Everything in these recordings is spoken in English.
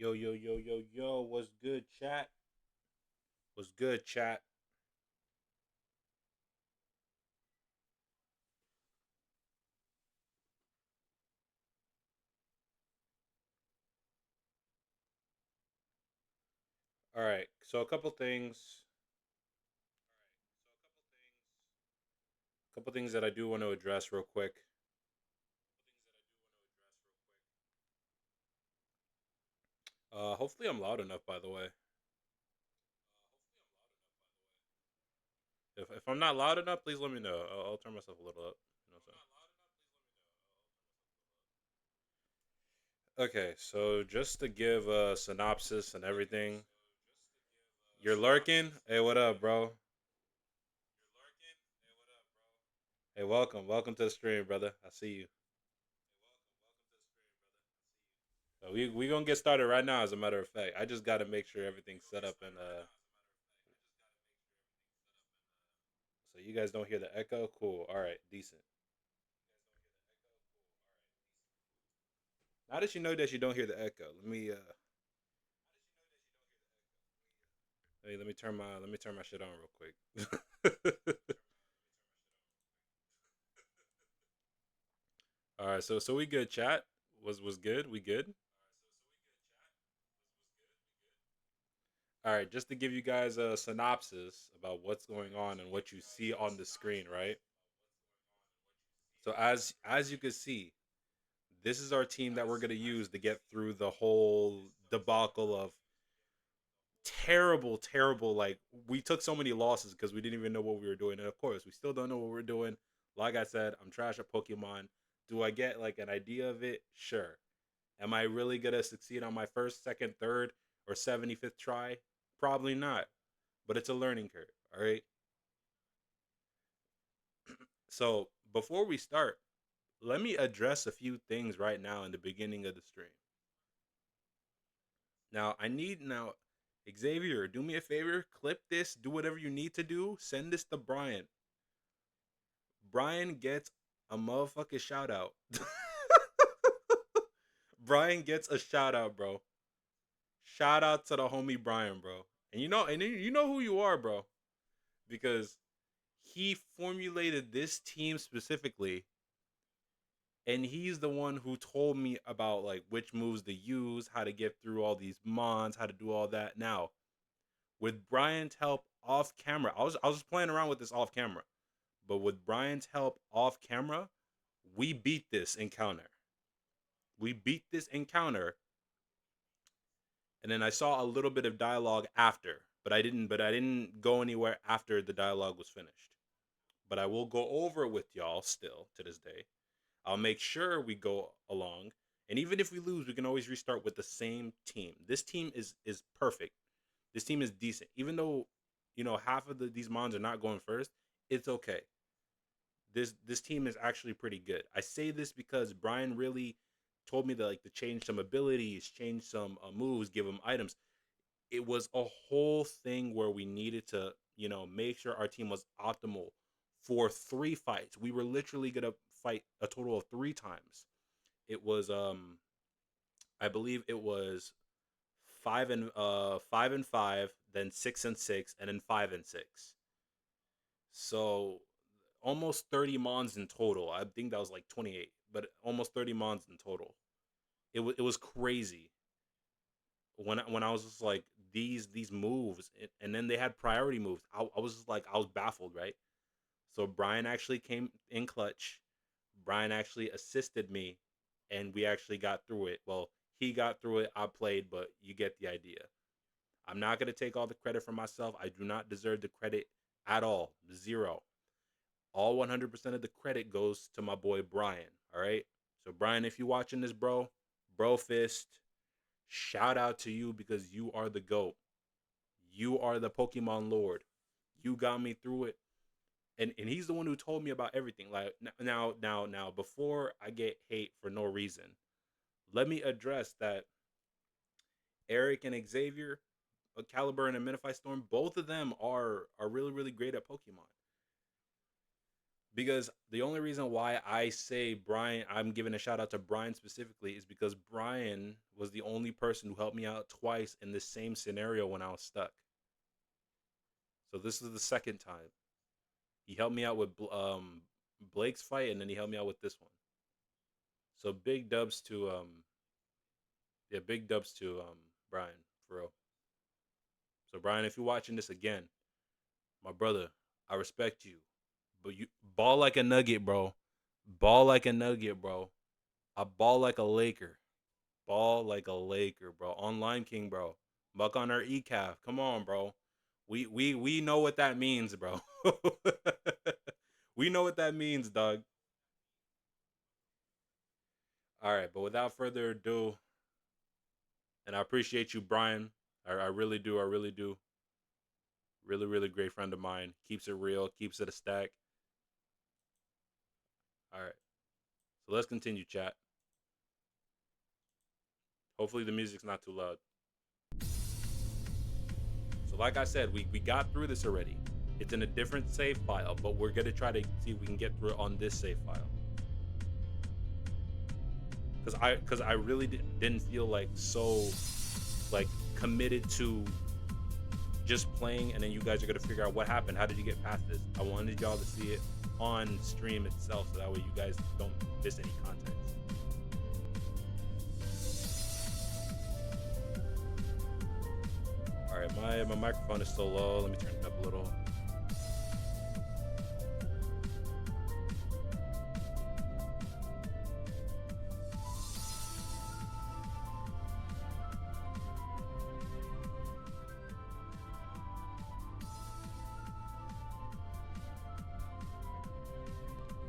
Yo, yo, yo, yo, yo, what's good, chat? What's good, chat? All right, so a couple things that I do want to address real quick. Hopefully I'm loud enough, by the way. If I'm not loud enough, please let me know. I'll turn myself a little up. You know what I'm saying? Okay, so just to give a synopsis and everything, you're lurking. Hey, what up, bro? Hey, welcome to the stream, brother. I see you. We gonna get started right now. As a matter of fact, I just got to make sure everything's set up and so you guys don't hear the echo. Cool. All right, decent. Now that you know that you don't hear the echo, let me turn my shit on real quick. All right, so we good. Chat was good. We good. All right, just to give you guys a synopsis about what's going on and what you see on the screen, right? So as you can see, this is our team that we're gonna use to get through the whole debacle of terrible, terrible. Like we took so many losses because we didn't even know what we were doing, and of course, we still don't know what we're doing. Like I said, I'm trash at Pokemon. Do I get like an idea of it? Sure. Am I really gonna succeed on my first, second, third, or 75th try? Probably not. But it's a learning curve. All right. So before we start, let me address a few things right now in the beginning of the stream. Now, Xavier, do me a favor, clip this, do whatever you need to do, send this to Brian. Brian gets a motherfucking shout out. Brian gets a shout out, bro. Shout out to the homie Brian, bro. And you know who you are, bro, because he formulated this team specifically, and he's the one who told me about like which moves to use, how to get through all these mons, how to do all that. Now, with Brian's help off camera, I was playing around with this off camera, but with Brian's help off camera, we beat this encounter. We beat this encounter, and then I saw a little bit of dialogue after, but I didn't go anywhere after the dialogue was finished. But I will go over it with y'all still to this day. I'll make sure we go along, and even if we lose, we can always restart with the same team. This team is perfect. This team is decent, even though half of these mons are not going first. It's okay. This team is actually pretty good. I say this because Brian really told me to change some abilities, change some moves, give him items. It was a whole thing where we needed to make sure our team was optimal for three fights. We were literally gonna fight a total of three times. It was I believe it was five and five, then 6 and 6, and then 5 and 6. So almost 30 mons in total. I think that was like 28, but almost 30 mons in total. It was crazy when I was just like these moves, and then they had priority moves. I was just like I was baffled, right? So Brian actually came in clutch. Brian actually assisted me, and we actually got through it. Well, he got through it. I played, but you get the idea. I'm not gonna take all the credit for myself. I do not deserve the credit at all. Zero. All 100% of the credit goes to my boy Brian. All right. So Brian, if you watching this, bro fist, shout out to you because you are the GOAT. You are the Pokemon Lord. You got me through it. And he's the one who told me about everything. Like now, before I get hate for no reason, let me address that Eric and Xavier, Caliber and Amenify Storm, both of them are really, really great at Pokemon. Because the only reason why I say Brian, I'm giving a shout out to Brian specifically, is because Brian was the only person who helped me out twice in the same scenario when I was stuck. So this is the second time. He helped me out with Blake's fight, and then he helped me out with this one. So big dubs to yeah, big dubs to Brian for real. So Brian, if you're watching this again, my brother, I respect you, but you ball like a nugget, bro. Ball like a nugget, bro. I ball like a Laker. Ball like a Laker, bro. On Lime King, bro. Buck on our ECAF. Come on, bro. We know what that means, bro. We know what that means, dog. All right, but without further ado, and I appreciate you, Brian. I really do. I really do. Really, really great friend of mine. Keeps it real. Keeps it a stack. All right. So let's continue, chat. Hopefully the music's not too loud. So like I said, we got through this already. It's in a different save file, but we're gonna try to see if we can get through it on this save file. Cause I really didn't feel like so like committed to just playing, and then you guys are gonna figure out what happened. How did you get past this? I wanted y'all to see it on stream itself, so that way you guys don't miss any context. All right, my microphone is so low. Let me turn it up a little.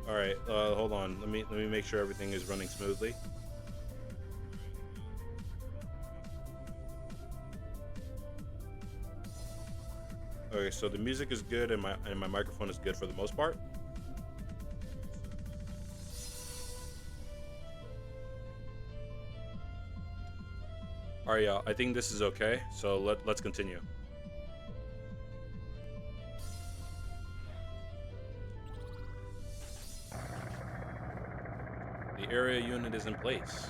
All right, hold on. Let me make sure everything is running smoothly. Okay, so the music is good, and my microphone is good for the most part. All right, y'all. I think this is okay. So let's continue. The area unit is in place.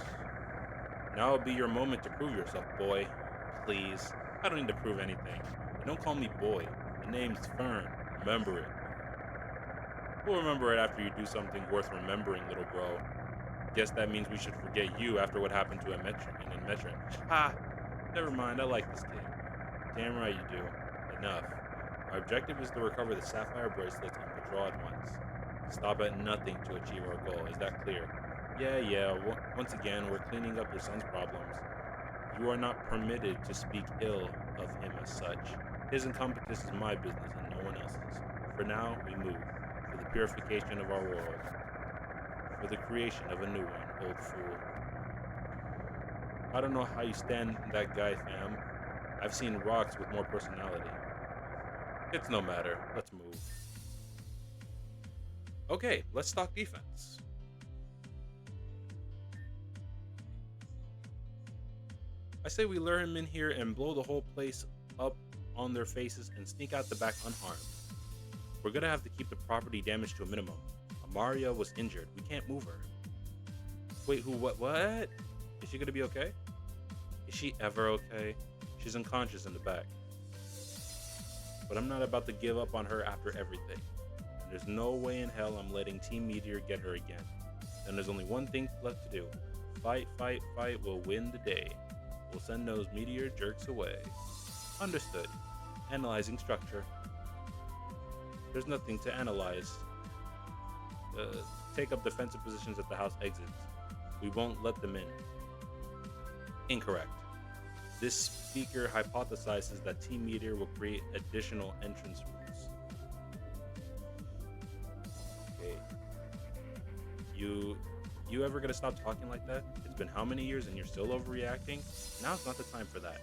Now will be your moment to prove yourself, boy. Please. I don't need to prove anything. And don't call me boy. The name's Fern. Remember it. We'll remember it after you do something worth remembering, little bro. Guess that means we should forget you after what happened to a Metron. Ha! Never mind, I like this game. Damn right you do. Enough. Our objective is to recover the sapphire bracelets and withdraw at once. Stop at nothing to achieve our goal. Is that clear? Yeah. Once again, we're cleaning up your son's problems. You are not permitted to speak ill of him as such. His incompetence is my business and no one else's. For now, we move. For the purification of our world. For the creation of a new one, old fool. I don't know how you stand that guy, fam. I've seen rocks with more personality. It's no matter. Let's move. Okay, let's talk defense. I say we lure him in here and blow the whole place up on their faces and sneak out the back unharmed. We're gonna have to keep the property damage to a minimum. Amaria was injured. We can't move her. Wait, who? What? Is she gonna be okay? Is she ever okay? She's unconscious in the back. But I'm not about to give up on her after everything. And there's no way in hell I'm letting Team Meteor get her again. And there's only one thing left to do. Fight, we'll win the day. We'll send those Meteor jerks away. Understood. Analyzing structure. There's nothing to analyze. Take up defensive positions at the house exits. We won't let them in. Incorrect. This speaker hypothesizes that Team Meteor will create additional entrance routes. Okay. You ever gonna stop talking like that? It's been how many years and you're still overreacting? Now's not the time for that.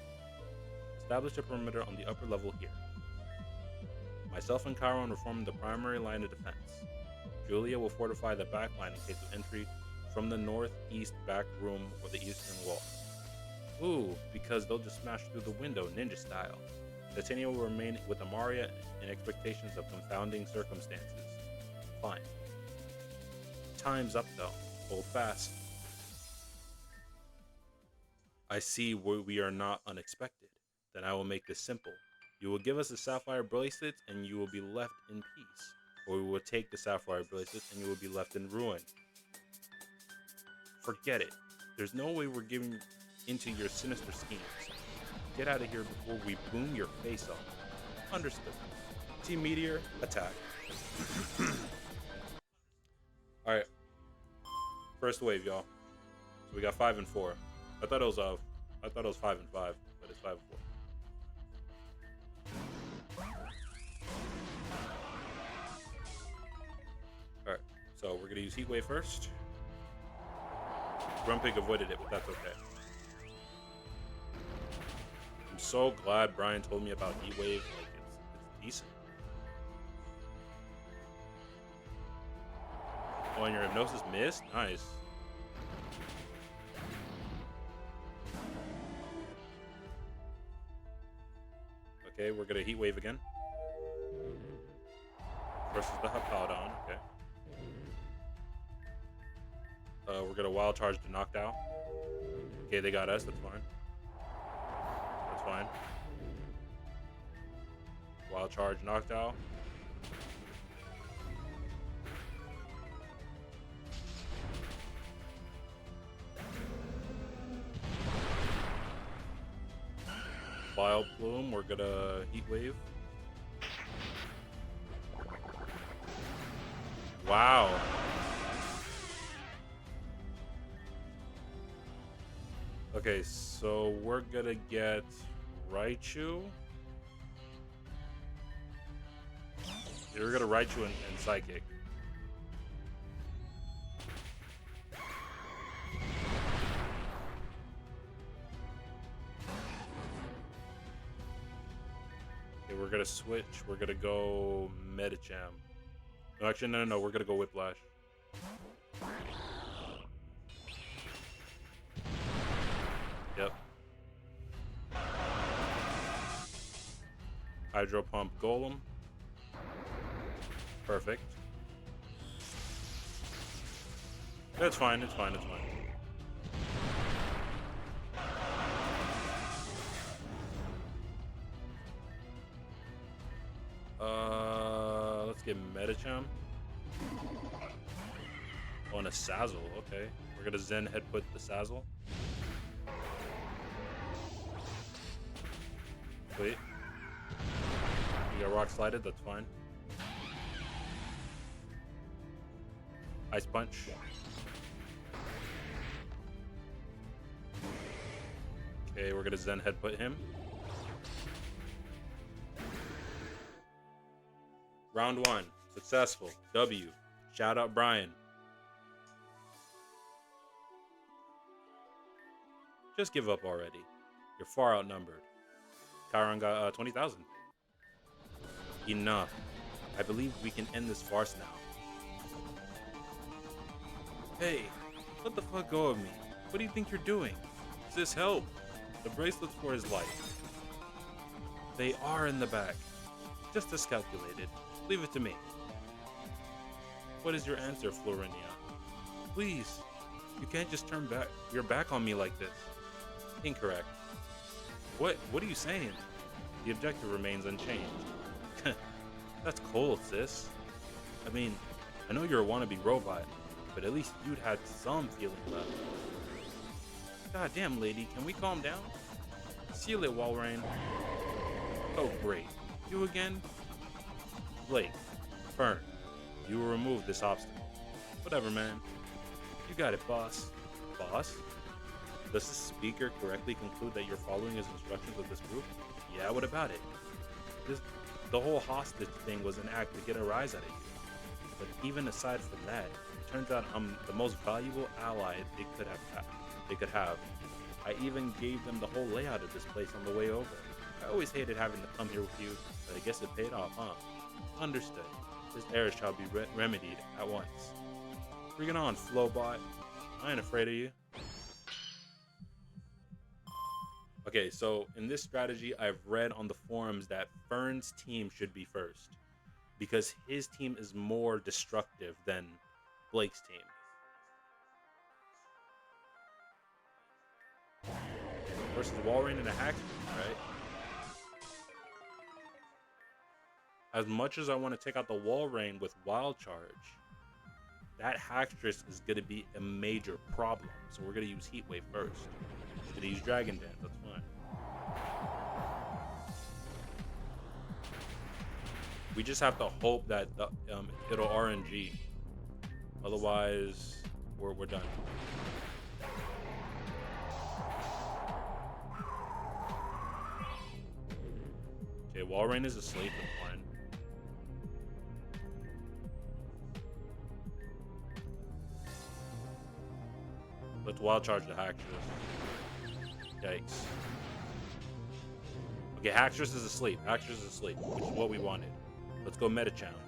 Establish a perimeter on the upper level here. Myself and Chiron will form the primary line of defense. Julia will fortify the back line in case of entry from the northeast back room or the eastern wall. Ooh, because they'll just smash through the window ninja style. Titania will remain with Amaria in expectations of confounding circumstances. Fine. Time's up though. Hold fast. I see we are not unexpected. Then I will make this simple. You will give us the sapphire bracelets and you will be left in peace. Or we will take the sapphire bracelets and you will be left in ruin. Forget it. There's no way we're giving into your sinister schemes. Get out of here before we boom your face off. Understood. Team Meteor, attack. Alright. First wave, y'all. So we got 5 and 4. I thought it was 5 and 5, but it's 5 and 4. Alright, so we're gonna use Heat Wave first. Grumpig avoided it, but that's okay. I'm so glad Brian told me about Heat Wave. Like, it's decent. Oh, and your hypnosis missed? Nice. Okay, we're gonna Heat Wave again. Versus the Hippowdon, okay. We're gonna Wild Charge to Knockdown. Okay, they got us, that's fine. That's fine. Wild Charge Knockdown. Wild Plume, we're gonna Heat Wave. Wow. Okay, so we're gonna get Raichu. Yeah, we're gonna Raichu and Psychic. Okay, we're gonna switch. We're gonna go Medicham. No, actually, no. We're gonna go Whiplash. Yep. Hydro Pump Golem. Perfect. That's fine. It's fine. It's fine. Let's get Medicham. Oh, and a Sazzle. Okay. We're gonna Zen Headbutt the Sazzle. Wait. You got Rock Slided, that's fine. Ice Punch. Okay, we're gonna Zen Headbutt him. Round 1, successful. W. Shout out Brian. Just give up already. You're far outnumbered. Chiron got 20,000. Enough. I believe we can end this farce now. Hey, let the fuck go of me. What do you think you're doing? Sis, help. The bracelet's for his life. They are in the back. Just as calculated. Leave it to me. What is your answer, Florinia? Please. You can't just turn back your back on me like this. Incorrect. What are you saying? The objective remains unchanged. That's cold, sis. I mean, I know you're a wannabe robot, but at least you'd had some feeling left. Goddamn, lady, can we calm down? Seal it, Walrein. Oh, great. You again? Blake, Fern, you will remove this obstacle. Whatever, man. You got it, boss. Boss? Does the speaker correctly conclude that you're following his instructions with this group? Yeah, what about it? The whole hostage thing was an act to get a rise out of you. But even aside from that, it turns out I'm the most valuable ally they could have. I even gave them the whole layout of this place on the way over. I always hated having to come here with you, but I guess it paid off, huh? Understood. This error shall be remedied at once. Bring it on, Flowbot. I ain't afraid of you. Okay, so in this strategy, I've read on the forums that Fern's team should be first because his team is more destructive than Blake's team. Versus Walrein and a Hack, right? As much as I want to take out the Walrein with Wild Charge, that Hackstress is going to be a major problem. So we're going to use Heat Wave first. We're going to use Dragon Dance, that's fine. We just have to hope that it'll RNG. Otherwise, we're done. Okay, Walrein is asleep, that's fine. Let's Wild Charge the Hackstress. Yikes. Okay, Hackstress is asleep. Hackstress is asleep, which is what we wanted. Let's go Metachannel.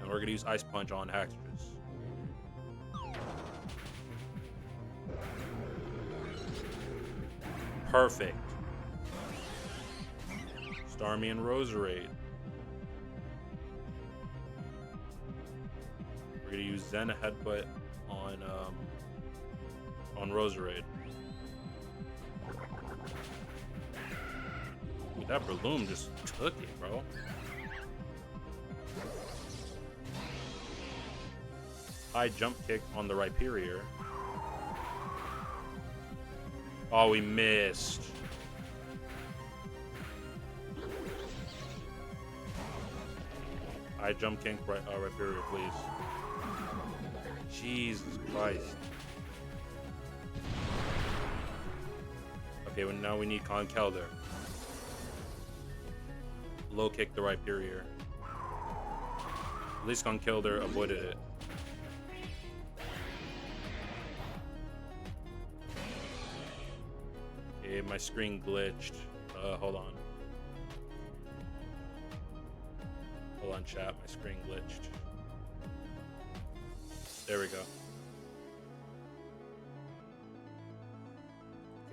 And we're going to use Ice Punch on Hackstress. Perfect. Starmie and Roserade. We're going to use Zen Headbutt on Roserade. Dude, that Breloom just took it, bro. High jump kick on the Rhyperior. Oh, we missed. High jump kick Rhyperior, please. Jesus Christ. Okay, well, now we need Conkeldurr. Low kick the Rhyperior. At least Conkeldurr avoided it. Okay, my screen glitched. Hold on. Hold on, chat. My screen glitched. There we go.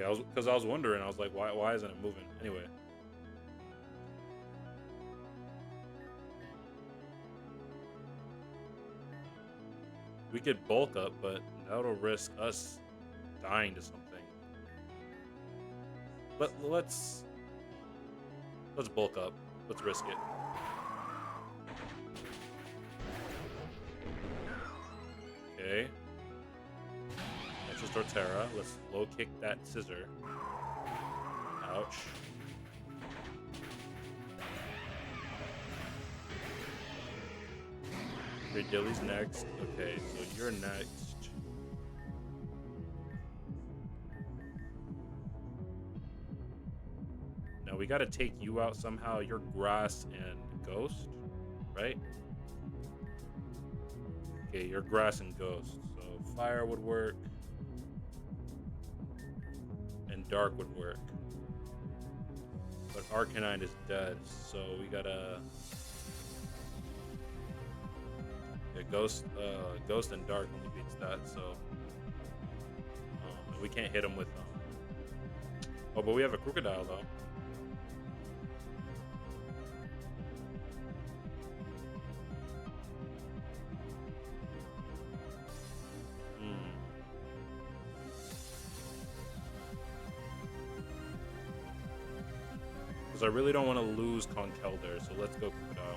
Okay, because I was wondering. I was like, why isn't it moving? Anyway. We could bulk up, but that'll risk us dying to something. But let's bulk up. Let's risk it. Okay. That's just Torterra. Let's low kick that Scissor. Ouch. Okay, Dilly's next. Okay, so you're next. Now we gotta take you out somehow. You're Grass and Ghost, right? Okay, you're Grass and Ghost. So Fire would work. And Dark would work. But Arcanine is dead, so we gotta... Yeah, Ghost and Dark only beats that, so... we can't hit him with... Oh, but we have a Crocodile, though. I really don't want to lose Conkeldurr, so let's go Crocodile.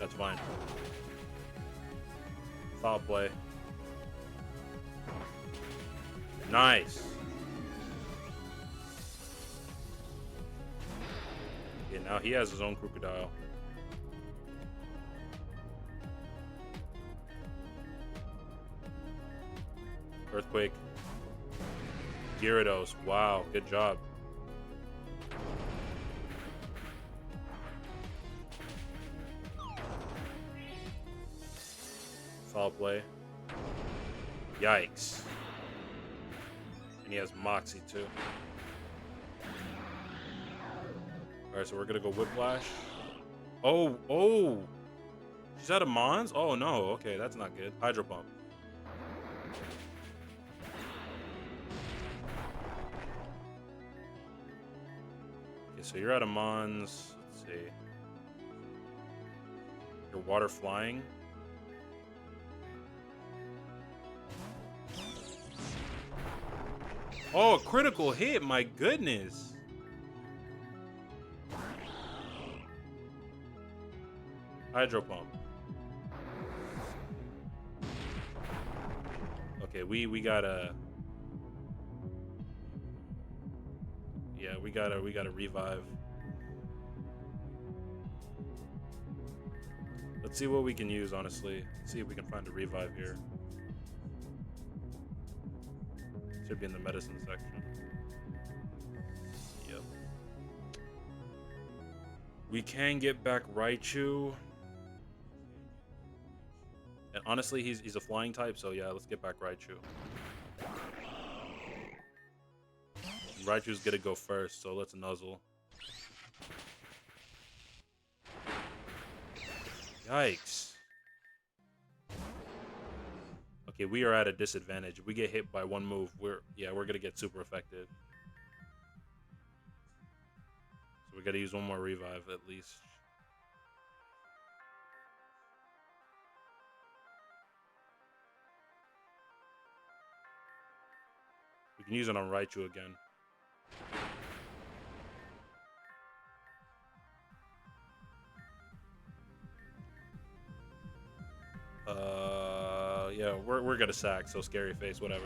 That's fine. Foul play. Nice. Okay, now he has his own Crocodile. Earthquake. Gyarados. Wow, good job. Foul play. Yikes. And he has Moxie too. Alright, so we're gonna go Whiplash. Oh! She's out of Mons? Oh no, okay, that's not good. Hydro Pump. Okay, so you're out of Mons. Let's see. You're water flying. Oh, a critical hit! My goodness. Hydro pump. Okay, we gotta. Yeah, we gotta revive. Let's see what we can use, honestly. Let's see if we can find a revive here. Should be in the medicine section. Yep. We can get back Raichu. And honestly, he's a flying type, so yeah, let's get back Raichu. Raichu's gonna go first, so let's nuzzle. Yikes. Okay, we are at a disadvantage. If we get hit by one move, we're gonna get super affected. So we gotta use one more revive at least. We can use it on Raichu again. Yeah, we're gonna sack, so scary face, whatever.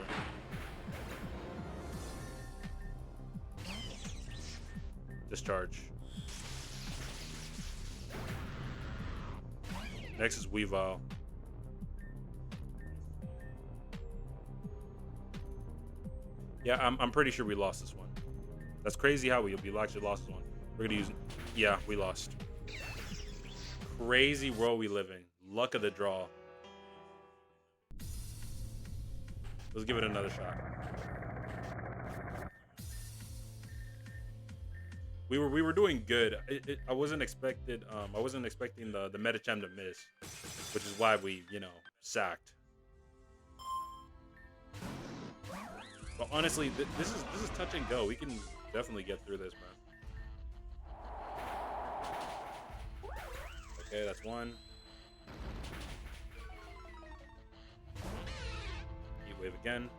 Discharge. Next is Weavile. Yeah, I'm pretty sure we lost this one. That's crazy how we actually lost this one. We're gonna use. Yeah, we lost. Crazy world we live in. Luck of the draw. Let's give it another shot. We were doing good. I wasn't expecting the Medicham to miss, which is why we sacked. But honestly, this is touch and go. We can definitely get through this, man. Okay, that's one. Heat wave again.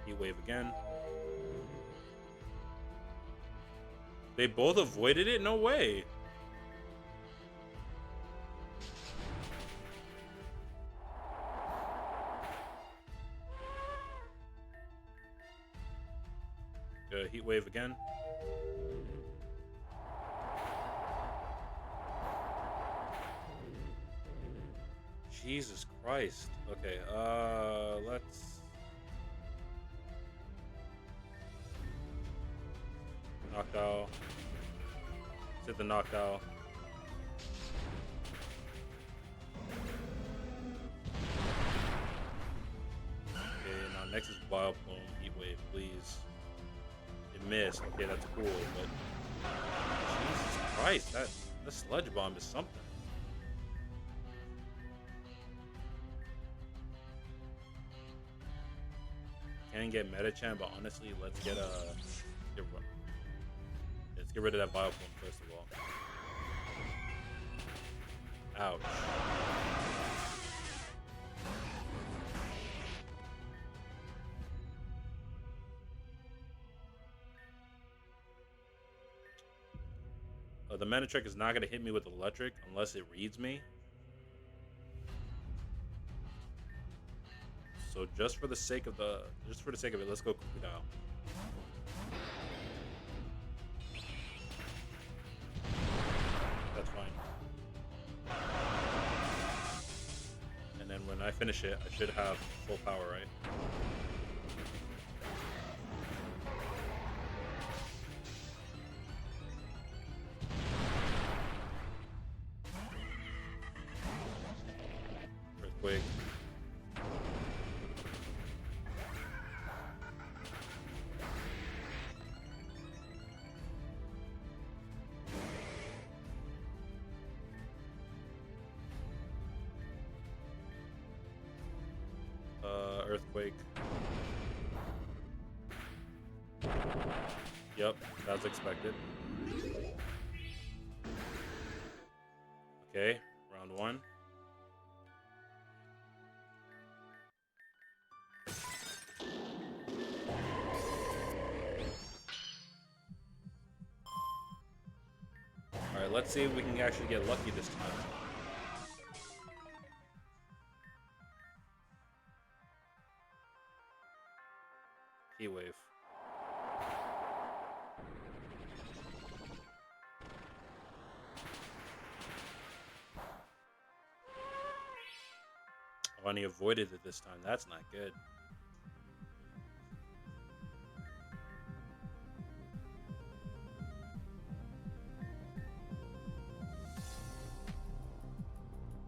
Heat wave again. They both avoided it? No way. Heat wave again. Jesus Christ. Okay, let's knockdown. Let's hit the knockdown. Okay, now next is Wild Plume. Heat wave, please. It missed. Okay, that's cool, but Jesus Christ, that sludge bomb is something. Can get Medicham, but honestly, let's get rid of that Vileplume first of all. Ouch. The Manitrick is not going to hit me with electric unless it reads me. So just for the sake of it, let's go Crocodile. That's fine. And then when I finish it, I should have full power, right? Earthquake. Earthquake. Yep, that's expected. Okay, round 1. Alright, let's see if we can actually get lucky this time. Heat wave. Oh, and he avoided it this time. That's not good.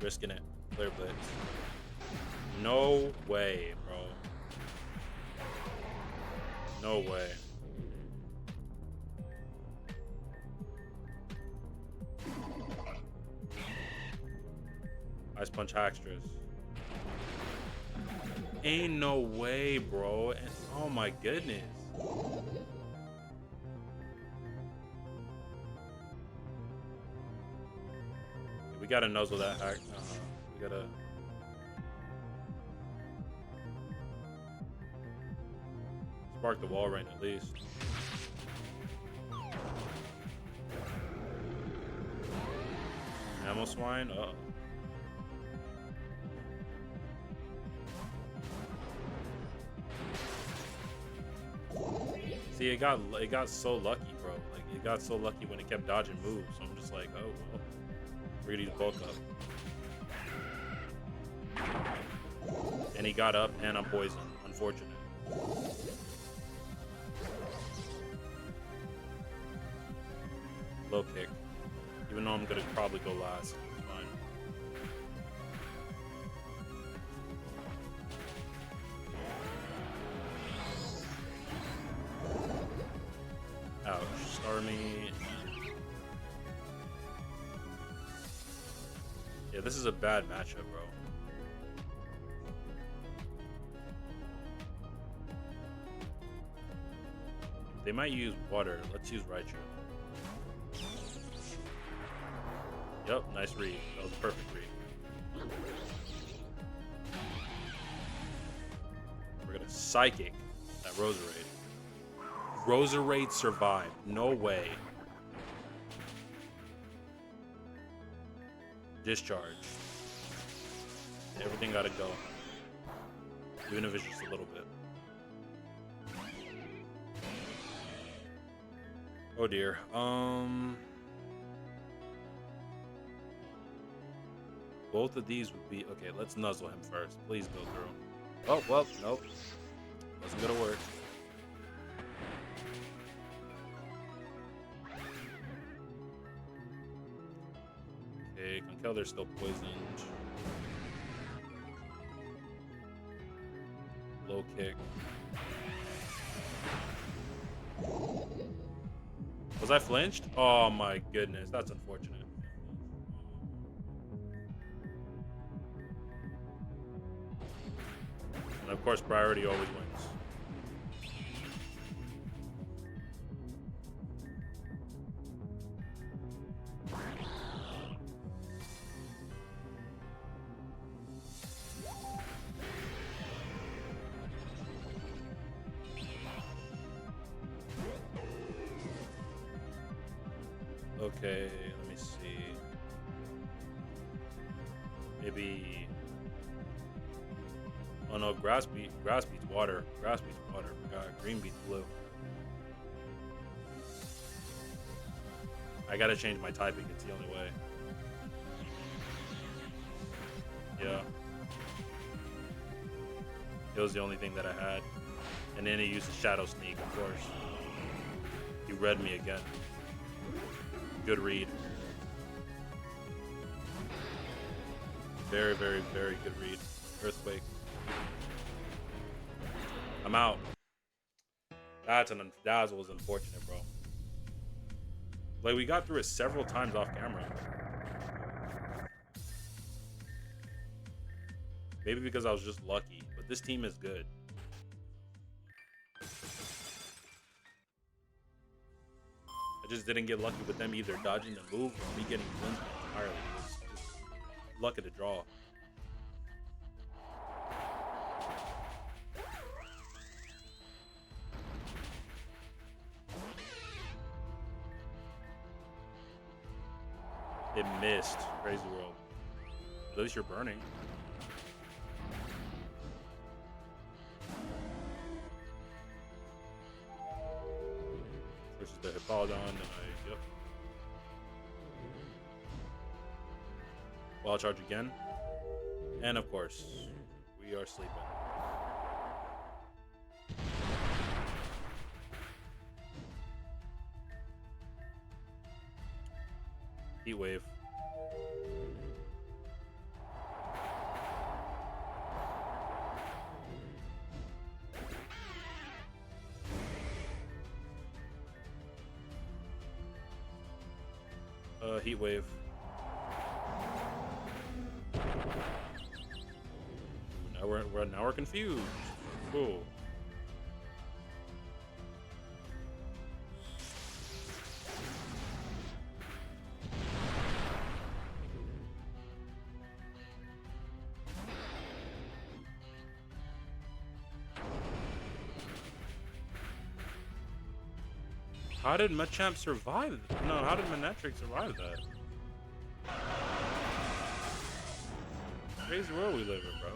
Risking it. Clear blitz. No way, bro. No way. Ice punch Hackstress. Ain't no way, bro. And, oh my goodness. We gotta nuzzle that hack. We gotta. Spark the wall right at least. Mammal swine? Uh-oh. See, it got so lucky, bro. Like, it got so lucky when it kept dodging moves. So I'm just like, oh, well. We're gonna use bulk up. And he got up, and I'm poisoned. Unfortunate. Low kick. Even though I'm gonna probably go last. It's fine. Ouch. Starmie. Yeah, this is a bad matchup, bro. They might use water. Let's use Raichu. Yep, nice read. That was a perfect read. We're gonna Psychic that Roserade. Roserade survived. No way. Discharge. Everything gotta go. Even if it's just a little bit. Oh dear. Both of these would be okay. Let's nuzzle him first. Please go through. Oh well, nope. Wasn't gonna work. Okay, Conkeldur's still poisoned. Low kick. Was I flinched? Oh my goodness, that's unfortunate. And of course, priority always wins. Okay, let me see. Maybe. Oh no, grass beats water. Grass beats water. Green beats blue. I gotta change my typing. It's the only way. Yeah. It was the only thing that I had. And then he used a Shadow Sneak, of course. He read me again. Good read. Very, very, very good read. Earthquake. I'm out. That was unfortunate, bro. Like, we got through it several times off camera. Maybe because I was just lucky, but This team is good. I just didn't get lucky with them either dodging the move or me getting blinked entirely. It was just luck of the draw. It missed. Crazy world. At least you're burning. Versus the Hippodon, and yep. Wild charge again. And of course, we are sleeping. Heat wave. Heat wave. Now we're confused. Cool. How did Machamp survive? No, how did Manectric survive that? Crazy world we live in, bro.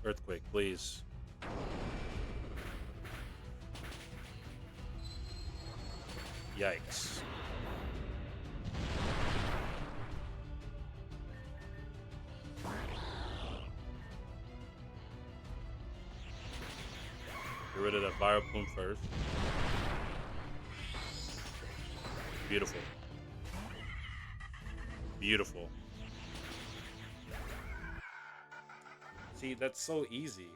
Earthquake, please. Yikes. Get rid of that Viral Plume first. Beautiful. Beautiful. See, that's so easy.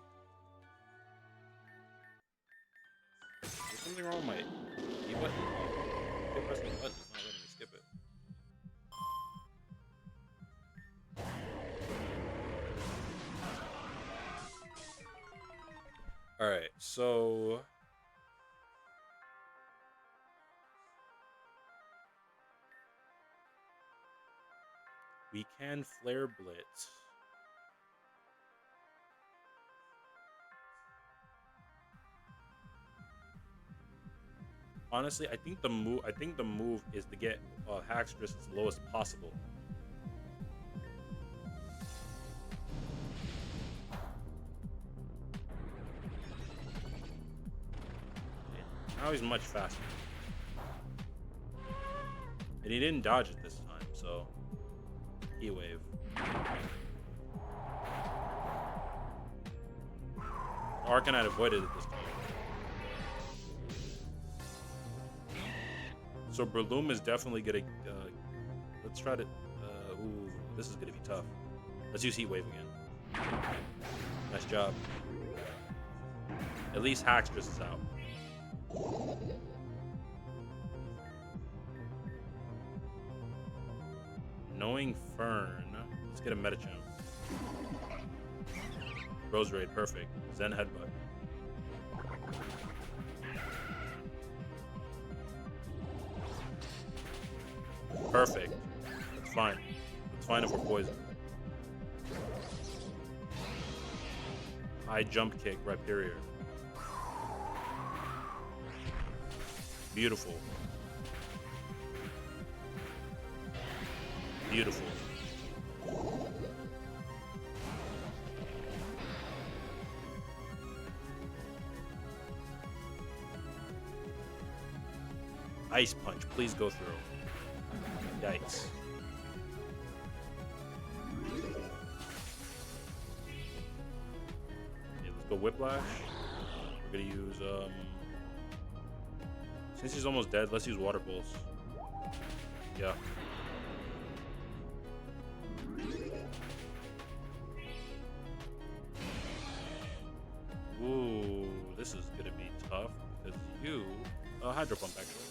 Is there something wrong with my E button? I keep pressing the button, it's not letting me skip it. Alright, so we can Flare Blitz. Honestly, I think the move is to get Hackstress as low as possible. Now he's much faster. And he didn't dodge it this time, so Heat Wave. Arcanine avoided it this time. So Breloom is definitely gonna. Let's try to. Ooh, this is gonna be tough. Let's use Heat Wave again. Nice job. At least Hackstress is out. Knowing Fern. Let's get a Medicham. Rose Raid, perfect. Zen Headbutt. Perfect. It's fine. It's fine if we're poisoned. High jump kick, Rhyperior. Beautiful. Beautiful. Ice Punch, please go through. Yikes. Okay, let's go Whiplash. We're gonna use since he's almost dead, let's use Water Pulse. Yeah. Hydro Pump, actually.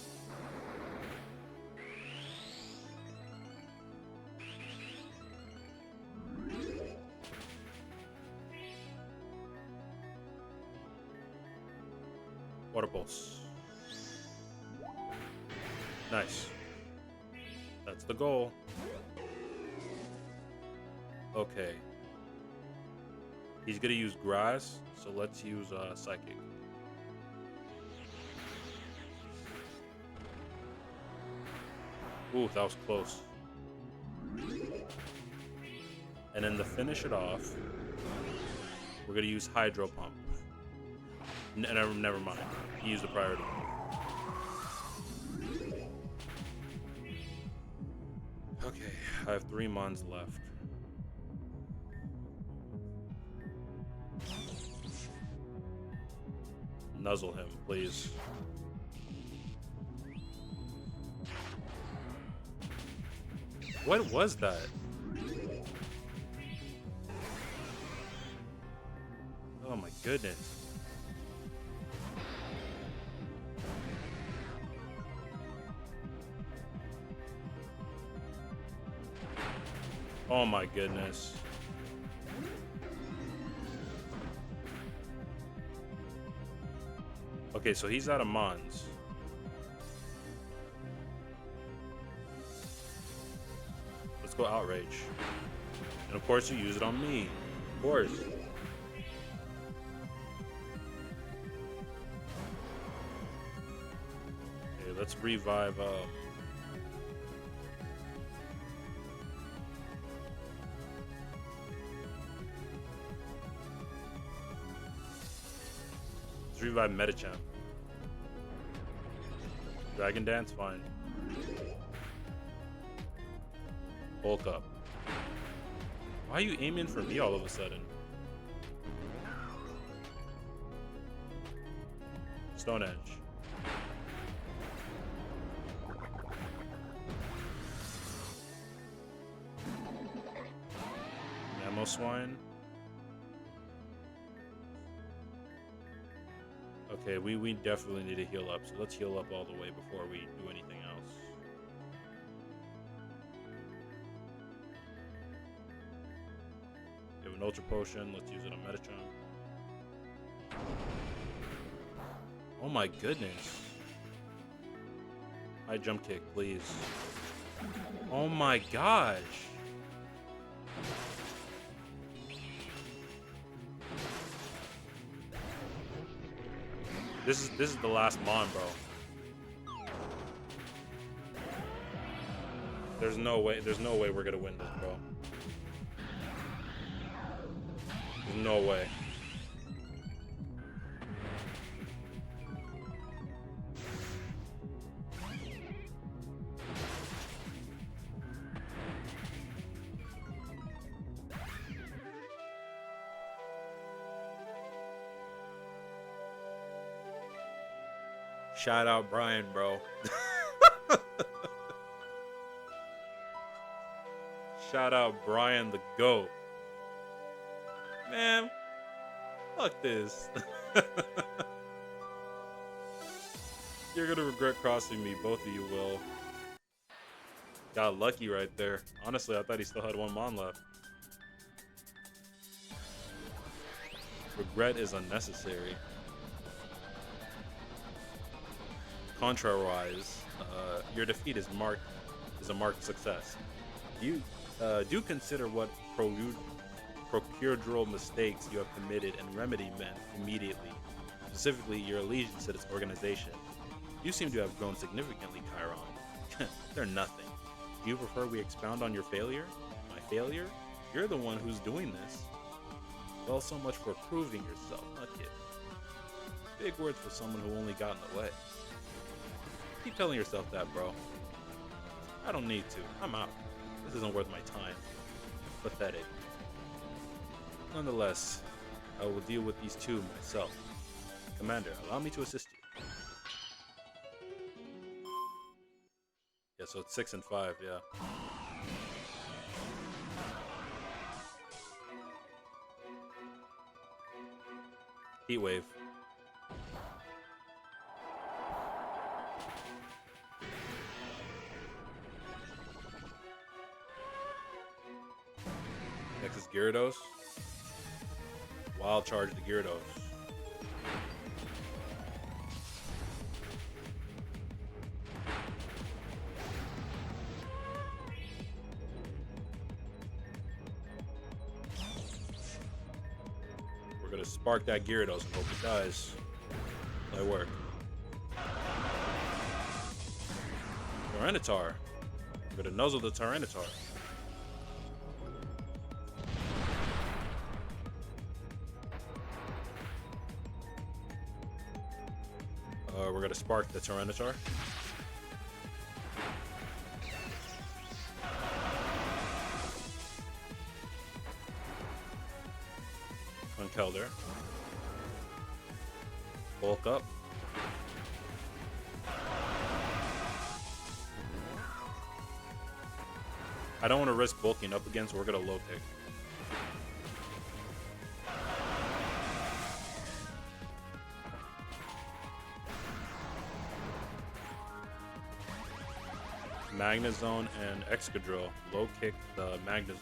Water Pulse. Nice. That's the goal. Okay. He's gonna use Grass, so let's use Psychic. Ooh, that was close. And then to finish it off, we're gonna use Hydro Pump. Never mind. He used the priority. Okay, I have 3 Mons left. Nuzzle him, please. What was that? Oh my goodness. Oh my goodness. Okay, so he's out of Mons. Let's go Outrage. And of course you use it on me. Of course. Okay, let's revive let's revive Metachamp. Dragon Dance, fine. Bulk up. Why are you aiming for me all of a sudden? Stone Edge. Ammo Swine. Okay, we definitely need to heal up, so let's heal up all the way before we do anything else. We have an Ultra Potion, let's use it on Metachamp. Oh my goodness. High Jump Kick, please. Oh my gosh. This is the last Mon, bro. There's no way we're gonna win this, bro. There's no way. Shout out Brian, bro. Shout out Brian the GOAT. Man, fuck this. You're gonna regret crossing me, both of you will. Got lucky right there. Honestly, I thought he still had 1 Mon left. Regret is unnecessary. Contrawise, your defeat is a marked success. You do consider what procedural mistakes you have committed and remedy them immediately. Specifically, your allegiance to this organization. You seem to have grown significantly, Chiron. They're nothing. Do you prefer we expound on your failure? My failure? You're the one who's doing this. Well, so much for proving yourself, not kidding. Big words for someone who only got in the way. Keep telling yourself that, bro. I don't need to. I'm out. This isn't worth my time. Pathetic. Nonetheless, I will deal with these two myself. Commander, allow me to assist you. Yeah, so it's 6 and 5, yeah. Heat Wave. Gyarados. Wild Charge the Gyarados. We're gonna spark that Gyarados and hope it dies. That work. Tyranitar. We're gonna nuzzle the Tyranitar. We're gonna spark the Tyranitar. Conkeldurr. Bulk up. I don't want to risk bulking up again, so we're gonna low kick. Magnezone and Excadrill. Low kick the Magnezone.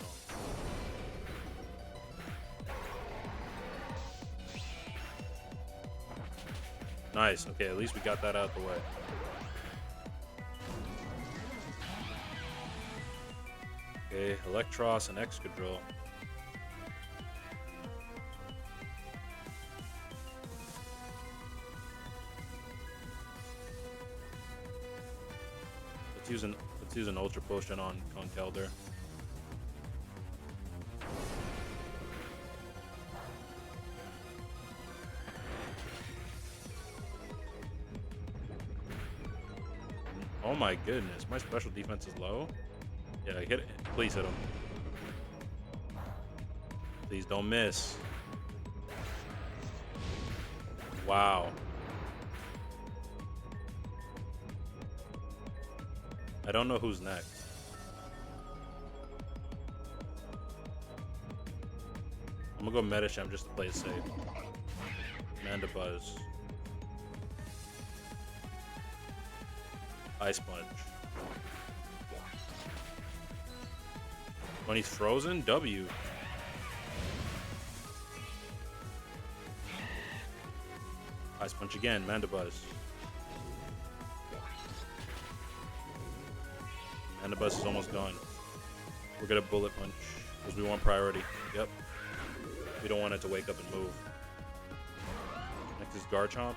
Nice. Okay, at least we got that out of the way. Okay, Electros and Excadrill. Let's use an Ultra Potion on Conkeldurr. Oh my goodness, my special defense is low. Yeah, hit it. Please hit him. Please don't miss. Wow. I don't know who's next. I'm gonna go Medicham just to play it safe. Mandibuzz. Ice Punch. When he's frozen, W. Ice Punch again, Mandibuzz. Mandibuzz is almost gone. We're gonna Bullet Punch because we want priority. Yep. We don't want it to wake up and move. Next is Garchomp.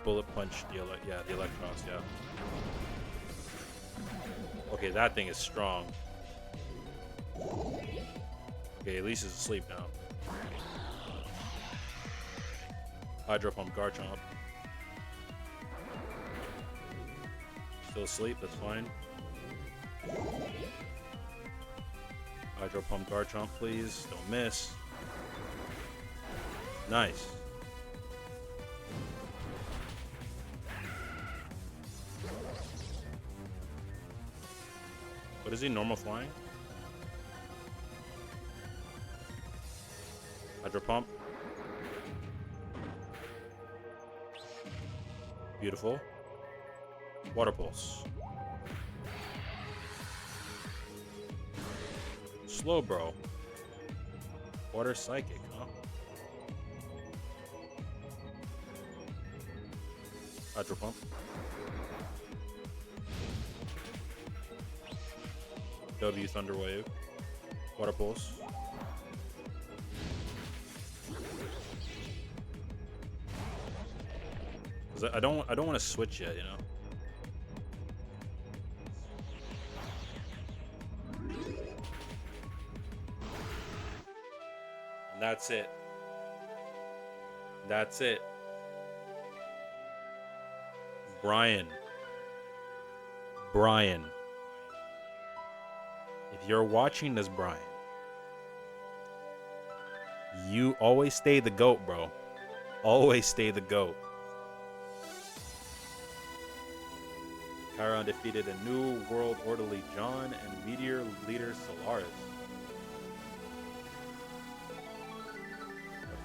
Bullet Punch, the Electros, yeah. Okay, that thing is strong. Okay, at least it's asleep now. Hydro Pump Garchomp. Still asleep, that's fine. Hydro Pump Garchomp, please. Don't miss. Nice. What is he? Normal flying? Hydro Pump. Beautiful. Water Pulse. Slow Bro. Water Psychic, huh? Hydro Pump. W Thunder Wave. Water Pulse. I don't want to switch yet, you know. And that's it. That's it. Brian. If you're watching this, Brian, you always stay the GOAT, bro. Always stay the GOAT. Chiron defeated a New World Orderly John and Meteor Leader Solaris.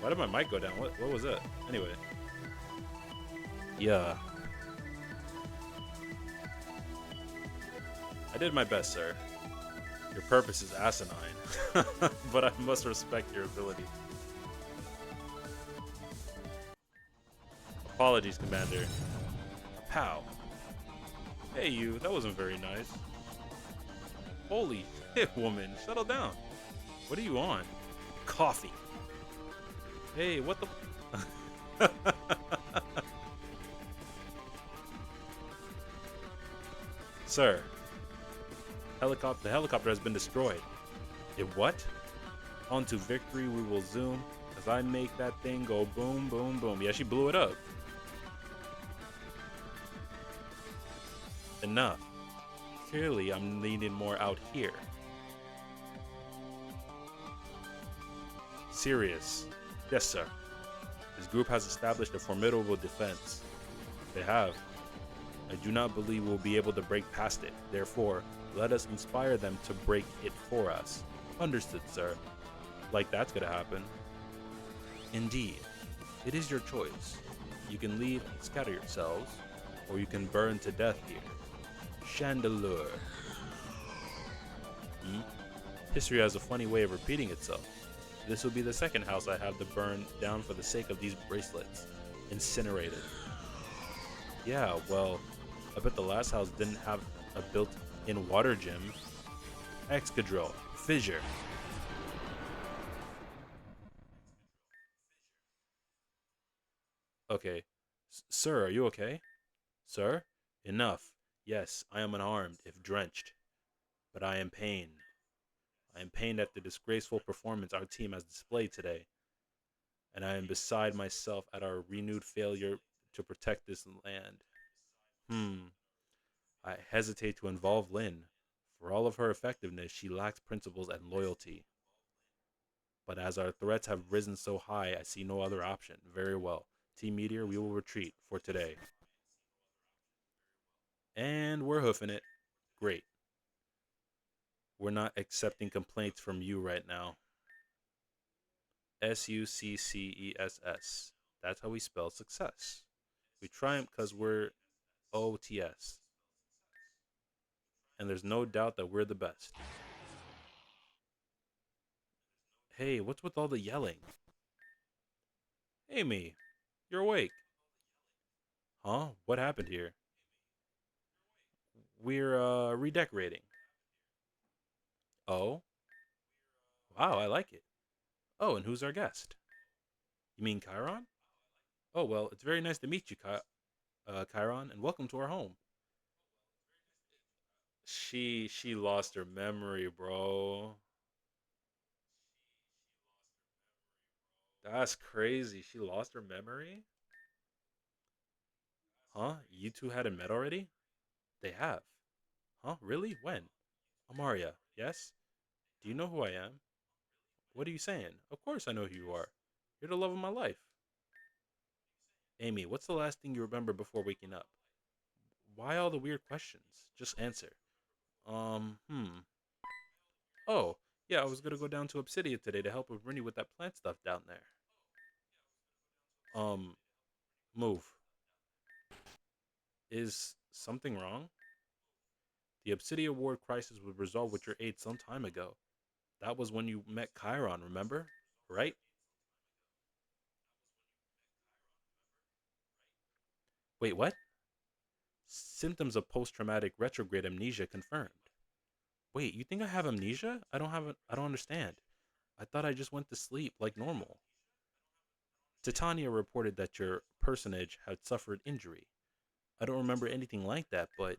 Why did my mic go down? What was that? Anyway. Yeah. I did my best, sir. Your purpose is asinine, but I must respect your ability. Apologies, Commander. Pow. Hey, you. That wasn't very nice. Holy shit, woman. Settle down. What are you on? Coffee. Hey, what the? Sir, the helicopter has been destroyed. It what? On to victory we will zoom as I make that thing go boom, boom, boom. Yeah, she blew it up. Enough. Clearly, I'm needing more out here. Serious. Yes, sir. This group has established a formidable defense. They have. I do not believe we'll be able to break past it. Therefore, let us inspire them to break it for us. Understood, sir. Like that's gonna happen. Indeed. It is your choice. You can leave and scatter yourselves, or you can burn to death here. Chandelure. Hmm? History has a funny way of repeating itself. This will be the second house I have to burn down for the sake of these bracelets. Incinerated. Yeah, well, I bet the last house didn't have a built-in water gym. Excadrill. Fissure. Okay. Sir, are you okay? Sir? Enough. Yes, I am unarmed, if drenched. But I am pained. I am pained at the disgraceful performance our team has displayed today. And I am beside myself at our renewed failure to protect this land. Hmm. I hesitate to involve Lynn. For all of her effectiveness, she lacks principles and loyalty. But as our threats have risen so high, I see no other option. Very well. Team Meteor, we will retreat for today. And we're hoofing it. Great. We're not accepting complaints from you right now. Success. That's how we spell success. We triumph because we're OTS. And there's no doubt that we're the best. Hey, what's with all the yelling? Amy, you're awake. Huh? What happened here? We're redecorating. Oh? Wow, I like it. Oh, and who's our guest? You mean Chiron? Oh, well, it's very nice to meet you, Chiron, and welcome to our home. She lost her memory, bro. That's crazy. She lost her memory? Huh? You two hadn't met already? They have. Huh? Really? When? Amaria, yes? Do you know who I am? What are you saying? Of course I know who you are. You're the love of my life. Amy, what's the last thing you remember before waking up? Why all the weird questions? Just answer. Hmm. Oh, yeah, I was gonna go down to Obsidia today to help with Rennie with that plant stuff down there. Um, move. Is something wrong? The Obsidia Ward crisis was resolved with your aid some time ago. That was when you met Chiron, remember? Right? Wait, what? Symptoms of post-traumatic retrograde amnesia confirmed. Wait, you think I have amnesia? I don't understand. I thought I just went to sleep like normal. Titania reported that your personage had suffered injury. I don't remember anything like that, but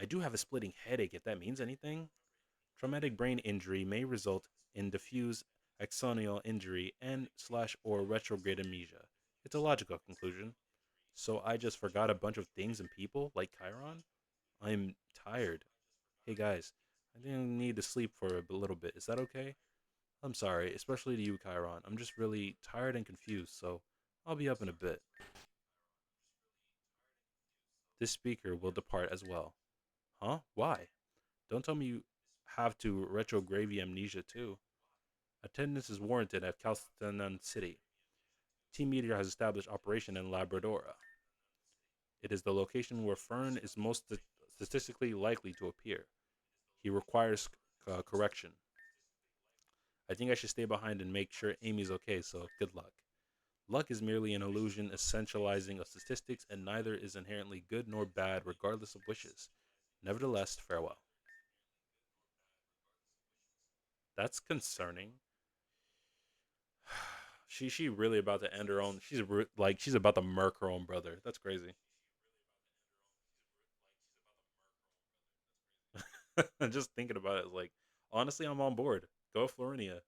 I do have a splitting headache if that means anything. Traumatic brain injury may result in diffuse axonal injury and slash or retrograde amnesia. It's a logical conclusion. So I just forgot a bunch of things and people like Chiron? I'm tired. Hey guys, I think I need to sleep for a little bit. Is that okay? I'm sorry, especially to you, Chiron. I'm just really tired and confused, so I'll be up in a bit. This speaker will depart as well. Huh? Why? Don't tell me you have to retrograde amnesia too. Attendance is warranted at Calstanon City. Team Meteor has established operation in Labradora. It is the location where Fern is most statistically likely to appear. He requires Correction. I think I should stay behind and make sure Amy's okay, so good luck. Luck is merely an illusion essentializing of statistics, and neither is inherently good nor bad, regardless of wishes. Nevertheless, farewell. That's concerning. She really about to end her own. She's about to murk her own brother. That's crazy. Just thinking about it, like honestly, I'm on board. Go Florinia,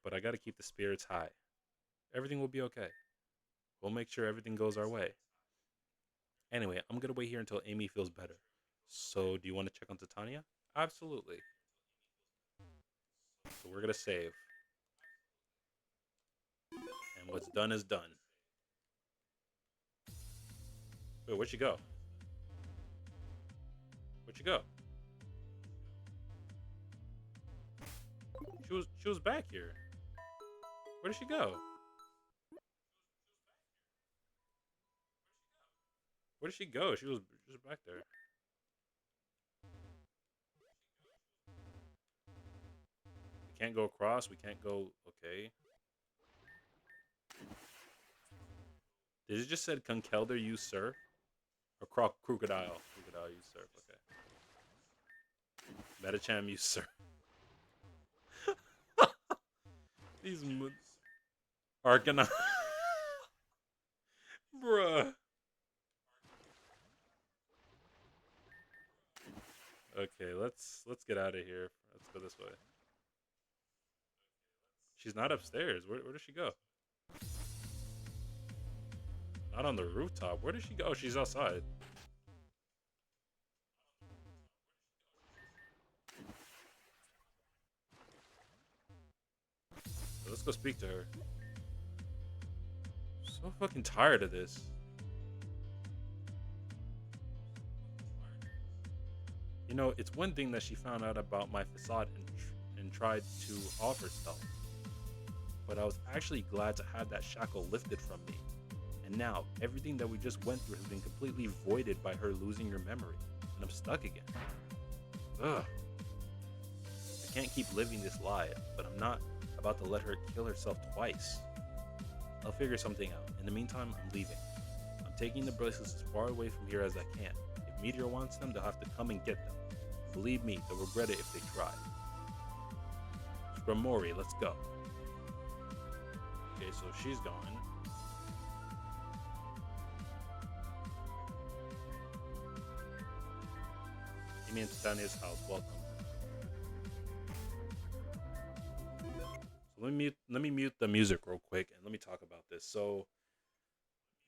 but I got to keep the spirits high. Everything will be okay. We'll make sure everything goes our way. Anyway, I'm gonna wait here until Amy feels better. So, do you want to check on Titania? Absolutely. So we're gonna save, and what's done is done. Wait, where'd she go? Where'd she go? She was back here. Where did she go? Where did she go? She was just back there. We can't go across. We can't go. Okay. Did it just said Kunkelder use surf or crocodile? Crocodile use surf. Okay. Metacham use surf. These Arcanine. Bruh. Okay, let's get out of here. Let's go this way. She's not upstairs. Where does she go? Not on the rooftop. Where does she go? Oh, she's outside. So let's go speak to her. So fucking tired of this. You know, it's one thing that she found out about my facade and tried to offer stuff, but I was actually glad to have that shackle lifted from me. And now, everything that we just went through has been completely voided by her losing her memory, and I'm stuck again. Ugh. I can't keep living this lie, but I'm not about to let her kill herself twice. I'll figure something out. In the meantime, I'm leaving. I'm taking the bracelets as far away from here as I can. If Meteor wants them, they'll have to come and get them. Believe me, they'll regret it if they try. Scramori, let's go. Okay, so she's gone. Amy and Titania's house, welcome. So let me mute the music real quick and let me talk about this. So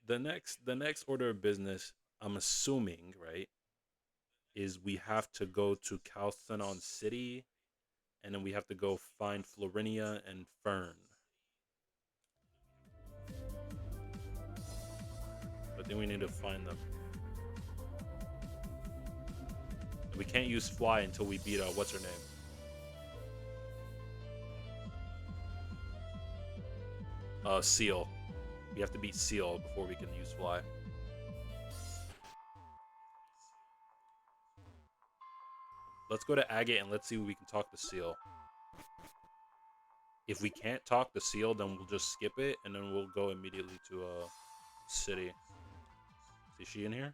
the next order of business, I'm assuming, right, is we have to go to Calcenon City, and then we have to go find Florinia and Fern. I think we need to find them. We can't use Fly until we beat what's her name? Ciel. We have to beat Ciel before we can use Fly. Let's go to Agate and let's see if we can talk to Ciel. If we can't talk to Ciel, then we'll just skip it and then we'll go immediately to City. Is she in here?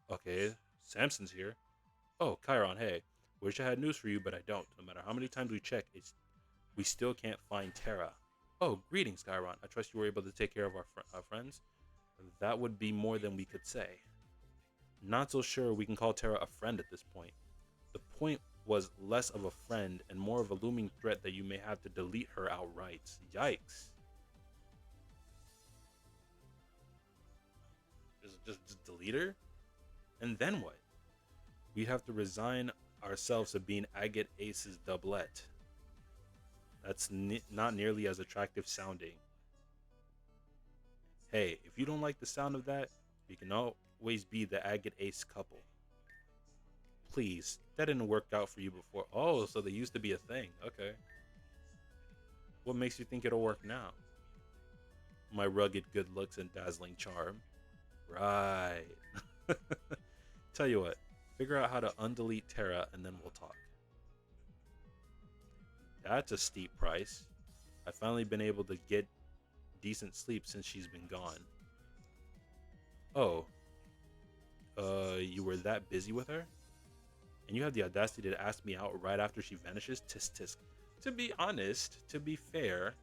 Okay, Samson's here. Oh, Chiron, hey. Wish I had news for you, but I don't. No matter how many times we check, we still can't find Terra. Oh, greetings, Chiron. I trust you were able to take care of our friends. That would be more than we could say. Not so sure we can call Terra a friend at this point. The point was less of a friend and more of a looming threat that you may have to delete her outright. Yikes. Just delete her? And then what? We'd have to resign ourselves to being Agate Ace's doublet. That's not nearly as attractive sounding. Hey, if you don't like the sound of that, we can always be the Agate Ace couple. Please, that didn't work out for you before. Oh, so they used to be a thing. Okay. What makes you think it'll work now? My rugged good looks and dazzling charm. Right. Tell you what, Figure out how to undelete Terra, and then we'll talk. That's a steep price. I've finally been able to get decent sleep since she's been gone. Oh, you were that busy with her? And you have the audacity to ask me out right after she vanishes? Tisk tisk. To be honest, to be fair,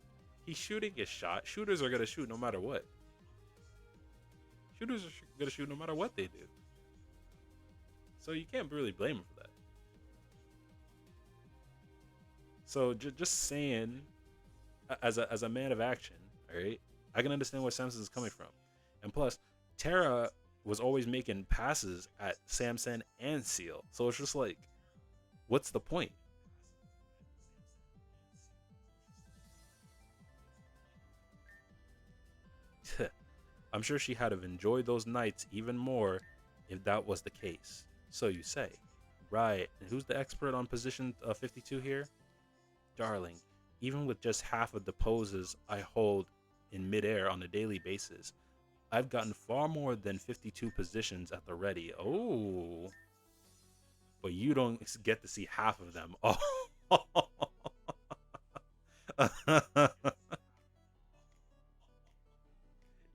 he's shooting his shot. Shooters are gonna shoot no matter what. Shooters are gonna shoot no matter what they do. So you can't really blame him for that. So just saying, as a man of action, all right, I can understand where Samson is coming from, and plus, Terra was always making passes at Samson and Ciel, so it's just like, what's the point? I'm sure she had have enjoyed those nights even more if that was the case. So you say. Right, and who's the expert on position 52 here? Darling, even with just half of the poses I hold in midair on a daily basis, I've gotten far more than 52 positions at the ready. Oh, but you don't get to see half of them. Oh,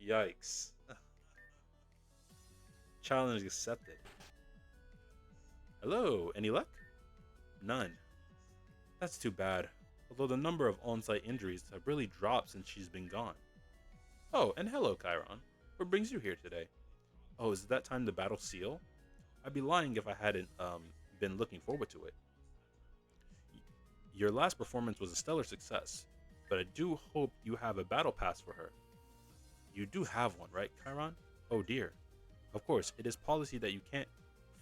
yikes. Challenge accepted. Hello, any luck? None. That's too bad, although the number of on-site injuries have really dropped since she's been gone. Oh, and hello, Chiron. What brings you here today? Oh, is it that time to battle Ciel? I'd be lying if I hadn't been looking forward to it. Your last performance was a stellar success, but I do hope you have a battle pass for her. You do have one, right, Chiron? Oh dear. Of course, it is policy that you can't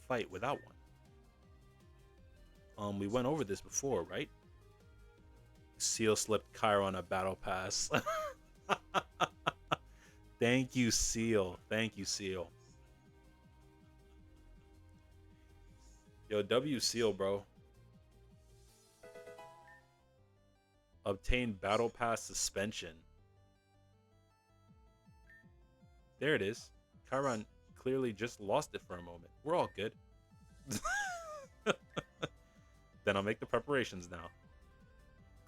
fight without one. We went over this before, right? Ciel slipped Chiron a battle pass. Thank you, Ciel. Thank you, Ciel. Yo, W Ciel, bro. Obtain battle pass suspension. There it is. Chiron clearly just lost it for a moment. We're all good. Then I'll make the preparations now.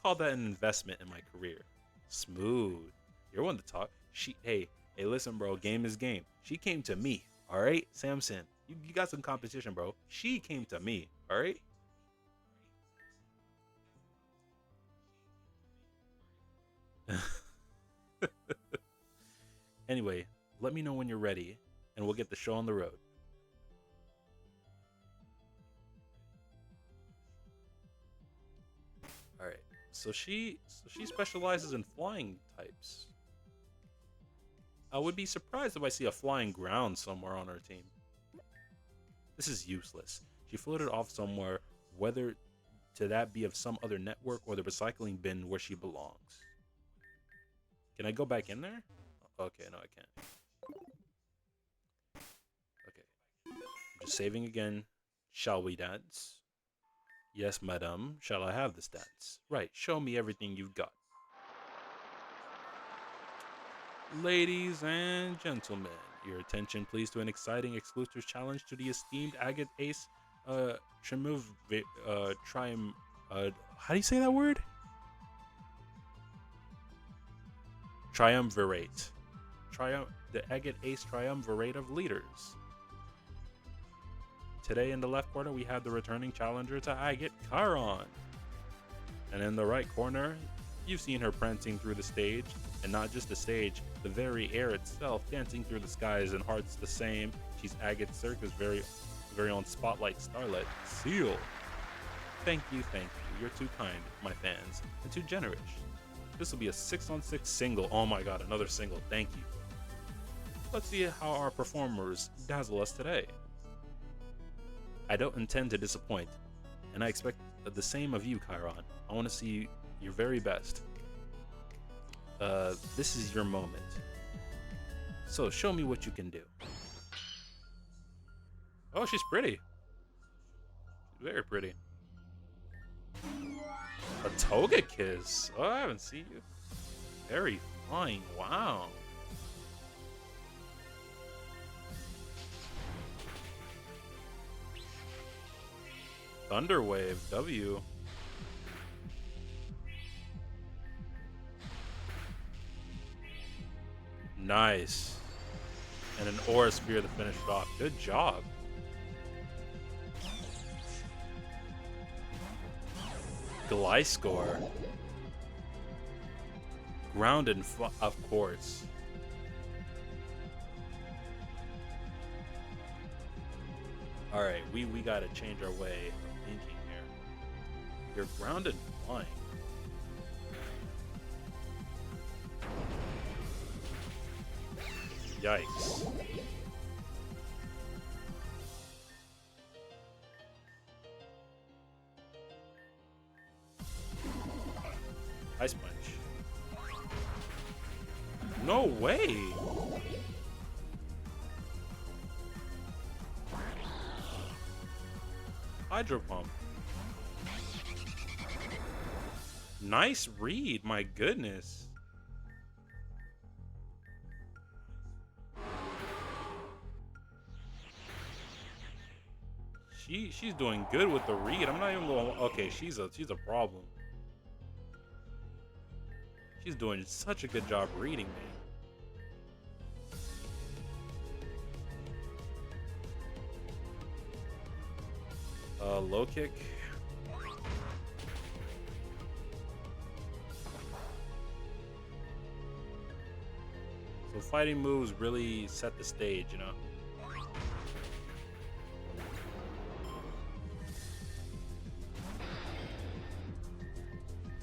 Call that an investment in my career. Smooth. You're one to talk. Hey, listen, bro. Game is game. She came to me. All right, Samson. You got some competition, bro. She came to me. All right. Anyway, let me know when you're ready, and we'll get the show on the road. All right. So she specializes in flying types. I would be surprised if I see a flying ground somewhere on our team. This is useless. She floated off somewhere, whether to that be of some other network or the recycling bin where she belongs. Can I go back in there? Okay, no, I can't. Okay. I'm just saving again. Shall we dance? Yes, madame. Shall I have this dance? Right, show me everything you've got. Ladies and gentlemen, your attention please to an exciting exclusive challenge to the esteemed agate ace, how do you say that word? Triumvirate. The agate ace triumvirate of leaders. Today in the left corner, we have the returning challenger to agate, Chiron. And in the right corner, you've seen her prancing through the stage, and not just the stage, the very air itself, dancing through the skies and hearts the same. She's Agate Circus' very own spotlight starlet, Ciel. Thank you. You're too kind, my fans, and too generous. This will be a 6-on-6 single. Oh my god, another single. Thank you. Let's see how our performers dazzle us today. I don't intend to disappoint, and I expect the same of you, Chiron. I want to see your very best. This is your moment. So show me what you can do. Oh, she's pretty. Very pretty. A toga kiss. Oh, I haven't seen you. Very fine. Wow. Thunder Wave, W. Nice. And an Aura Sphere to finish it off. Good job. Gliscor. Grounded, of course. Alright, we gotta change our way of thinking here. You're grounded flying. Yikes. Ice Punch. No way! Hydro Pump. Nice read, my goodness. She's doing good with the read. I'm not even going. Okay, she's a problem. She's doing such a good job reading me. Low kick. So fighting moves really set the stage, you know.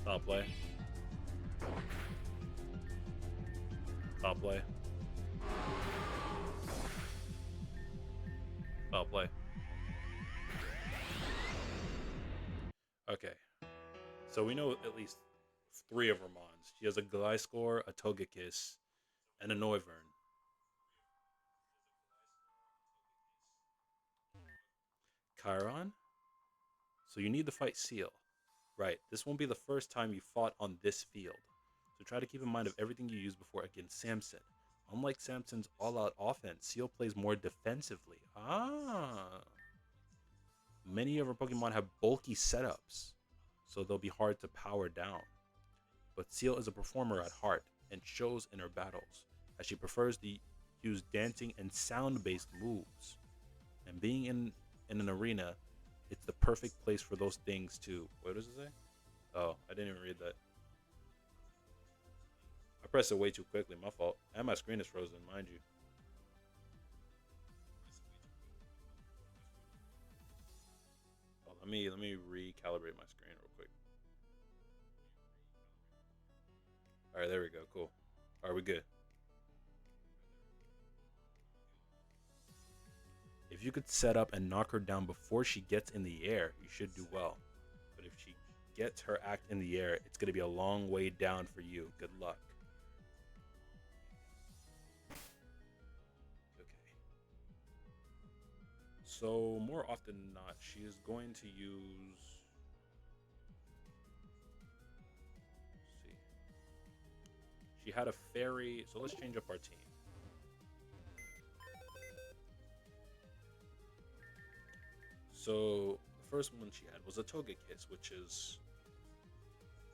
Top play. Top play. Top play. Okay. So we know at least 3 of her mons. She has a Gliscor, a Togekiss, and a Noivern. Chiron? So you need to fight Ciel. Right, this won't be the first time you fought on this field. So try to keep in mind of everything you used before against Samson. Unlike Samson's all-out offense, Ciel plays more defensively. Ah. Many of her Pokemon have bulky setups, so they'll be hard to power down. But Ciel is a performer at heart and shows in her battles, as she prefers to use dancing and sound-based moves. And being in an arena, it's the perfect place for those things to... What does it say? Oh, I didn't even read that. I pressed it way too quickly, my fault. And my screen is frozen, mind you. Oh, let me recalibrate my screen real quick. Alright, there we go, cool. Alright, we good. If you could set up and knock her down before she gets in the air, you should do well. But if she gets her act in the air, it's going to be a long way down for you. Good luck. Okay. So, more often than not, she is going to use... Let's see. She had a fairy, so let's change up our team. So, the first one she had was a Togekiss, which is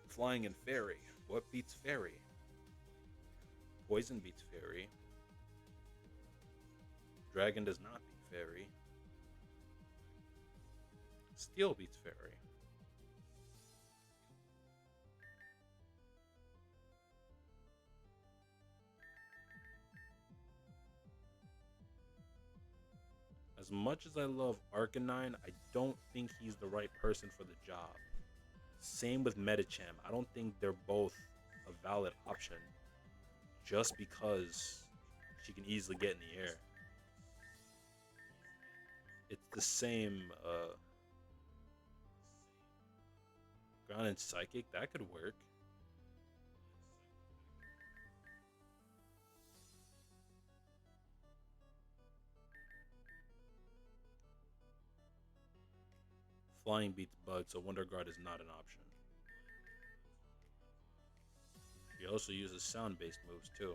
flying and fairy. What beats fairy? Poison beats fairy. Dragon does not beat fairy. Steel beats fairy. As much as I love Arcanine, I don't think he's the right person for the job. Same with Medicham. I don't think they're both a valid option just because she can easily get in the air. It's the same Ground and Psychic. That could work. Flying beats Bug, so Wonder Guard is not an option. She also uses sound-based moves too.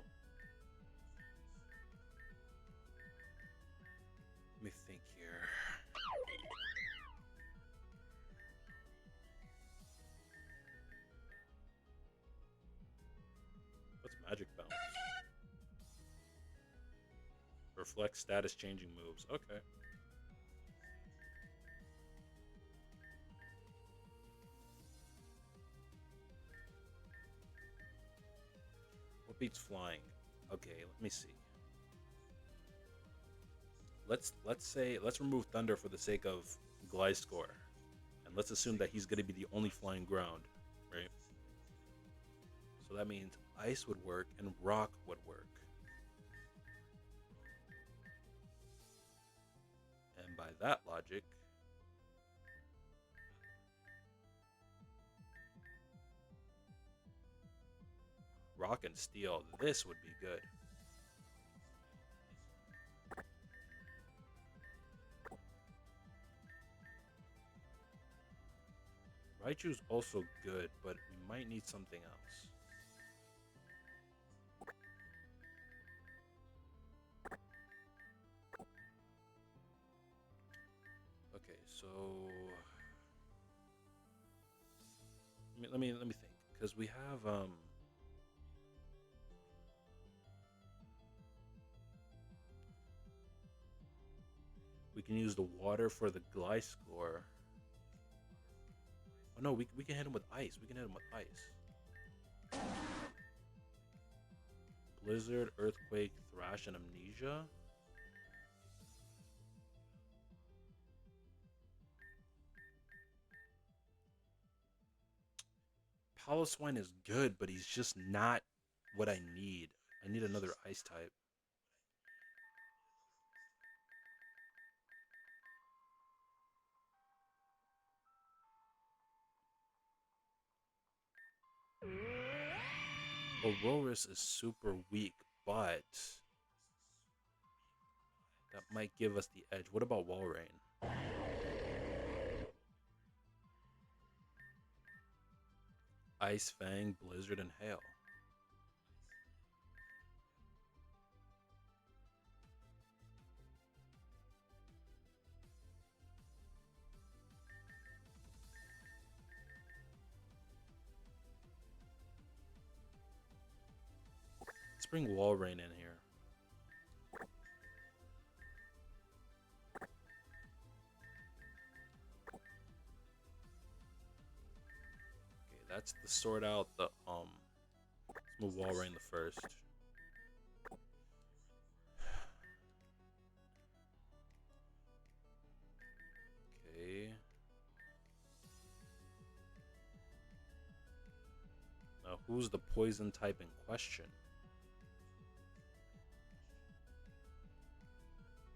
Let me think here. Reflect status changing moves. Okay. What beats flying? Okay, let me see. Let's remove Thunder for the sake of Gliscor, and let's assume that he's going to be the only flying ground, right? So that means Ice would work and Rock would work, and by that logic, Rock and Steel. This would be good. Raichu's also good, but we might need something else. Okay, so let me think, because we have we can use the water for the Gliscor. Oh no, we can hit him with ice. We can hit him with ice. Blizzard, Earthquake, Thrash, and Amnesia. Swine is good, but he's just not what I need. I need another ice type. Aurorus is super weak, but that might give us the edge. What about Walrein? Ice Fang, Blizzard, and Hail. Let's bring Walrein in here. Okay, that's the sort out the let's move Walrein the first. Okay. Now who's the poison type in question?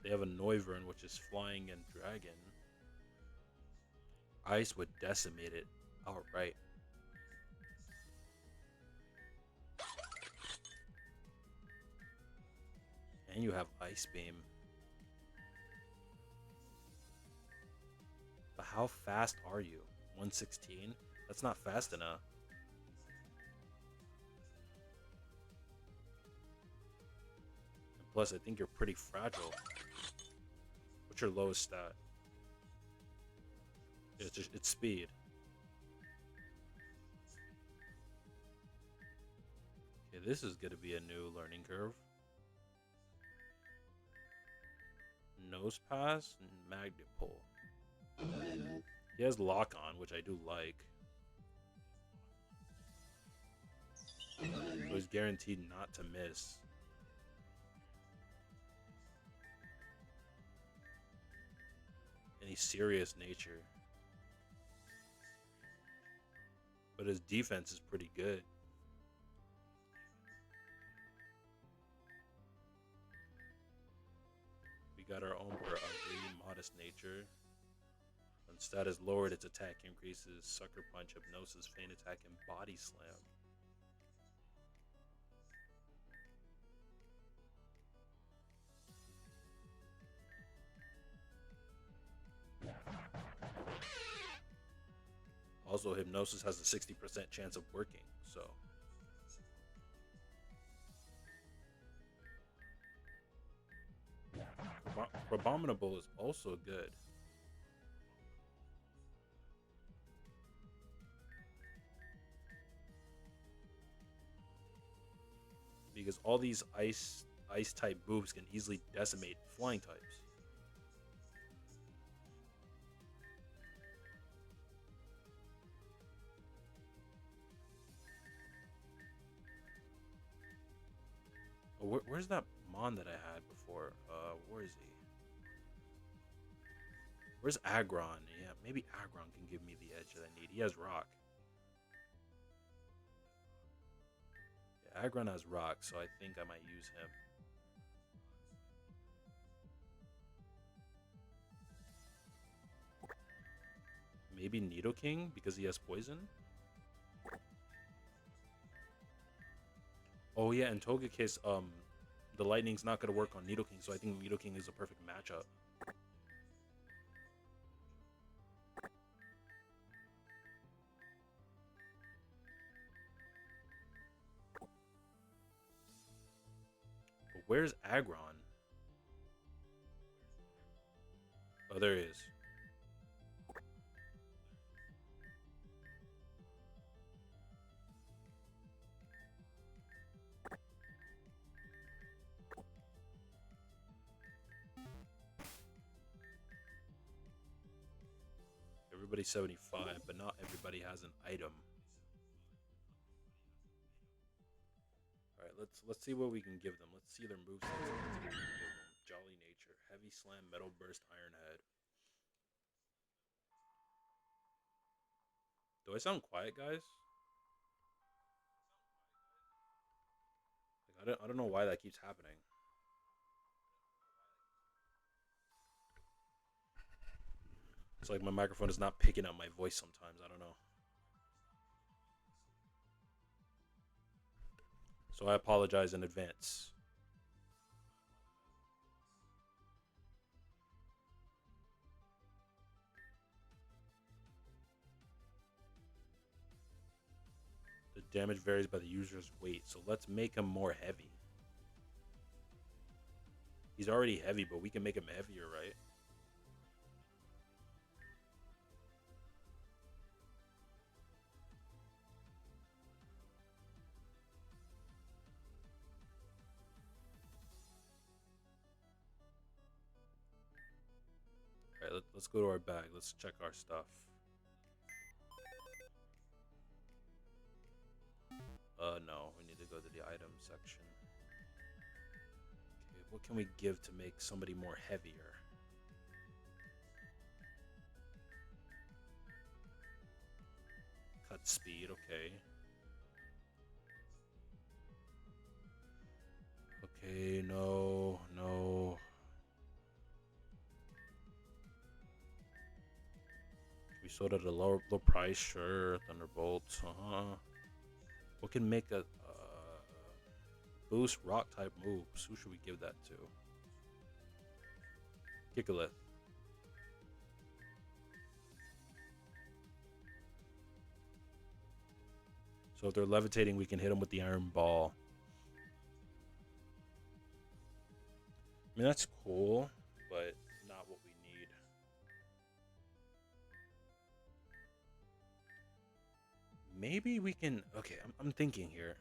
They have a Noivern, which is flying and dragon. Ice would decimate it outright. And you have Ice Beam. But how fast are you? 116? That's not fast enough. And plus, I think you're pretty fragile. What's your lowest stat? It's speed. Okay, this is going to be a new learning curve. Nose Pass and Magnet Pull. He has Lock On, which I do like. So he's guaranteed not to miss. Any serious nature. But his defense is pretty good. We got our own Ugly, Modest Nature. When stat is lowered, its attack increases Sucker Punch, Hypnosis, Feint Attack, and Body Slam. Also, Hypnosis has a 60% chance of working, so. Abominable is also good. Because all these ice ice type moves can easily decimate flying types. Oh, where's that Mon that I had before? Where is he? Where's Aggron? Yeah, maybe Aggron can give me the edge that I need. He has rock. Yeah, Aggron has rock, so I think I might use him. Maybe Nidoking because he has poison. Oh yeah, and Togekiss, the lightning's not gonna work on Nidoking, so I think Nidoking is a perfect matchup. But where's Aggron? Oh, there he is. Everybody's 75, but not everybody has an item. All right, let's see what we can give them. Let's see their movesets. Let's see what we can give them. Jolly Nature, Heavy Slam, Metal Burst, Iron Head. Do I sound quiet, guys? Like, I don't know why that keeps happening. It's like my microphone is not picking up my voice sometimes. I don't know. So I apologize in advance. The damage varies by the user's weight, so let's make him more heavy. He's already heavy, but we can make him heavier, right? All right, let's go to our bag. Let's check our stuff. No, we need to go to the item section. Okay, what can we give to make somebody more heavier? Cut speed, okay. Okay, no, no. We sold at a low price, sure. Thunderbolt, What can make a boost rock type moves? Who should we give that to? Kickalith. So if they're levitating, we can hit them with the Iron Ball. I mean, that's cool, but not what we need. Maybe we can... Okay, I'm thinking here.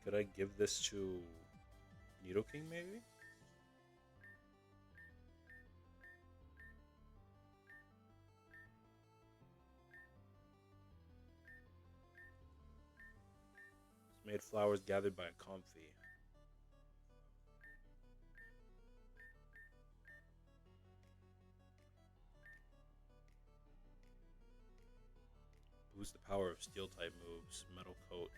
Could I give this to Nidoking, maybe? It's made flowers gathered by a comfy. Boost the power of steel type moves. Metal coat.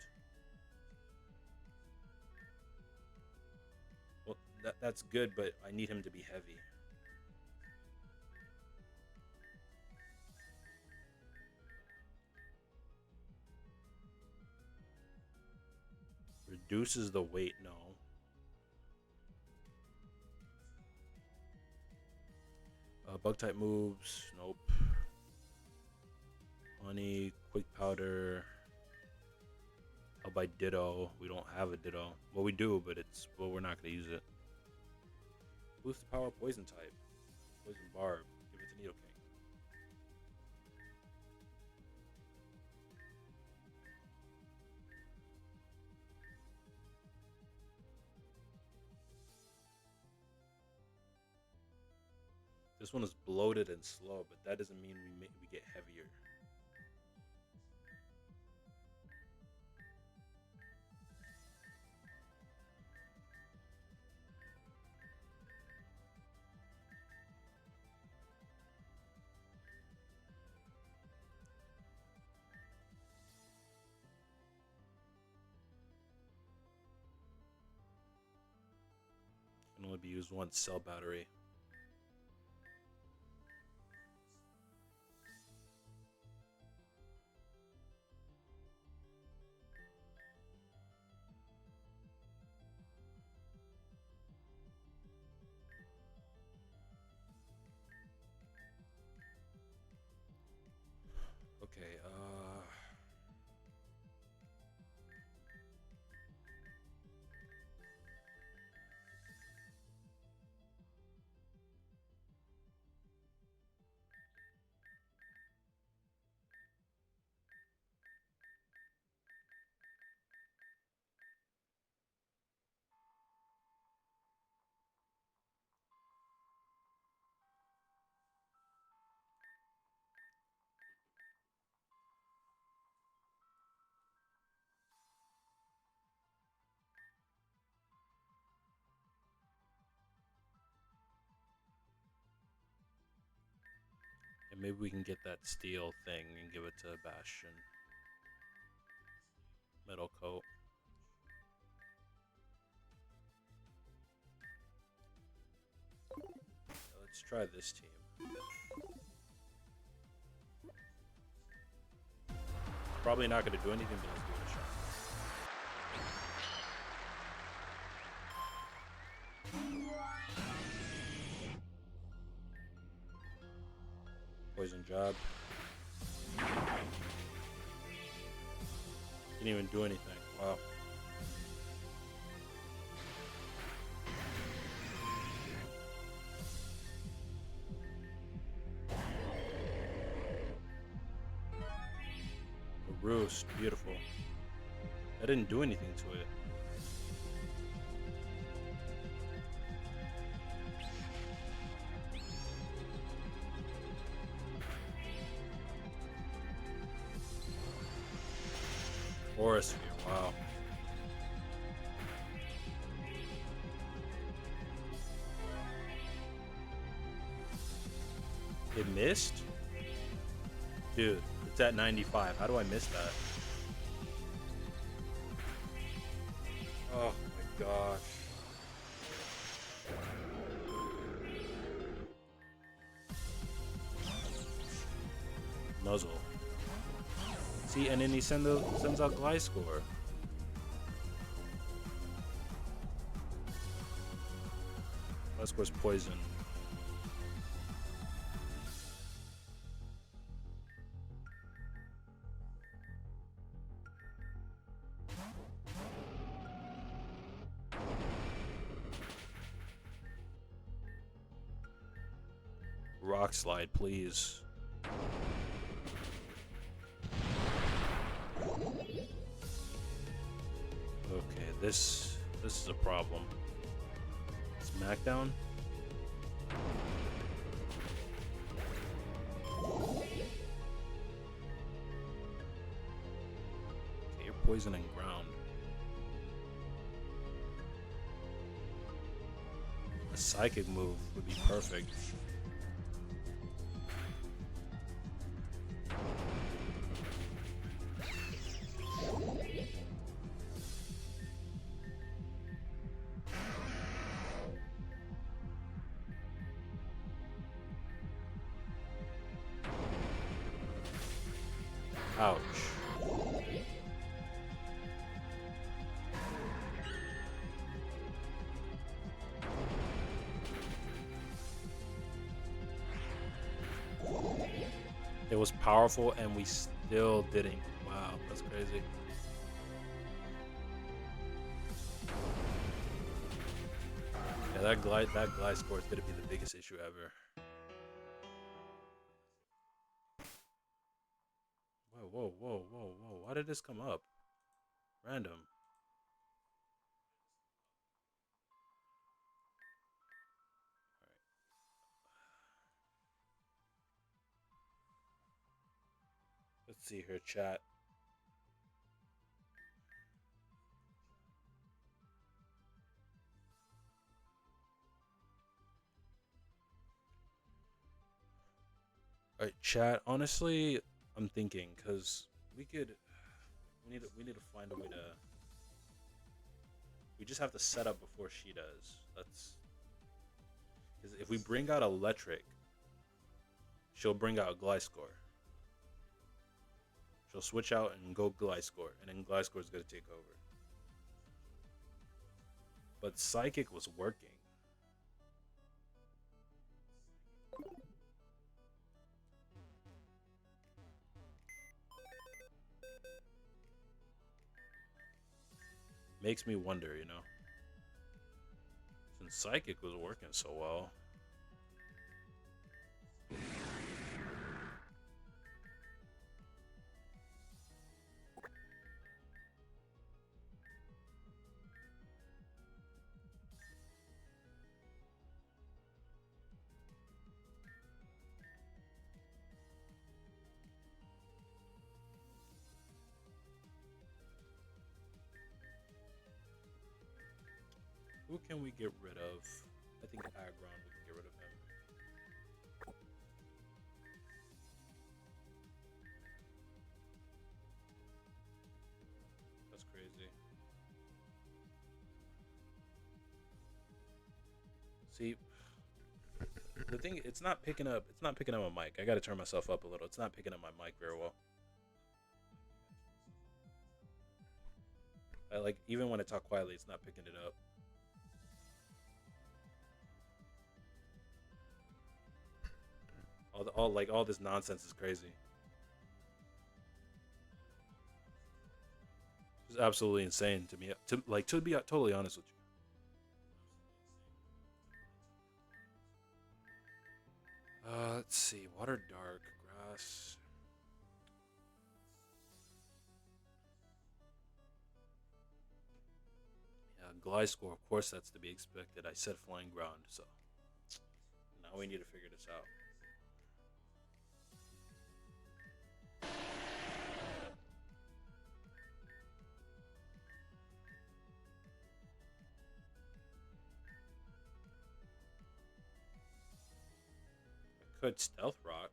Well, that's good, but I need him to be heavy. Reduces the weight, no. Bug type moves, nope. Honey, quick powder. How about Ditto? We don't have a Ditto. Well, we do, but we're not gonna use it. Boost the power poison type. Poison Barb. Give it to Needle King. This one is bloated and slow, but that doesn't mean we get heavier. Can only be used once. Cell battery. Okay, and maybe we can get that steel thing and give it to Bastion. Metal coat. Let's try this team. Probably not going to do anything, but let's give it a shot. Poison job. Didn't even do anything. Wow. A roost. Beautiful. I didn't do anything to it. Aura Sphere, wow. It missed? Dude, it's at 95. How do I miss that? Oh my gosh. Nuzzle. See, and then he sends out Gliscor. Gliscor's poison. Rock Slide, please. Okay, this is a problem. Smackdown. Okay, you're poisoning ground. A psychic move would be perfect. Ouch. It was powerful and we still didn't. Wow, that's crazy. Yeah, that glide score is gonna be the biggest issue ever. whoa, whoa, whoa, whoa. Why did this come up? Random. Let's see here, chat. All right, chat. Honestly, I'm thinking because we could. We need to find a way to. We just have to set up before she does. That's because if we bring out electric, she'll bring out Gliscor. She'll switch out and go Gliscor, and then Gliscor's gonna take over. But Psychic was working. Makes me wonder, since Psychic was working so well. Who can we get rid of? I think Aggron, we can get rid of him. That's crazy. See, the thing, it's not picking up. It's not picking up my mic. I gotta turn myself up a little. It's not picking up my mic very well. I like even when I talk quietly, it's not picking it up. All this nonsense is crazy. It's absolutely insane to me. To be totally honest with you. Let's see. Water dark grass. Yeah, Gliscor. Of course, that's to be expected. I said flying ground, so now we need to figure this out. I could stealth rock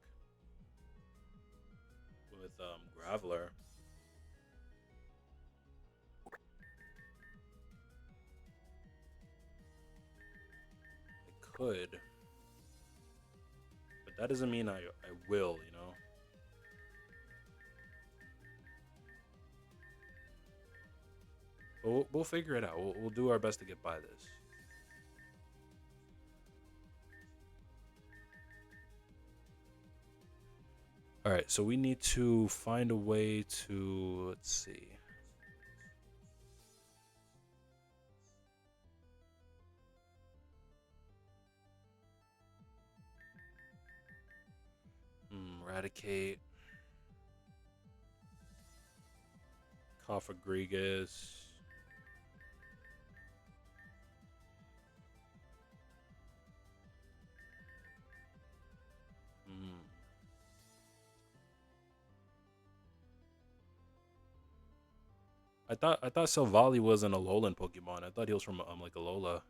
with Graveler. I could, but that doesn't mean I will. But we'll figure it out. We'll do our best to get by this. All right, so we need to find a way to, let's see. Eradicate. Cofagrigus. Hmm. I thought Silvally was an Alolan Pokemon. I thought he was from like Alola,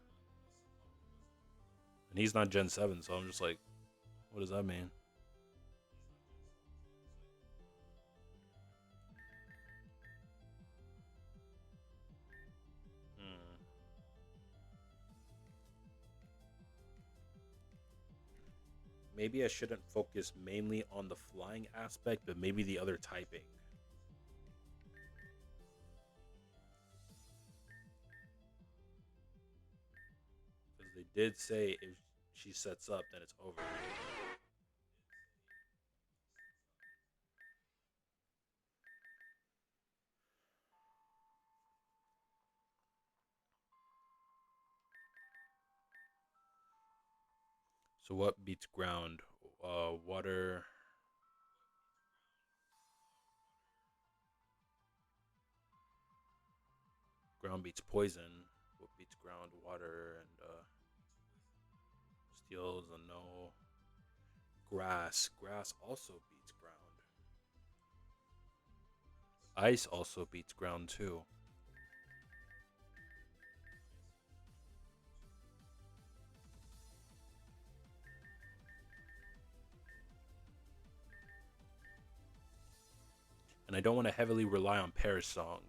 and he's not Gen 7. So I'm just like, what does that mean? Hmm. Maybe I shouldn't focus mainly on the flying aspect, but maybe the other typing. Because they did say if she sets up, then it's over. So what beats ground? Water. Ground beats poison. What beats ground? Water and steel's a no. Grass. Grass also beats ground. Ice also beats ground too. And I don't want to heavily rely on Paris song.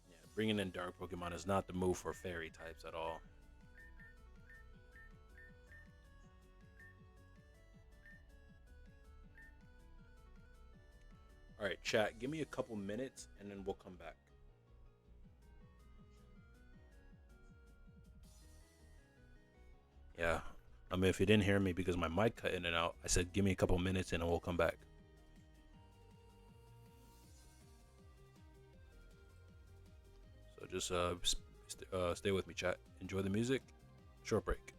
Yeah, bringing in dark Pokemon is not the move for fairy types at all. All right, chat, give me a couple minutes and then we'll come back. Yeah. I mean, if you didn't hear me because my mic cut in and out, I said give me a couple minutes and then we'll come back. So just stay with me, chat. Enjoy the music. Short break.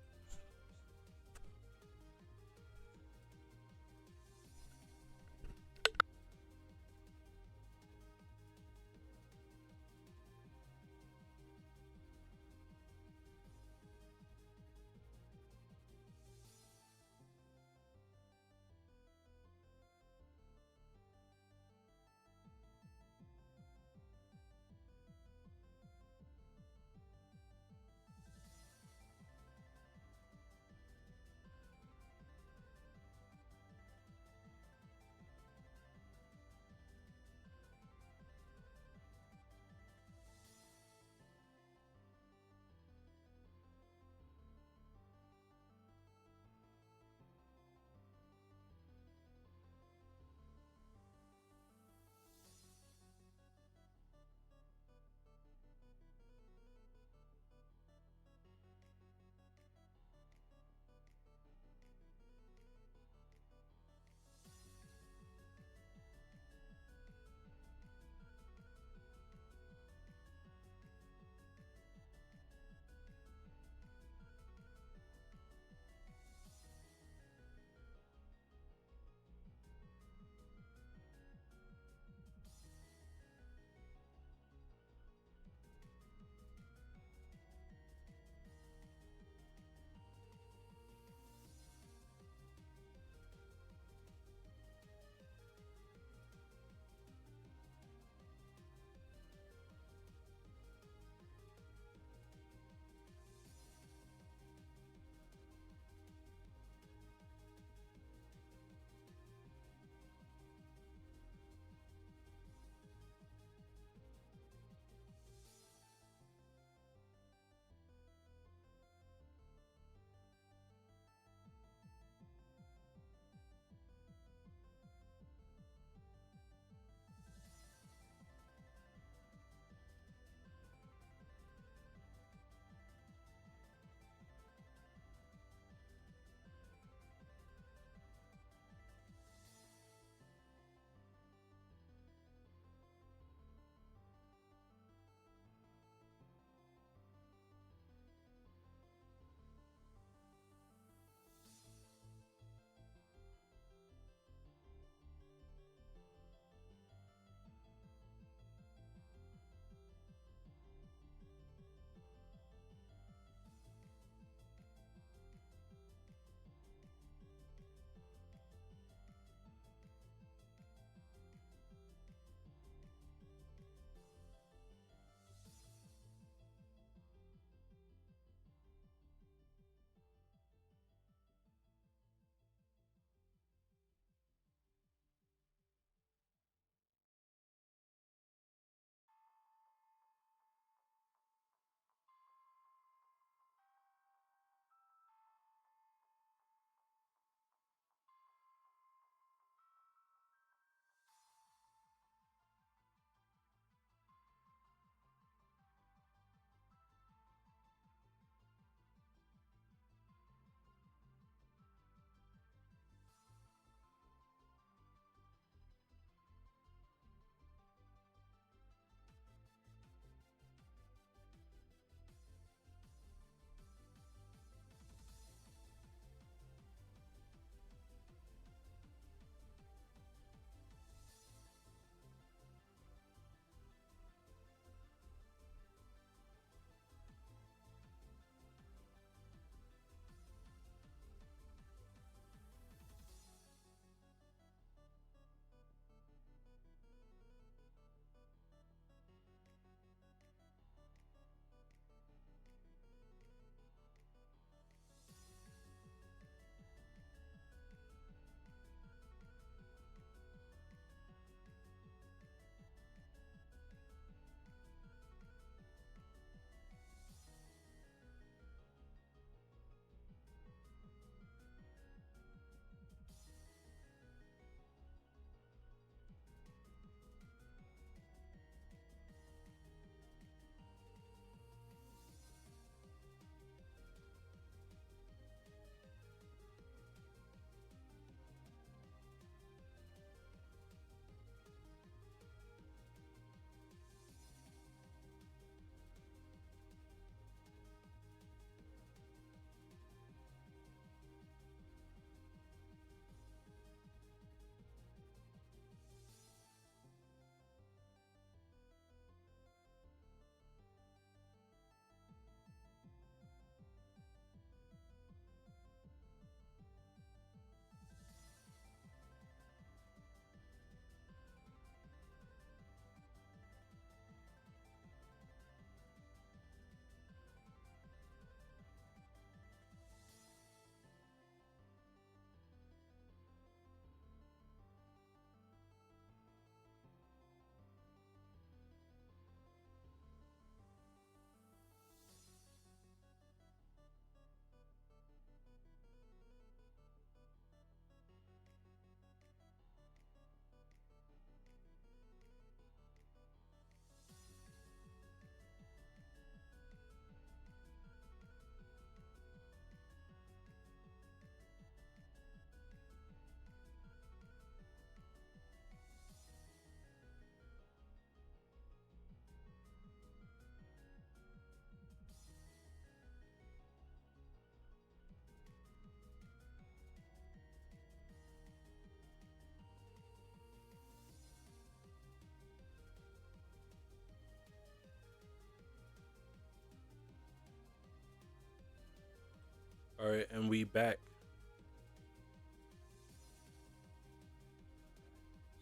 All right, and we back.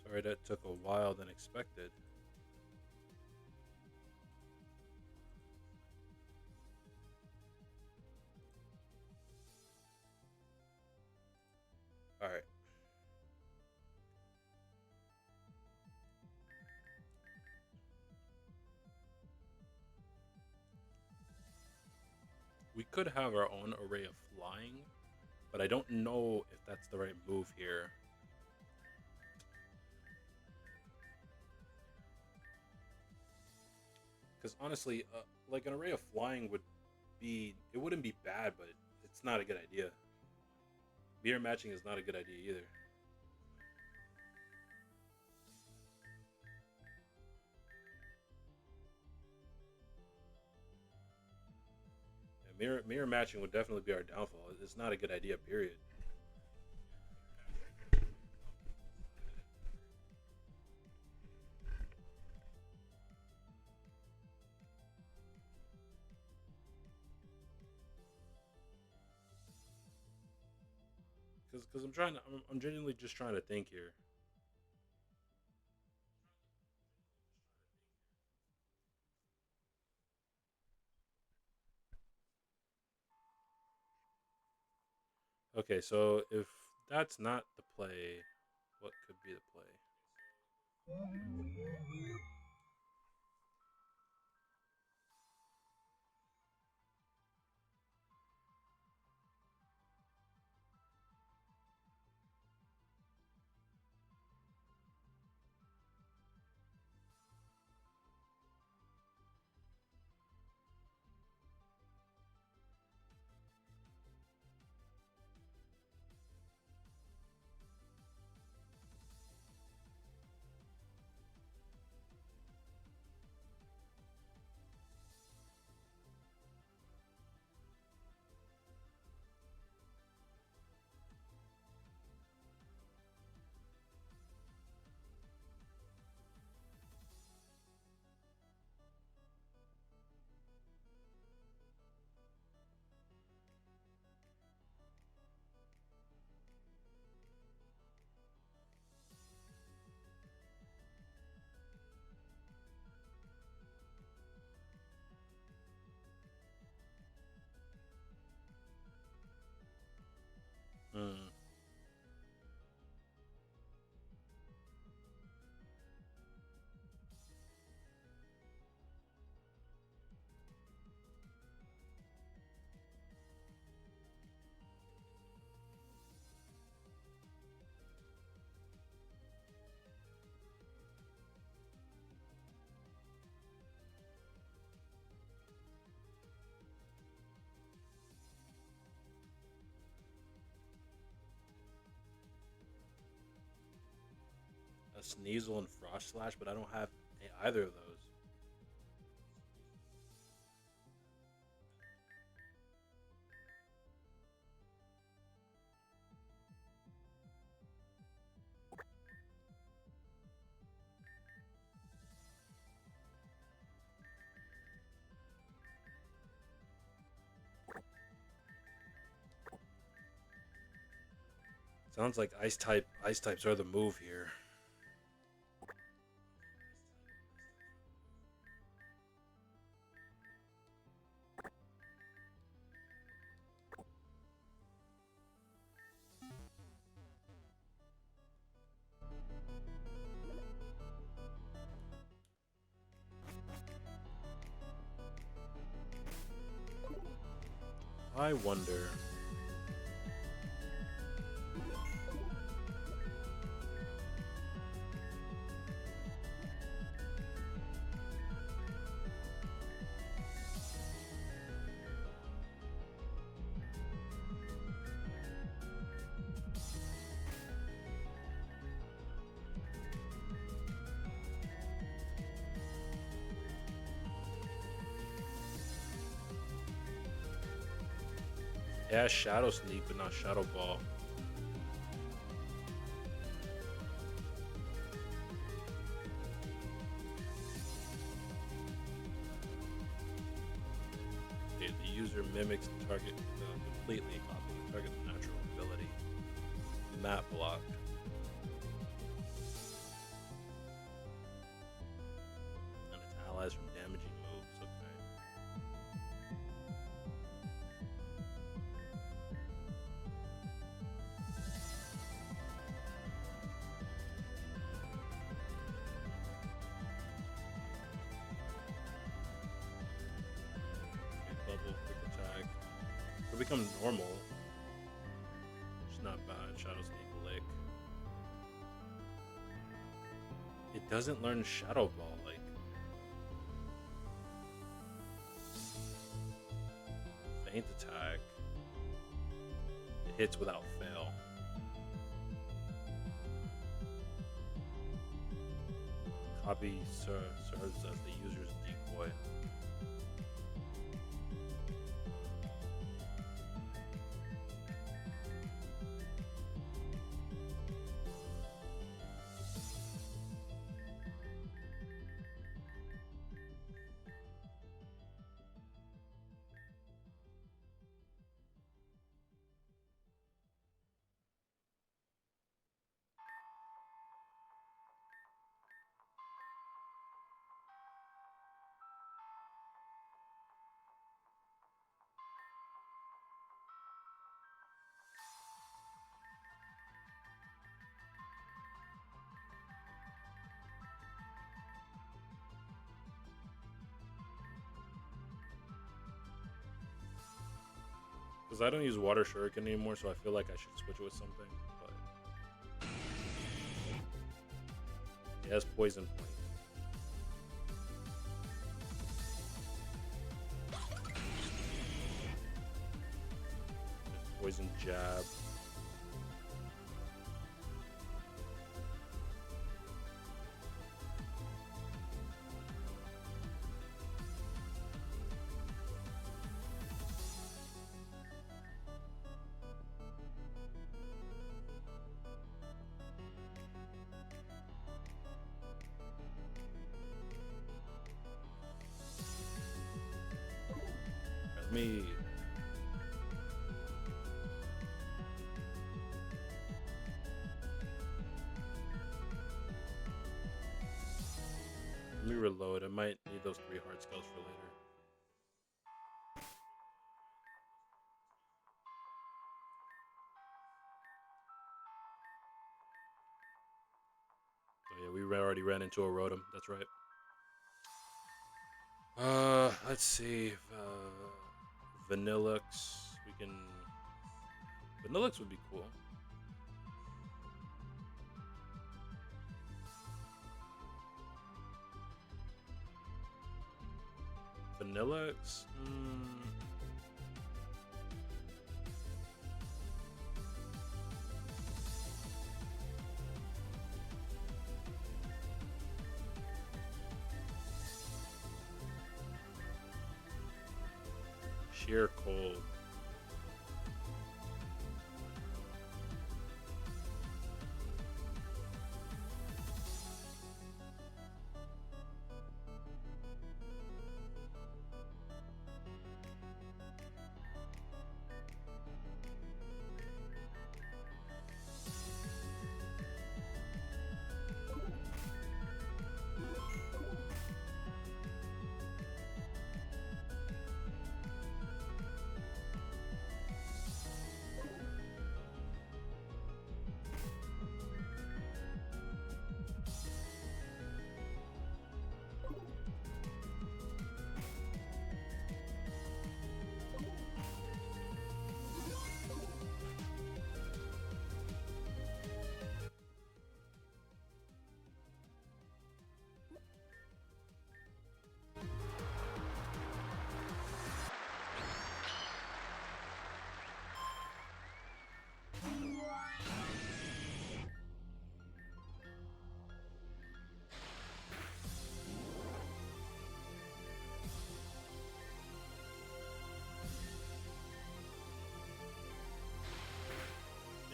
Sorry that took a while than expected. All right. We could have our own array of flying, but I don't know if that's the right move here. Because honestly, like an array of flying it wouldn't be bad, but it's not a good idea. Mirror matching is not a good idea either. Yeah, mirror matching would definitely be our downfall. It's not a good idea, period. Because I'm genuinely just trying to think here. Okay, so if that's not the play, what could be the play? Hmm. A Sneasel and Frost Slash, but I don't have either of those. Sounds like ice types are the move here. I wonder. Yeah, Shadow Sneak, but not Shadow Ball. user mimics the target completely, copying the target's natural ability. Map block. And its allies from damaging moves. Okay. Bubble, quick attack. It'll become normal. It's not bad. Shadow Sneak Lick. It doesn't learn Shadow Ball. Like, Feint Attack. It hits without fail. Copy serves as the user's decoy. Because I don't use Water Shuriken anymore, so I feel like I should switch it with something. But it has Poison Point. There's Poison Jab. Me. Let me reload. I might need those 3 hard skulls for later. So yeah, we already ran into a Rotom. That's right. Let's see. Vanillux. We can. Vanillux would be cool. Vanillux. Sheer Cold.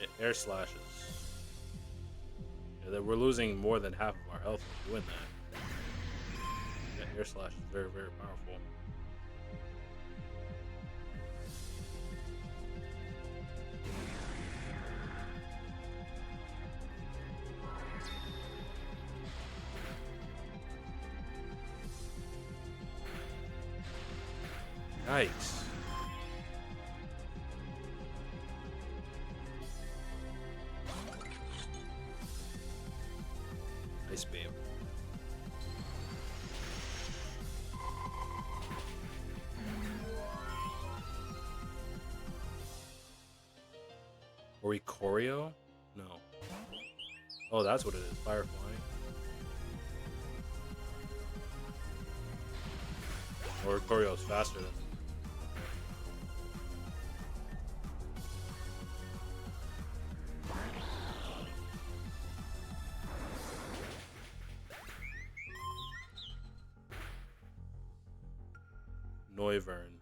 Yeah, air slashes. Yeah, we're losing more than half of our health when doing that. Yeah, air slash is very, very powerful. Yikes. Ice beam. Or we choreo? No. Oh, that's what it is. Fire flying. Or choreo's faster than. Noivern.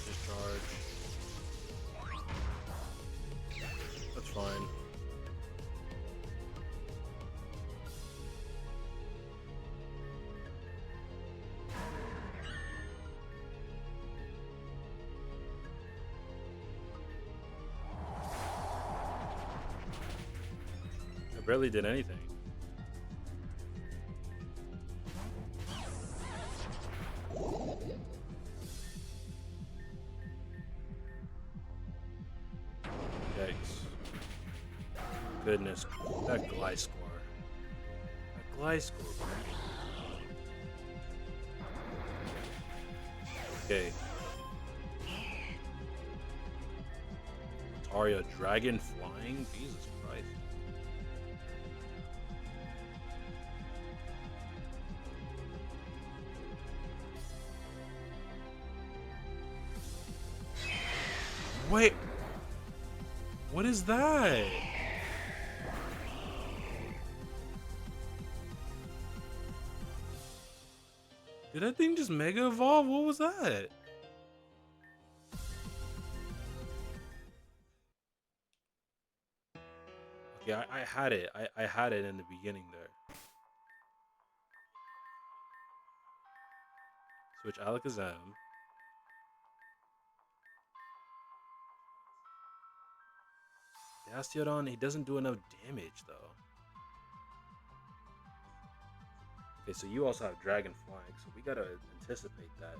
Discharge. That's fine. I barely did anything. Yikes. Goodness. That Gliscor. That Gliscor, man. Okay. Taria Dragon Flying? Jesus Christ. Wait. What is that? Did that thing just Mega Evolve? What was that? Okay, I had it. I had it in the beginning there. Switch Alakazam. Bastiodon, he doesn't do enough damage though. Okay, so you also have Dragon Flying, so we gotta anticipate that. Right?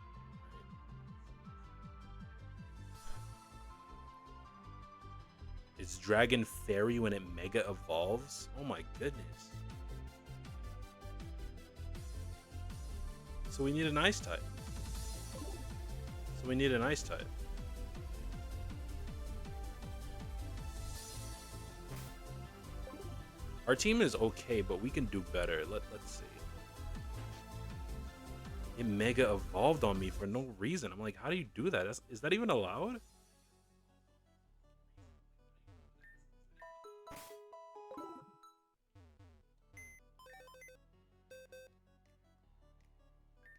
It's Dragon Fairy when it Mega Evolves? Oh my goodness. So we need an Ice type. Our team is okay, but we can do better. Let's see. It Mega Evolved on me for no reason. I'm like, how do you do that? Is that even allowed?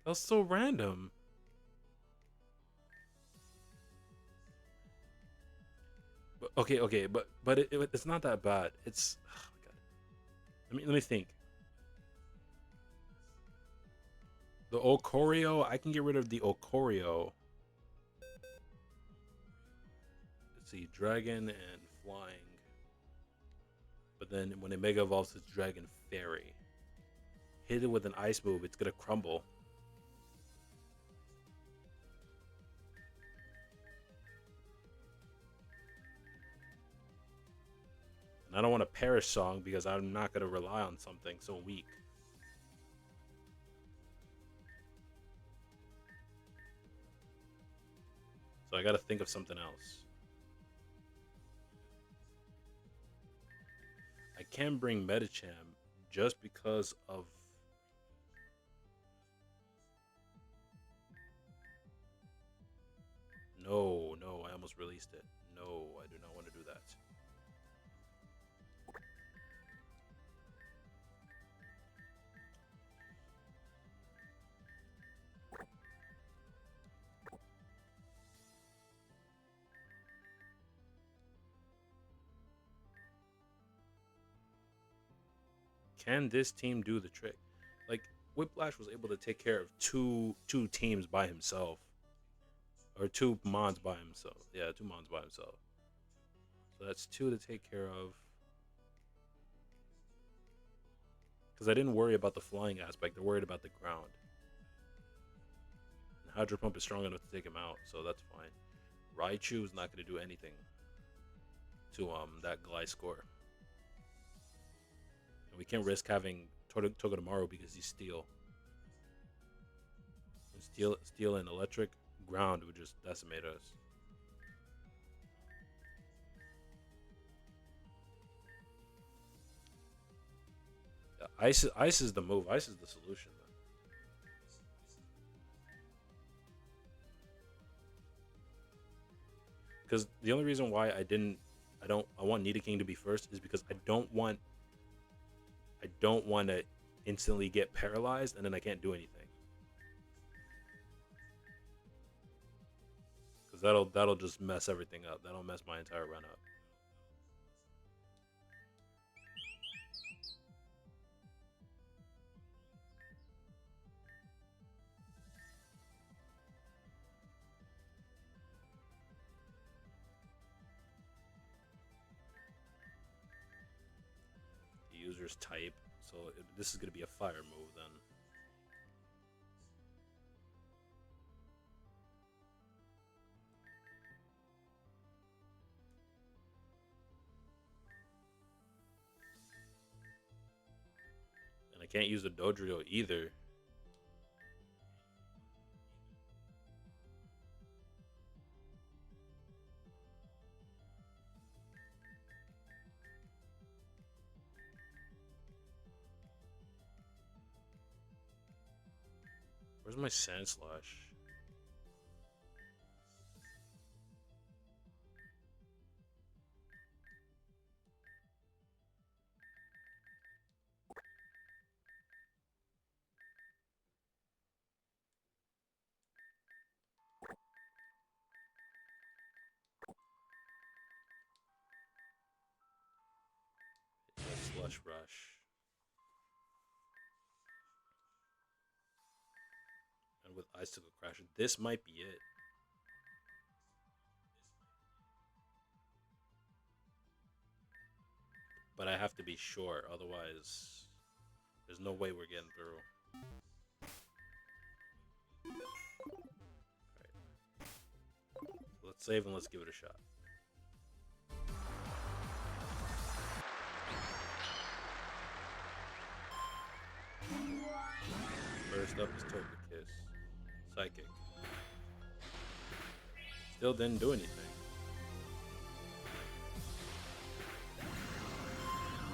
That's so random. But, okay, but it's not that bad. It's oh my God. Let me think. The Okorio, I can get rid of the Okorio. Let's see, Dragon and Flying. But then when it Mega Evolves, it's Dragon Fairy. Hit it with an Ice move, it's gonna crumble. And I don't want a Perish Song because I'm not gonna rely on something so weak. So I gotta think of something else. I can bring Medicham just because of. No, I almost released it. No, I do not want to do that. Can this team do the trick? Like Whiplash was able to take care of two teams by himself. or 2 mons by himself. Yeah, 2 mons by himself. So that's 2 to take care of. Because I didn't worry about the flying aspect. I worried about the ground. And Hydro Pump is strong enough to take him out, so that's fine. Raichu is not going to do anything to that Gliscor. And we can't risk having Togedemaru because he's steel. And steel and electric ground would just decimate us. Ice is the move. Ice is the solution. Because the only reason why I want Nidoking to be first is because I don't want to instantly get paralyzed and then I can't do anything. Because that'll just mess everything up. That'll mess my entire run up. The user's type, so this is gonna be a fire move then. And I can't use a Dodrio either. Where's my Sand Slash? Slush Rush. And with Icicle Crash, this might be it. But I have to be sure, otherwise there's no way we're getting through. Alright. Let's save and let's give it a shot. First up is Togekiss. Psychic. Still didn't do anything.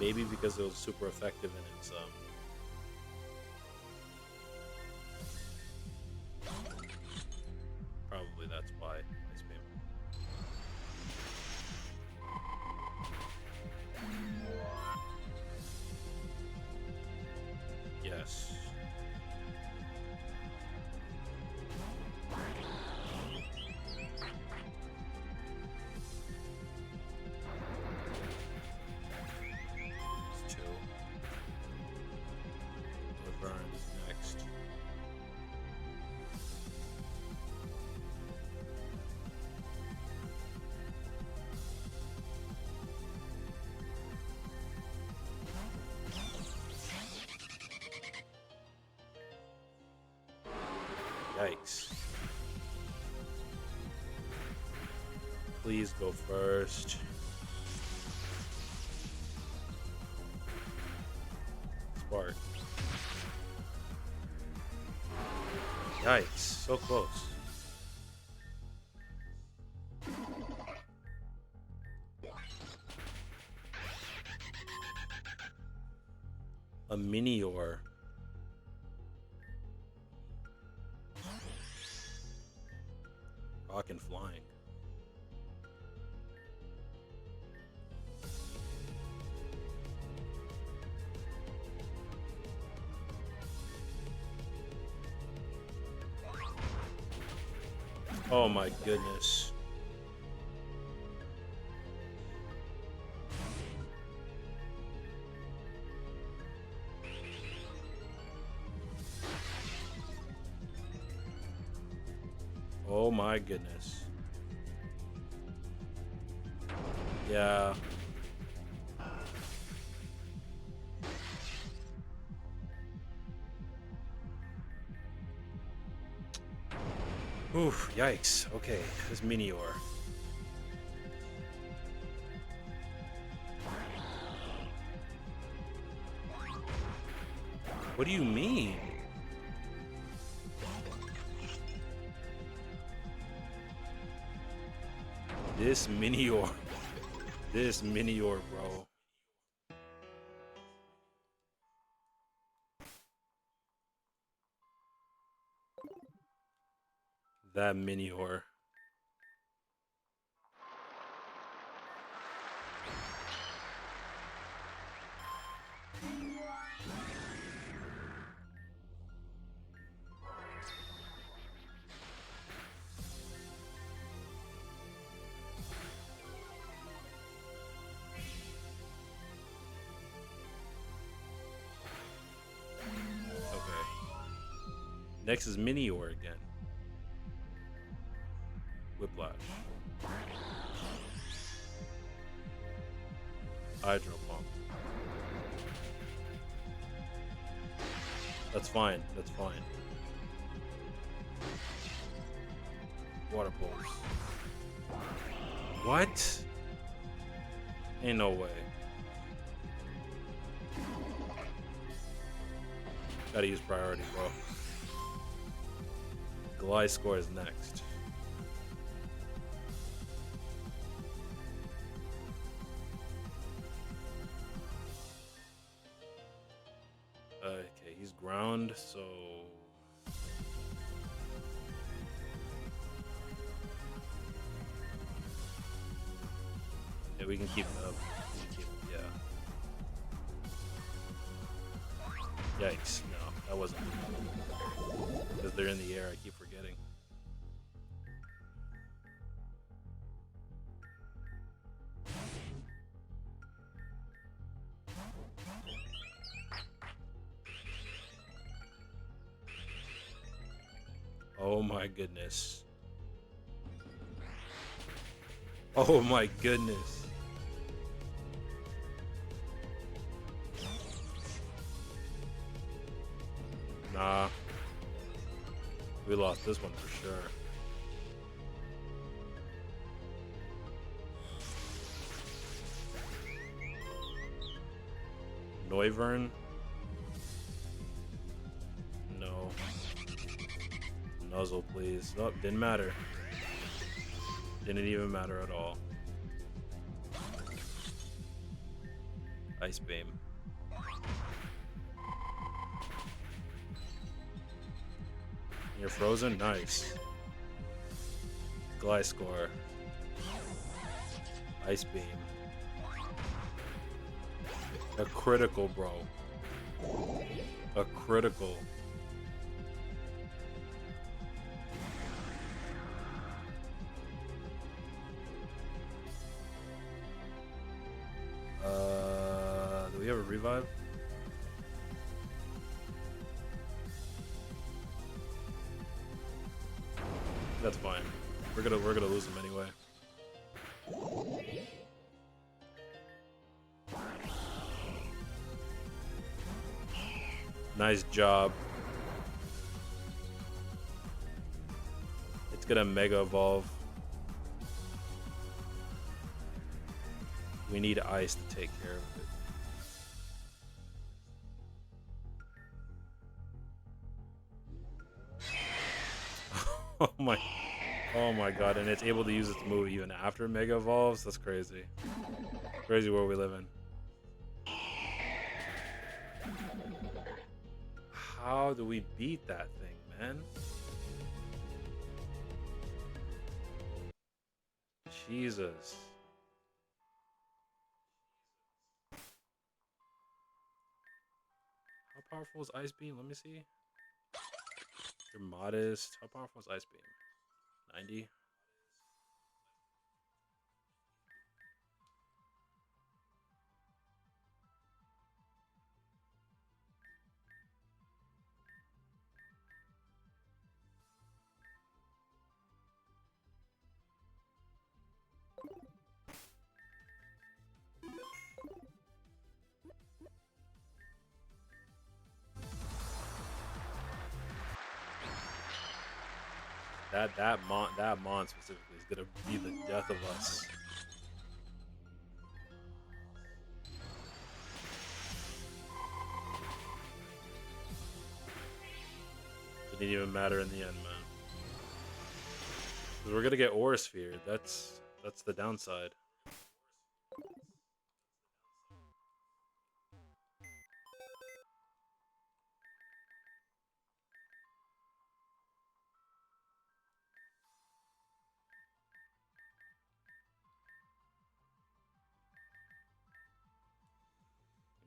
Maybe because it was super effective in its probably that's why. Ice Beam. Yes. It's 2. Reborn is next. Yikes. Please go first. Spark. Yikes, so close. A Minior. Rock and flying. Oh my goodness. Oh my goodness. Yeah. Oof, yikes. Okay, this Meteor. What do you mean? This Meteor. This Meteor, bro. That Meteor. Okay. Next is Meteor again. Whiplash. Hydro Pump. That's fine. That's fine. Water Pulse. What? Ain't no way. Gotta use priority, bro. Gliscor is next. Okay, he's ground, so... Yeah, we can keep him up. Yeah. Yikes, no, that wasn't... Because they're in the air, I keep forgetting. Oh my goodness. Oh my goodness. Nah. We lost this one for sure. Noivern? No. Nuzzle, please. Nope, didn't matter. Didn't even matter at all. Ice Beam. You're frozen? Nice. Gliscor. Ice Beam. A critical, bro. A critical. Do we have a revive? That's fine. We're gonna lose him anyway. Nice job. It's gonna mega evolve. We need ice to take care of it. Oh my god, and it's able to use its move even after mega evolves? That's crazy. Crazy world we live in. How do we beat that thing, man? Jesus. How powerful is Ice Beam? Let me see. You're modest. How powerful is Ice Beam? 90? That mon specifically is gonna be the death of us. Didn't even matter in the end, man. 'Cause we're gonna get Aura Sphere. That's the downside.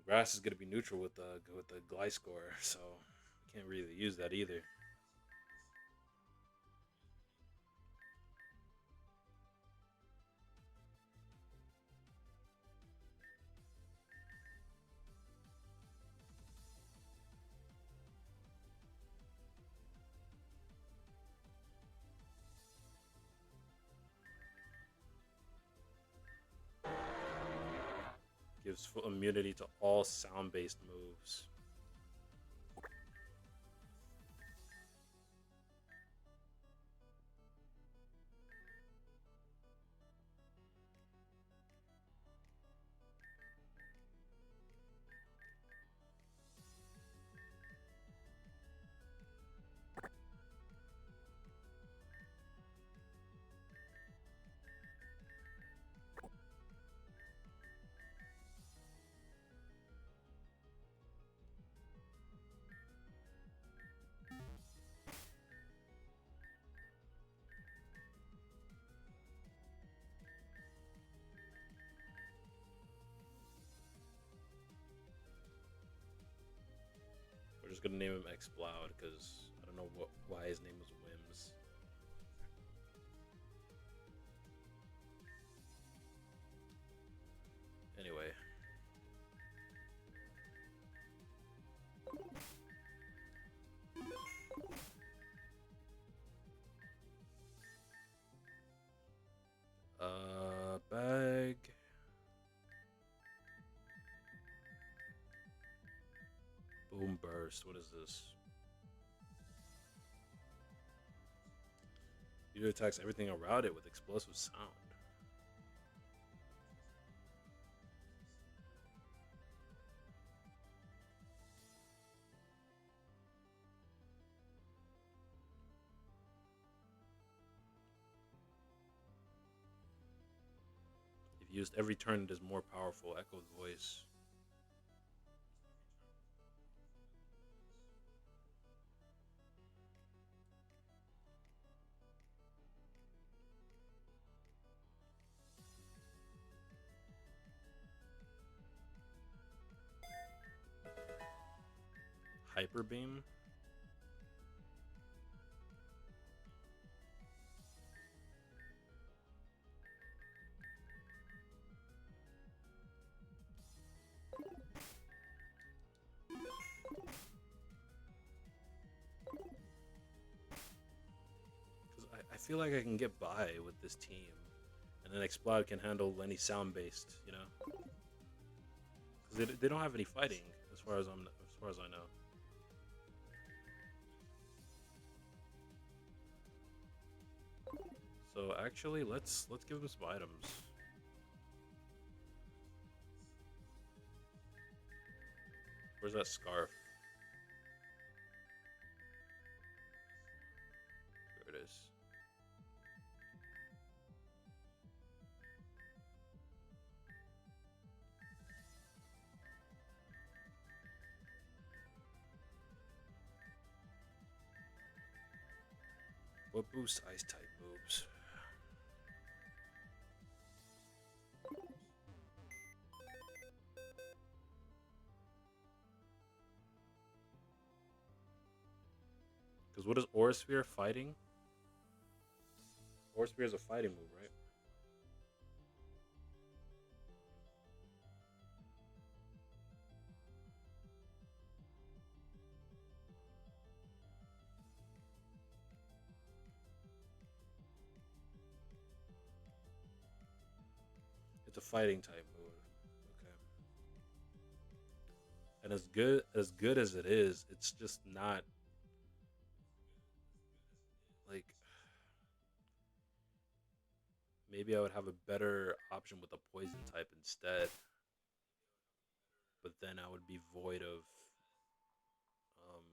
Grass is gonna be neutral with the Gliscor, so can't really use that either. Gives full immunity to all sound-based moves. We're just gonna name him Exploud because I don't know why his name was Wims. Anyway. Bag. Boom burst. What is this? It attacks everything around it with explosive sound. If used every turn, it is more powerful. Echoed voice. Hyper beam. Because I feel like I can get by with this team, and then Explode can handle any sound based, you know. Because they don't have any fighting as far as I know. So actually, let's give him some items. Where's that scarf? There it is. What boosts ice type moves? Because what is Aura Sphere fighting? Aura Sphere is a fighting move, right? It's a fighting type move. Okay. And as good as it is, it's just not like Maybe I would have a better option with a poison type instead, but then I would be void of um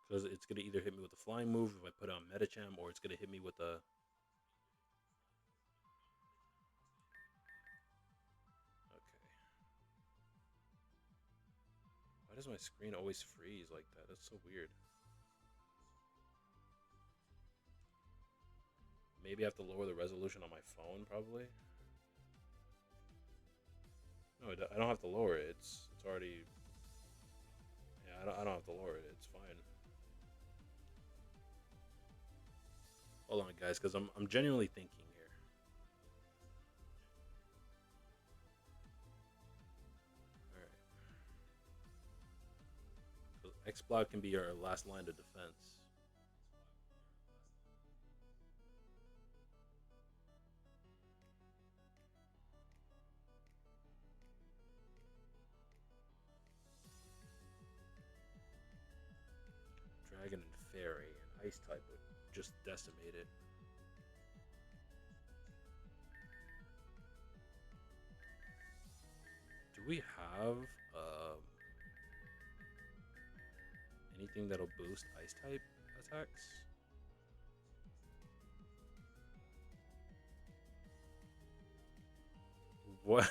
because it's gonna either hit me with a flying move if I put on Metacham, or it's gonna hit me with a. Okay, why does my screen always freeze like that? That's so weird. Maybe I have to lower the resolution on my phone, probably. No, I don't have to lower it. It's already. Yeah, I don't have to lower it. It's fine. Hold on, guys, because I'm genuinely thinking here. All right, so X block can be our last line of defense. Dragon and Fairy, and Ice type would just decimate it. Do we have anything that'll boost Ice type attacks? What?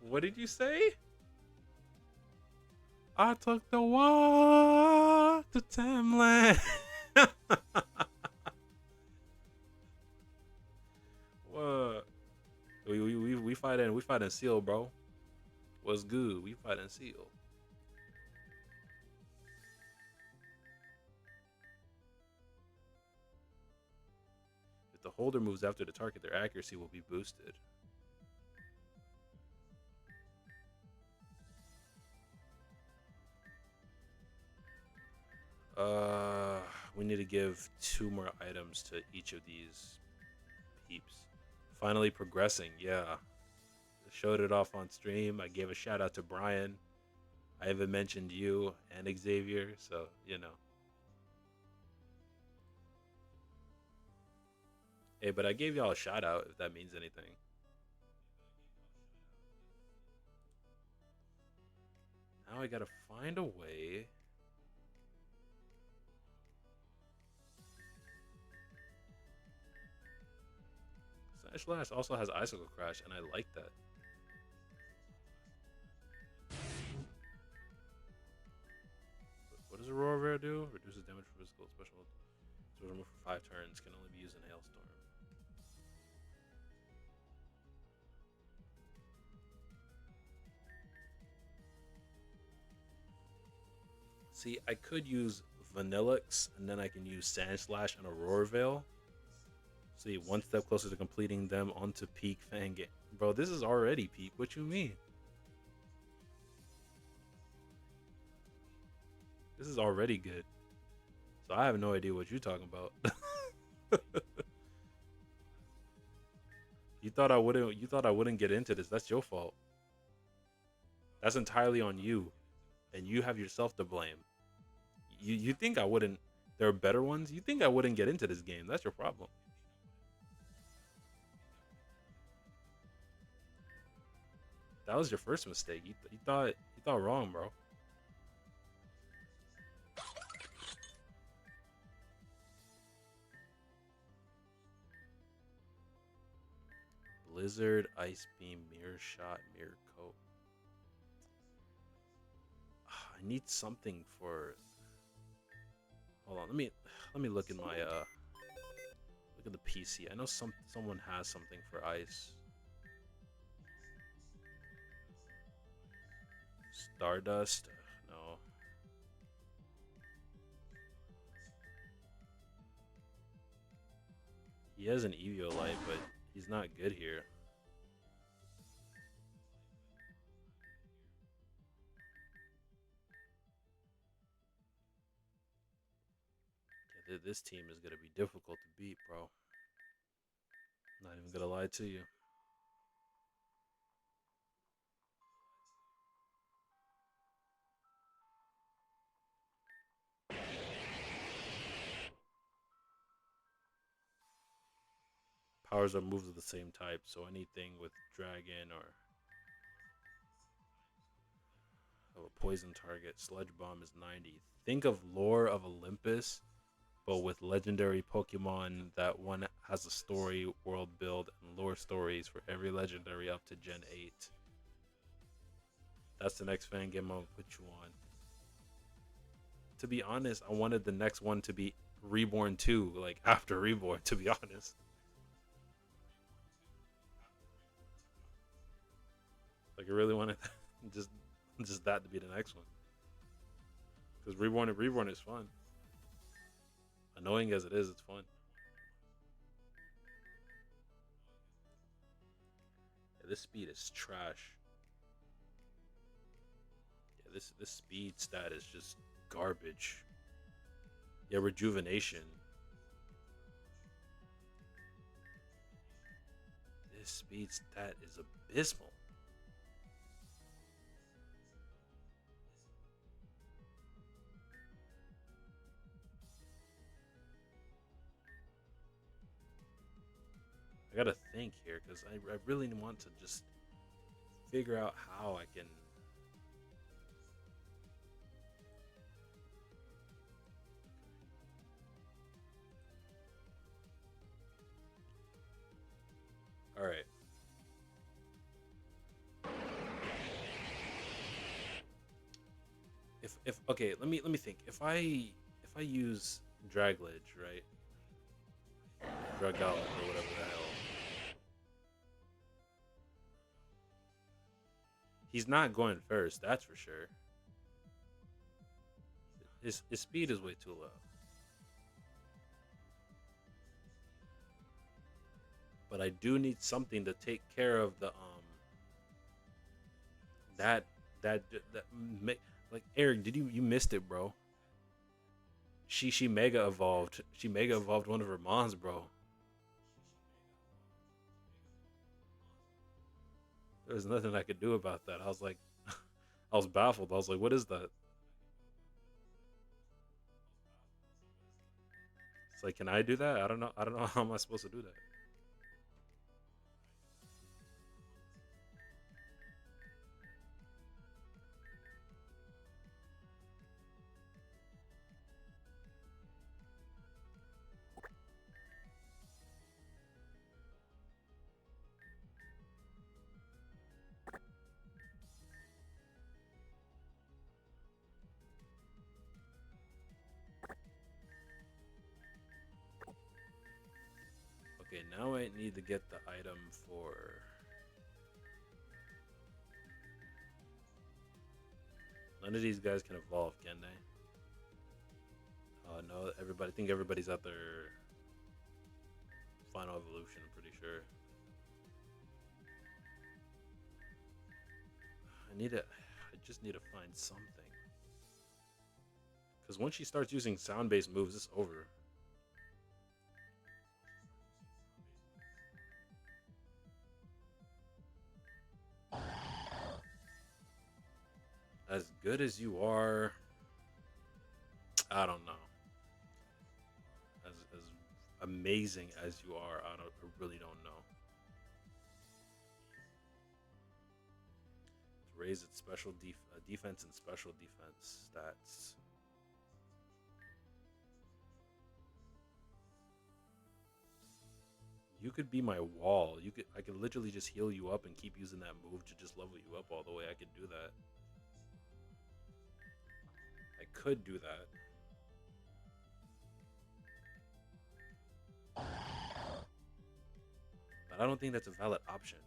What did you say? I took the walk to Tamland. What? We fighting Ciel, bro. What's good? We fighting Ciel. If the holder moves after the target, their accuracy will be boosted. Uh, we need to give two more items to each of these peeps. Finally progressing, yeah. Showed it off on stream. I gave a shout out to Brian. I even mentioned you and Xavier, so you know. Hey, but I gave y'all a shout out if that means anything. Now I gotta find a way. Slash Lash also has Icicle Crash, and I like that. What does Aurora Rare do? Reduces damage for physical special. So remove for 5 turns. Can only be used in Hailstorm. See, I could use Vanillix, and then I can use Sand Slash and Aurora Veil. See, one step closer to completing them onto peak Fangame. Bro, this is already peak. What you mean? This is already good. So I have no idea what you're talking about. You thought I wouldn't. You thought I wouldn't get into this. That's your fault. That's entirely on you, and you have yourself to blame. You think I wouldn't? There are better ones. You think I wouldn't get into this game? That's your problem. That was your first mistake. You thought wrong, bro. Blizzard, Ice Beam, Mirror Shot, Mirror Coat. I need something for. Hold on, let me look in my look at the PC. I know someone has something for ice. Stardust, no. He has an Eviolite, but he's not good here. Yeah, this team is gonna be difficult to beat, bro. Not even gonna lie to you. Powers are moves of the same type, so anything with dragon or of a poison target, Sludge Bomb is 90. Think of Lore of Olympus, but with legendary Pokemon that one has a story, world build, and lore stories for every legendary up to Gen 8. That's the next fan game I'm gonna put you on. To be honest, I wanted the next one to be Reborn 2, like after Reborn, to be honest. Like I really wanted just just that to be the next one. Because Reborn is fun. Annoying as it is, it's fun. Yeah, this speed is trash. Yeah, this speed stat is just garbage. Yeah, rejuvenation. This speed stat is abysmal. I gotta think here because I really want to just figure out how I can. All right. If okay, let me think. If I use Dragledge, right? Drug Outlet or whatever the hell. He's not going first, that's for sure. His speed is way too low. But I do need something to take care of the that that like Eric, did you missed it, bro? She mega evolved. She mega evolved one of her mons, bro. There was nothing I could do about that. I was like, I was baffled. I was like, what is that? It's like, can I do that? I don't know. I don't know how am I supposed to do that. Okay, now I need to get the item for. None of these guys can evolve, can they? Oh no, everybody. I think everybody's at their final evolution. I'm pretty sure. I need to. I just need to find something. Because once she starts using sound-based moves, it's over. As good as you are, I don't know. As amazing as you are, I really don't know. To raise its defense and special defense stats. You could be my wall. I could literally just heal you up and keep using that move to just level you up all the way. I could do that. I could do that. But I don't think that's a valid option.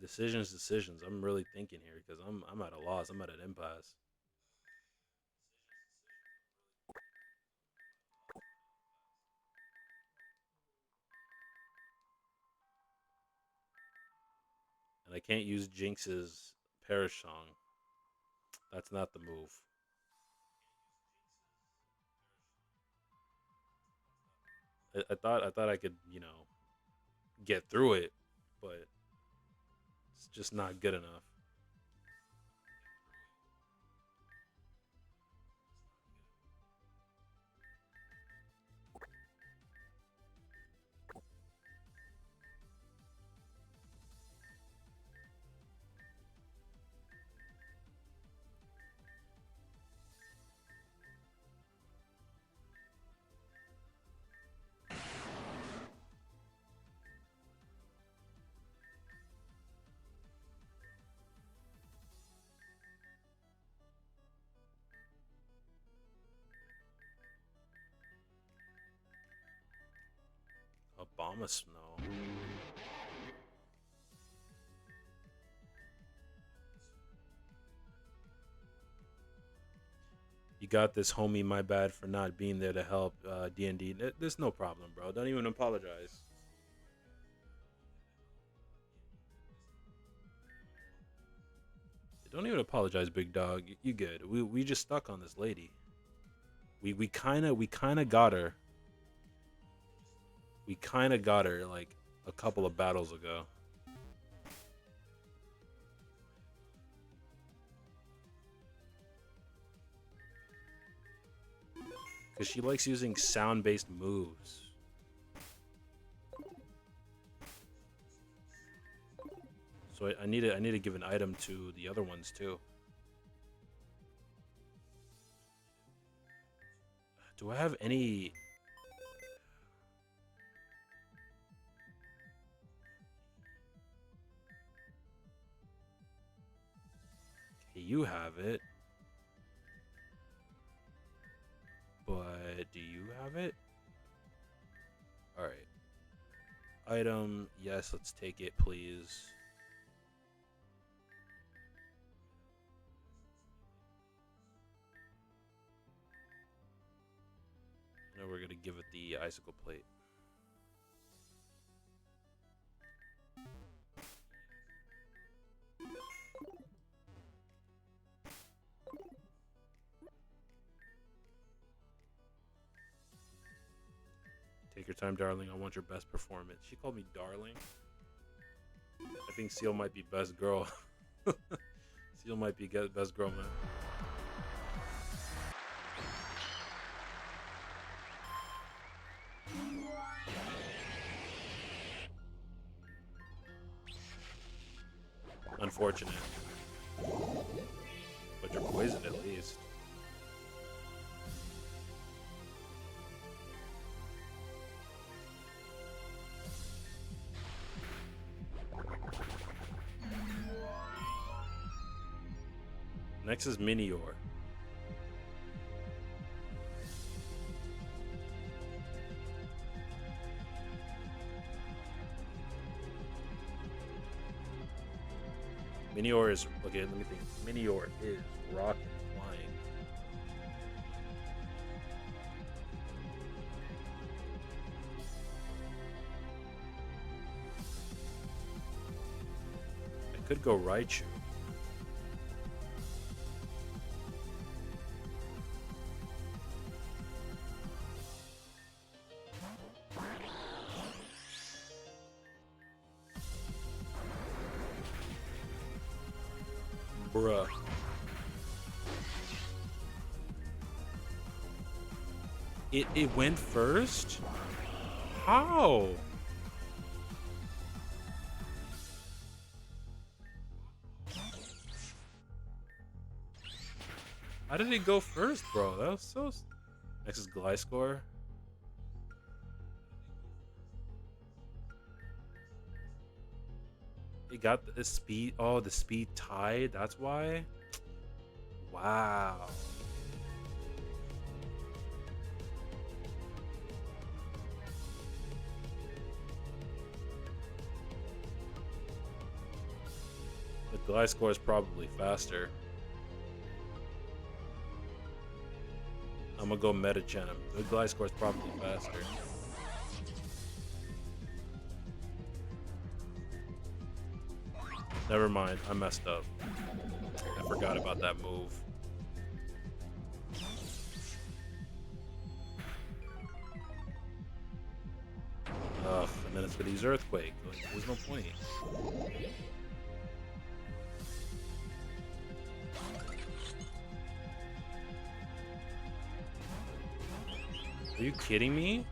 Decisions. I'm really thinking here because I'm at a loss. I'm at an impasse. And I can't use Jinx's Perish Song. That's not the move. I thought I could, get through it, but it's just not good enough. I'm a snow. You got this, homie. My bad for not being there to help D&D. There's no problem, bro. Don't even apologize. Don't even apologize, big dog. You good. We just stuck on this lady. We kinda got her. We kinda got her like a couple of battles ago. Because she likes using sound-based moves. So I need to give an item to the other ones too. Do I have any? Okay, you have it. But do you have it? All right. Item, yes, let's take it, please. Now we're gonna give it the icicle plate. Take your time, darling. I want your best performance. She called me darling. I think Ciel might be best girl. Ciel might be best girl, man. Unfortunate. But you're poisoned at least. Next is Minior. Minior is okay. Let me think. Minior is rocking, flying. I could go Raichu. Bruh. It went first? How? How did it go first, bro? That was so... Next is Gliscor. It got the speed... Oh, the speed tied? That's why? Wow. The Gliscor is probably faster. I'm gonna go Metachan. The Gliscor is probably faster. Never mind, I messed up. I forgot about that move. Ugh, and then it's gonna use Earthquake. Like, there's no point. Are you kidding me?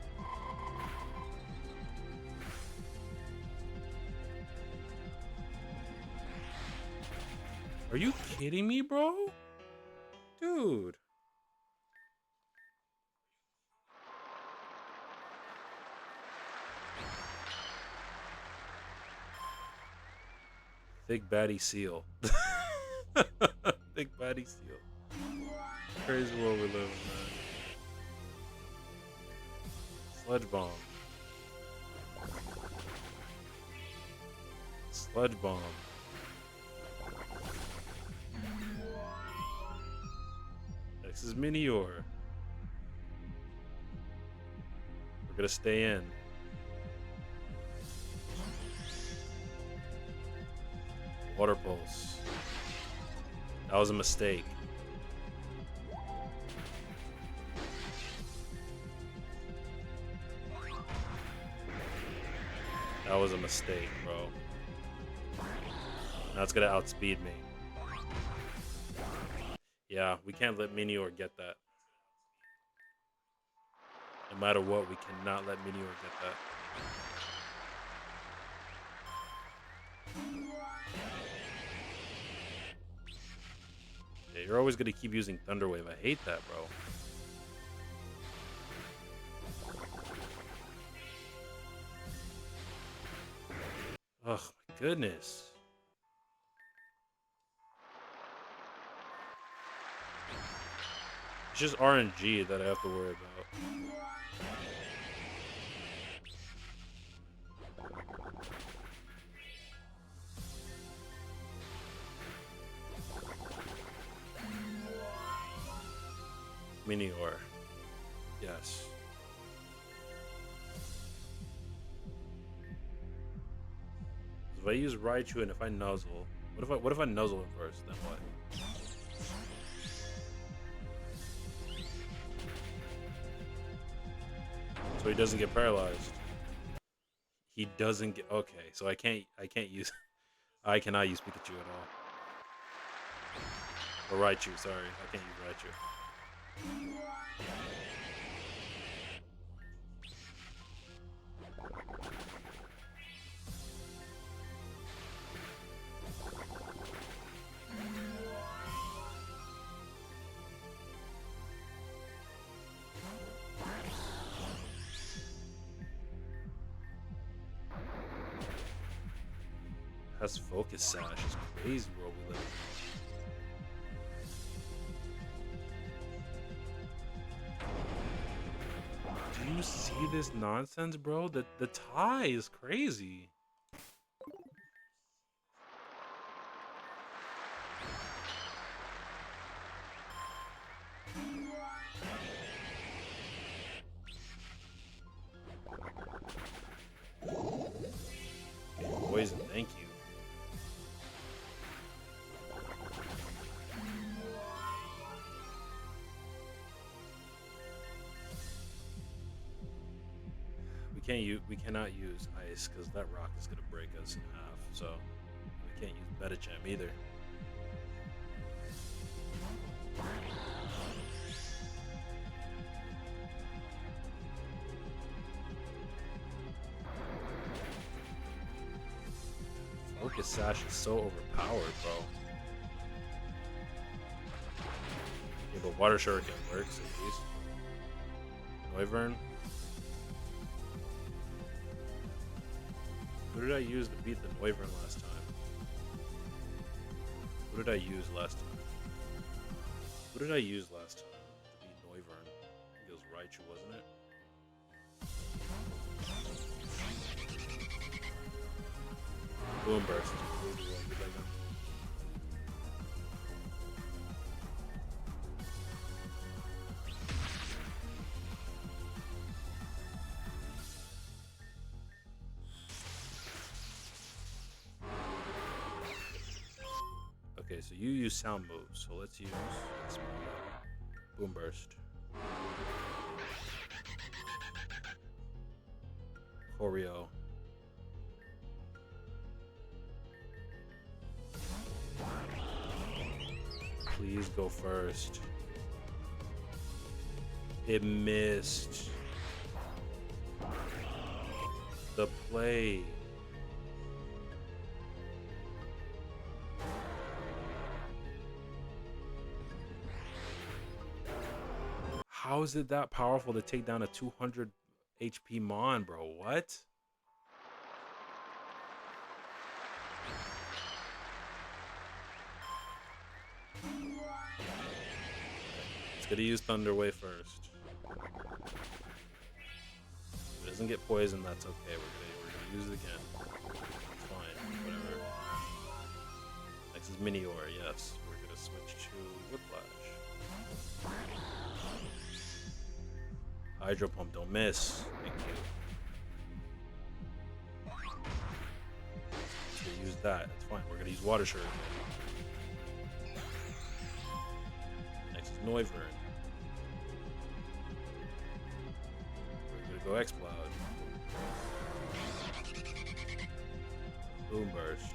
Are you kidding me, bro? Dude. Big baddie Ciel. Big baddie Ciel. Crazy world we live in, man. Sludge Bomb. Fudge Bomb. Next is Minior. We're gonna stay in. Water Pulse. That was a mistake. That was a mistake, bro. Now it's gonna outspeed me. Yeah, we can't let Minior get that. No matter what, we cannot let Minior get that. Yeah, you're always gonna keep using Thunder Wave. I hate that, bro. Oh my goodness. It's just RNG that I have to worry about. Minior. Yes. If I use Raichu and if I nuzzle, what if I nuzzle him first? Then what? So he doesn't get paralyzed. He doesn't get okay. So I can't use I cannot use Pikachu at all. Or Raichu, sorry, I can't use Raichu. Has Focus Sash. It's crazy world we live in. Do you see this nonsense, bro? The tie is crazy. Poison, thank you. We cannot use ice because that rock is gonna break us in half. So we can't use Metacham either. Focus Sash is so overpowered, bro. Yeah, but Water Shuriken works at least. Noivern. Who did I use to beat the Noivern last time? Who did I use last time? Who did I use last time to beat Noivern? I think it was Raichu, wasn't it? Boom Burst. Okay, so you use sound moves, so let's use Boom Burst. Choreo. Please go first. It missed. The play. How is it that powerful to take down a 200 HP Mon, bro? What? It's gonna use Thunder Wave first. If it doesn't get poisoned, that's okay. We're gonna use it again. It's fine. Whatever. Next is Minior. Yes, we're gonna switch to Whiplash. Hydro Pump, don't miss. Thank you. So use that. That's fine. We're gonna use Water Shirt. Next is Noivern. We're gonna go X-Cloud. Boom Burst.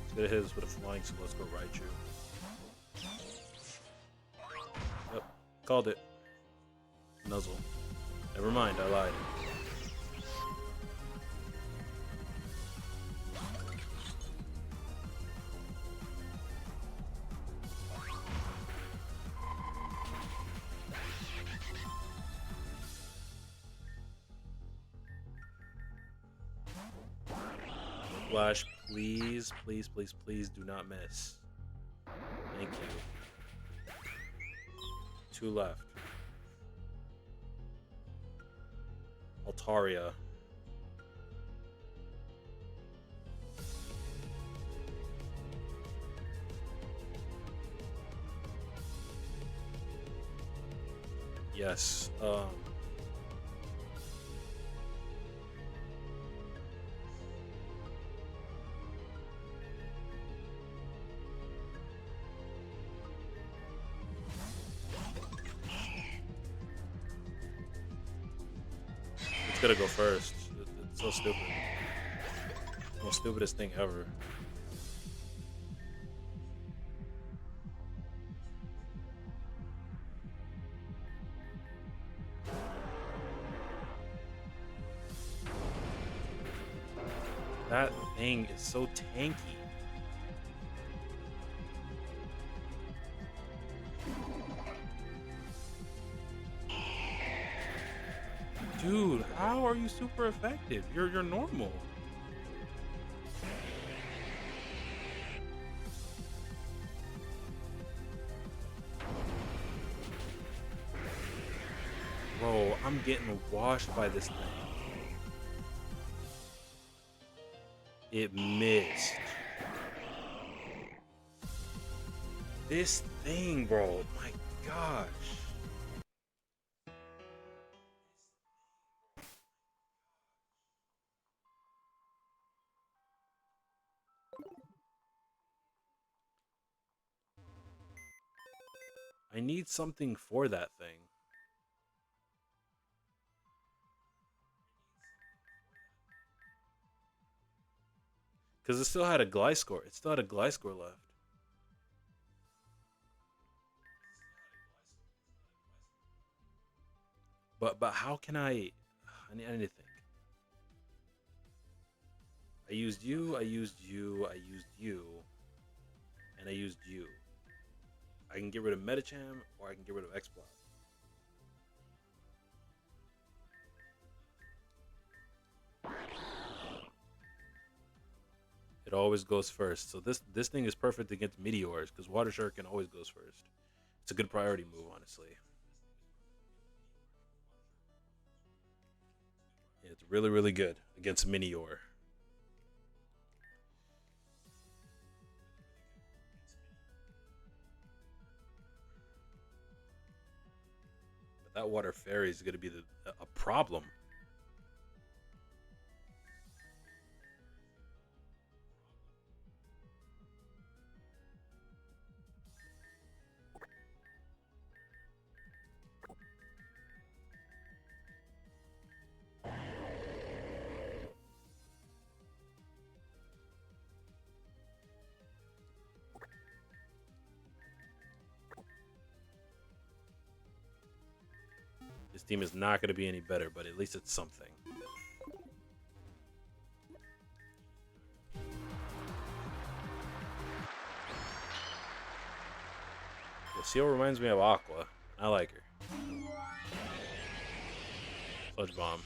It's gonna hit us with a flying, so let's go Raichu. Yep, called it. Nuzzle. Never mind, I lied. Flash, please, please, please, please do not miss. Thank you. 2 left. Altaria. Yes. It's gonna go first. It's so stupid. Most stupidest thing ever. That thing is so tanky. Dude, how are you super effective? You're normal. Bro, I'm getting washed by this thing. It missed. This thing, bro. My gosh. I need something for that thing. Because it still had a Gliscor. It still had a Gliscor left. But how can I need anything? I used you, I used you, I used you, and I used you. I can get rid of Medicham or I can get rid of X-Block. It always goes first. So this thing is perfect against Meteors because Water Shuriken always goes first. It's a good priority move, honestly. Yeah, it's really, really good against Meteor. But that Water Fairy is going to be a problem. This team is not going to be any better, but at least it's something. The Ciel reminds me of Aqua. I like her. Sludge Bomb.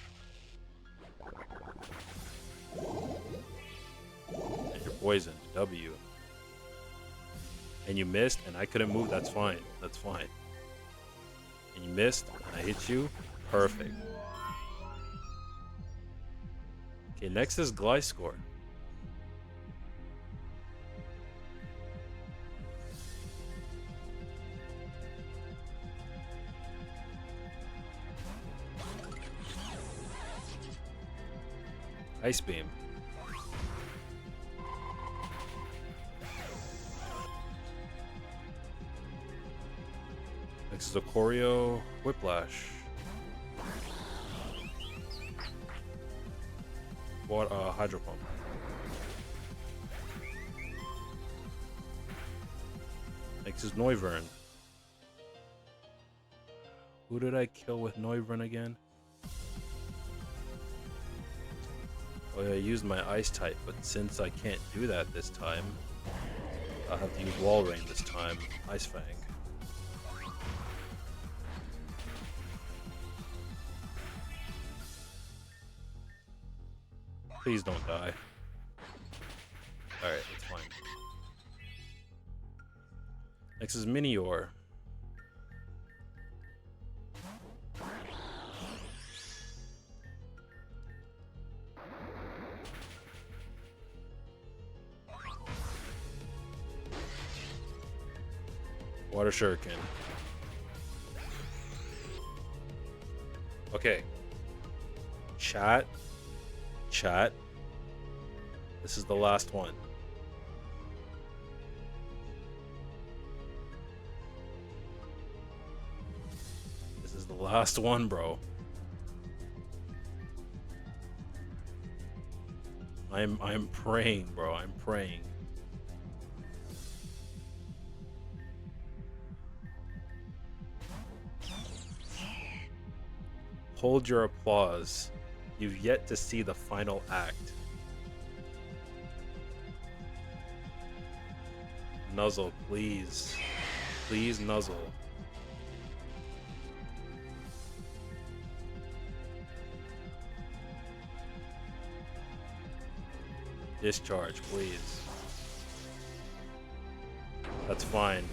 And you're poisoned. W. And you missed, and I couldn't move. That's fine. That's fine. And you missed, and I hit you. Perfect. Okay, next is Gliscor. Ice Beam. Next is a Choreo Whiplash. What Hydro Pump. Next is Noivern. Who did I kill with Noivern again? Oh yeah, I used my Ice type, but since I can't do that this time, I'll have to use Wall Rain this time. Ice Fang. Please don't die. Alright, that's fine. Next is Minior. Water Shuriken. Okay. Chat. This is the last one. This is the last one, bro. I'm praying, bro. I'm praying. Hold your applause. You've yet to see the final act. Nuzzle, please. Please, Nuzzle. Discharge, please. That's fine.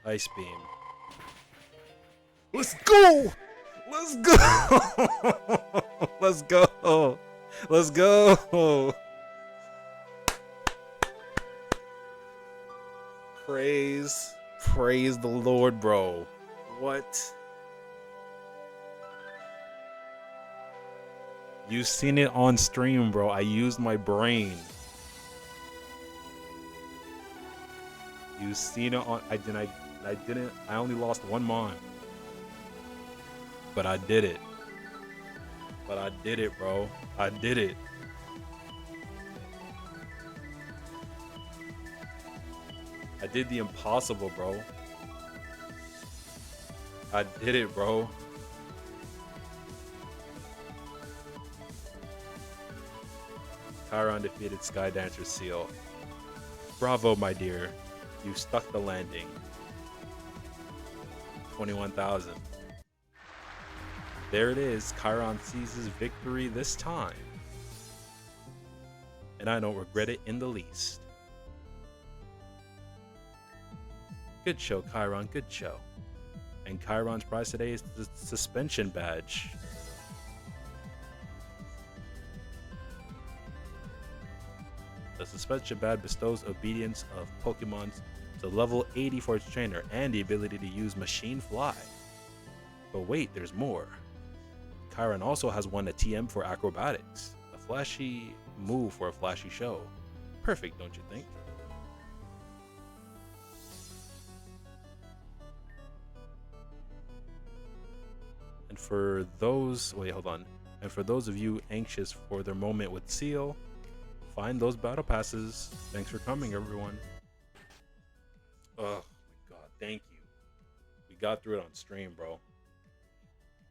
Ice Beam. Let's go! Let's go! Let's go! Let's go! Praise the Lord, bro. What? You seen it on stream, bro. I used my brain. You seen it on. I didn't. I only lost one mon. But I did it. But I did it, bro. I did it. I did the impossible, bro. I did it, bro. Chiron defeated Skydancer Ciel. Bravo, my dear. You stuck the landing. 21,000. There it is. Chiron seizes victory this time. And I don't regret it in the least. Good show, Chiron. Good show. And Chiron's prize today is the suspension badge. The suspension badge bestows obedience of Pokemon to level 80 for its trainer and the ability to use Machine Fly. But wait, there's more. Chiron also has won a TM for acrobatics, a flashy move for a flashy show. Perfect, don't you think? And for those, And for those of you anxious for their moment with Ciel, find those battle passes. Thanks for coming, everyone. Oh my god, thank you. We got through it on stream, bro.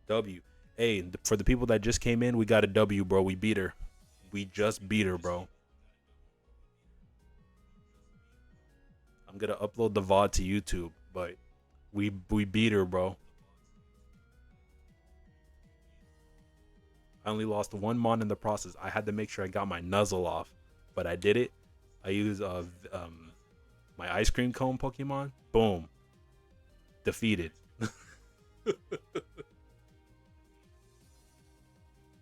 W. Hey, for the people that just came in, we got a W, bro. We beat her. We just beat her, bro. I'm gonna upload the VOD to YouTube, but we beat her, bro. I only lost one mon in the process. I had to make sure I got my nuzzle off, but I did it. I used my ice cream cone Pokemon. Boom, defeated.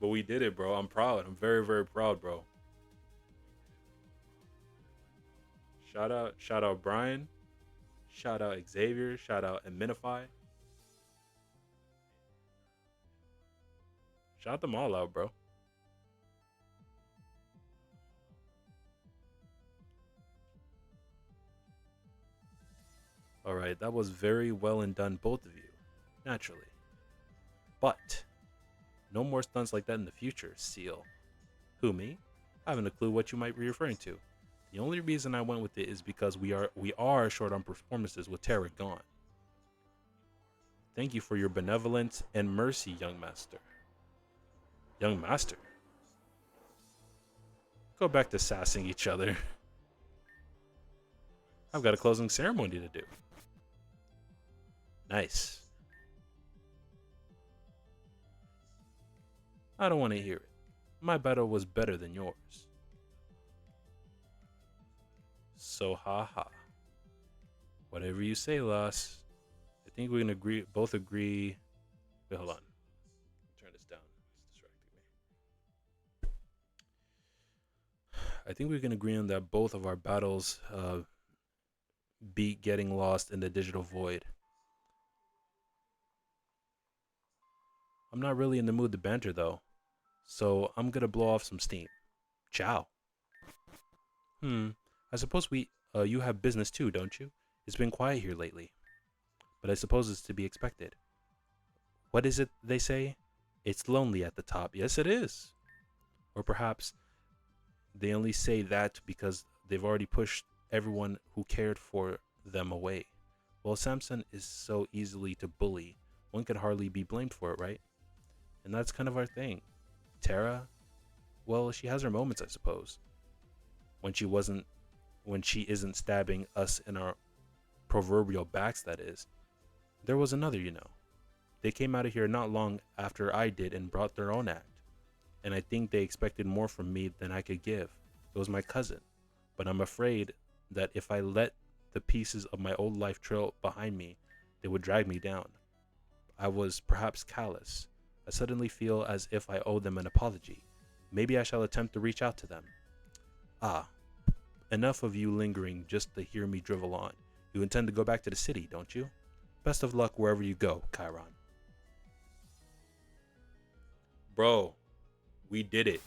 But we did it, bro. I'm proud. I'm very, very proud, bro. Shout out Brian. Shout out Xavier. Shout out Aminify. Shout them all out, bro. All right, that was very well and done, both of you. Naturally. But no more stunts like that in the future, Seal. Who, me? I haven't a clue what you might be referring to. The only reason I went with it is because we are short on performances with Terra gone. Thank you for your benevolence and mercy, young master. Young master? Go back to sassing each other. I've got a closing ceremony to do. Nice. I don't want to hear it. My battle was better than yours. So haha. Whatever you say, Las. I think we can agree. Both agree. Wait, hold on. Turn this down. It's distracting me. I think we can agree on that both of our battles beat getting lost in the digital void. I'm not really in the mood to banter though, so I'm gonna blow off some steam. Ciao. I suppose you have business too, don't you? It's been quiet here lately, but I suppose it's to be expected. What is it they say? It's lonely at the top. Yes, it is. Or perhaps they only say that because they've already pushed everyone who cared for them away. Well, Samson is so easily to bully, one could hardly be blamed for it, right? And that's kind of our thing. Terra, well, she has her moments, I suppose. When she isn't stabbing us in our proverbial backs, that is. There was another, you know. They came out of here not long after I did and brought their own act. And I think they expected more from me than I could give. It was my cousin. But I'm afraid that if I let the pieces of my old life trail behind me, they would drag me down. I was perhaps callous. I suddenly feel as if I owe them an apology. Maybe I shall attempt to reach out to them. Ah, enough of you lingering just to hear me drivel on. You intend to go back to the city, don't you? Best of luck wherever you go, Chiron. Bro, we did it.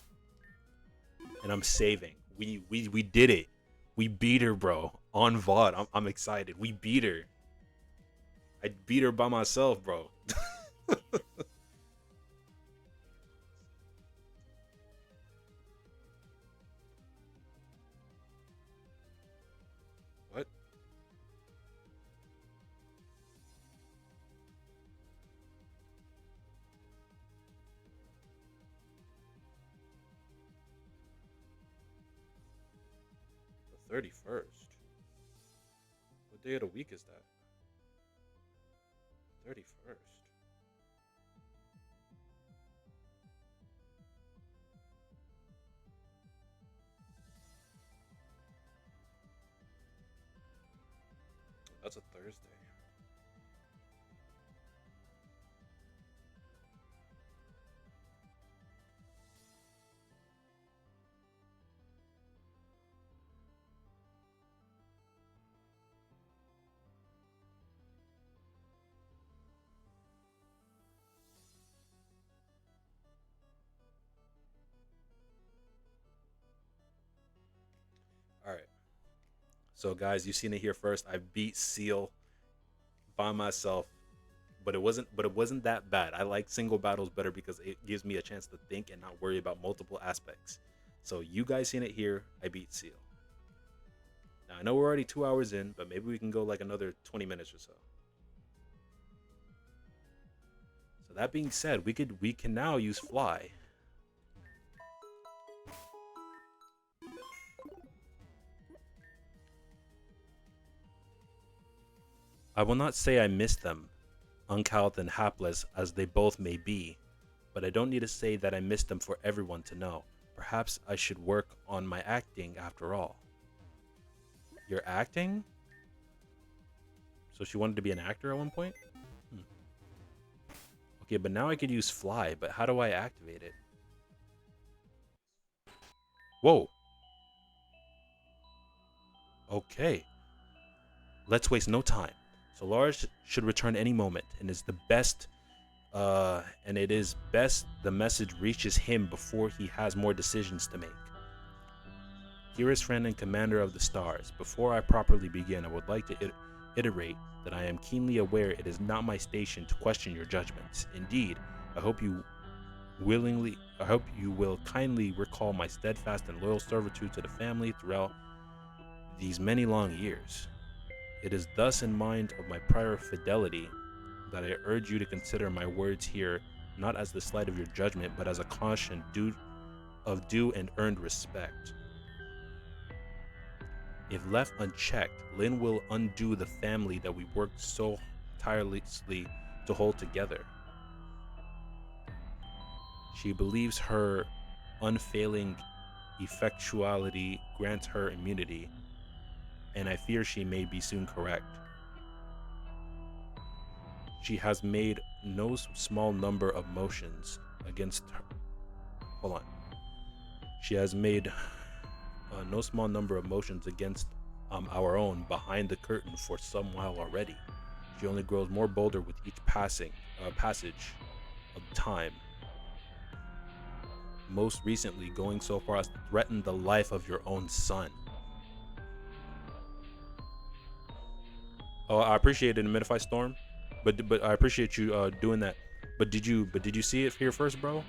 And I'm saving. We did it. We beat her, bro. On VOD. I'm excited. We beat her. I beat her by myself, bro. What? The 31st? What day of the week is that? 31st. That's a Thursday. All right. So guys, you've seen it here first. I beat Seal by myself, but it wasn't that bad. I like single battles better because it gives me a chance to think and not worry about multiple aspects. So you guys seen it here. I beat Seal. Now I know we're already 2 hours in, but maybe we can go like another 20 minutes or so. So that being said, we can now use fly. I will not say I miss them, uncouth and hapless as they both may be. But I don't need to say that I miss them for everyone to know. Perhaps I should work on my acting after all. Your acting? So she wanted to be an actor at one point? Hmm. Okay, but now I could use fly, but how do I activate it? Whoa. Okay. Let's waste no time. Solaris should return any moment, and it is best the message reaches him before he has more decisions to make. Dearest friend and commander of the stars, before I properly begin, I would like to iterate that I am keenly aware it is not my station to question your judgments. Indeed, I hope you will kindly recall my steadfast and loyal servitude to the family throughout these many long years. It is thus in mind of my prior fidelity that I urge you to consider my words here not as the slight of your judgment, but as a caution of due and earned respect. If left unchecked, Lynn will undo the family that we worked so tirelessly to hold together. She believes her unfailing effectuality grants her immunity, and I fear she may be soon correct. She has made no small number of motions against her. Hold on. She has made no small number of motions against our own behind the curtain for some while already. She only grows more bolder with each passage of time. Most recently, going so far as to threaten the life of your own son. Oh, I appreciate it, Minify Storm, but I appreciate you doing that. But did you see it here first, bro?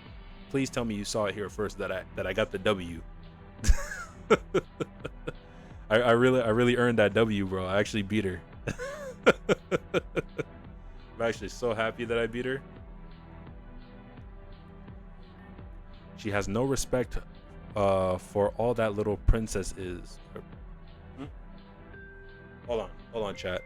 Please tell me you saw it here first that I got the W. I really earned that W, bro. I actually beat her. I'm actually so happy that I beat her. She has no respect for all that little princess is. Hmm? Hold on, chat.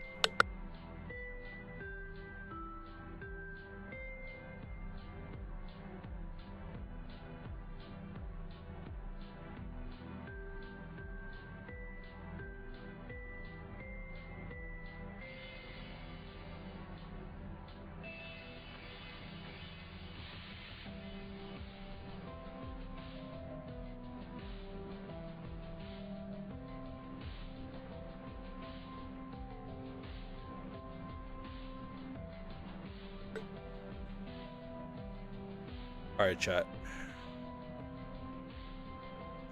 All right, chat.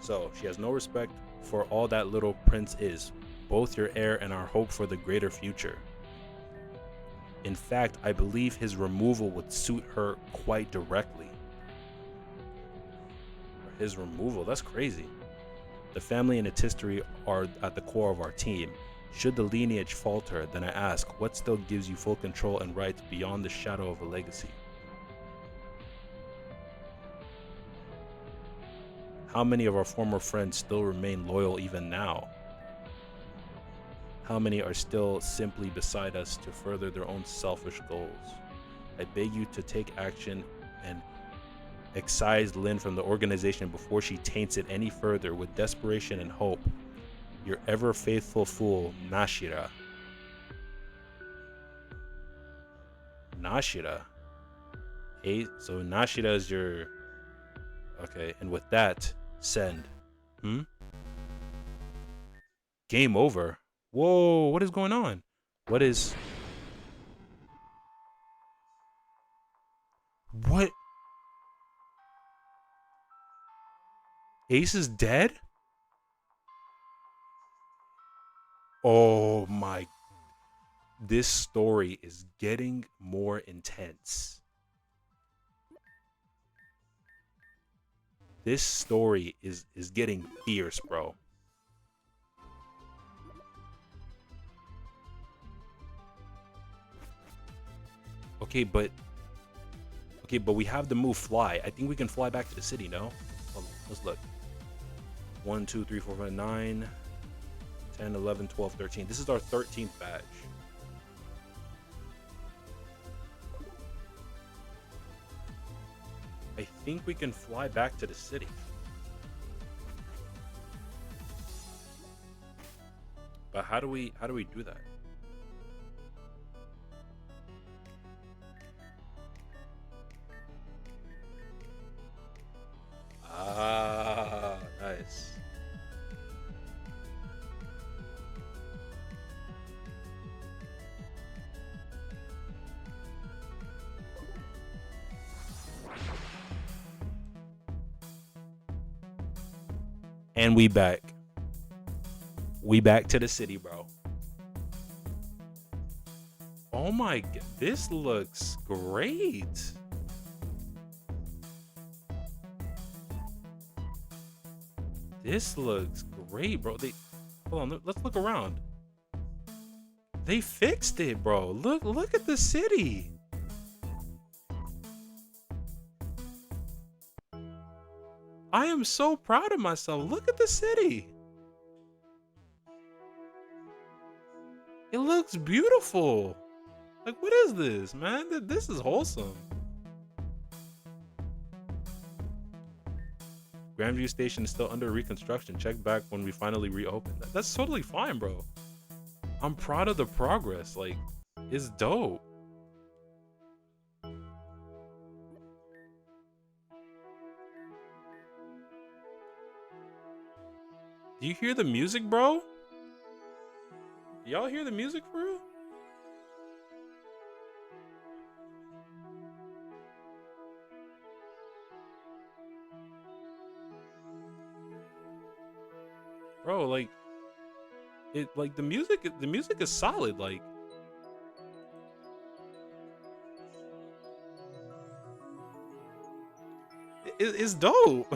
So she has no respect for all that little prince is, both your heir and our hope for the greater future. In fact, I believe his removal would suit her quite directly. His removal, that's crazy. The family and its history are at the core of our team. Should the lineage falter, then I ask, what still gives you full control and rights beyond the shadow of a legacy? How many of our former friends still remain loyal even now? How many are still simply beside us to further their own selfish goals? I beg you to take action and excise Lynn from the organization before she taints it any further with desperation and hope. Your ever faithful fool, Nashira. Nashira? Hey, so Nashira is your... Okay, and with that, send. Game over? Whoa, what is going on? What is... What? Ace is dead? Oh my... This story is getting more intense. This story is getting fierce, bro. Okay, but we have the move fly. I think we can fly back to the city, no? Hold on, let's look. 1, 2, 3, 4, 5, 9, 10, 11, 12, 13. This is our 13th badge. I think we can fly back to the city. But how do we do that? Ah, nice. And we back. We back to the city, bro. Oh my god, this looks great. This looks great, bro. They hold on, let's look around. They fixed it, bro. Look at the city. I am so proud of myself. Look at the city. It looks beautiful. Like, what is this, man? This is wholesome. Grandview Station is still under reconstruction. Check back when we finally reopen. That's totally fine, bro. I'm proud of the progress. Like, it's dope. Do you hear the music, bro? Y'all hear the music for real? Bro, like it like the music is solid, like it's dope.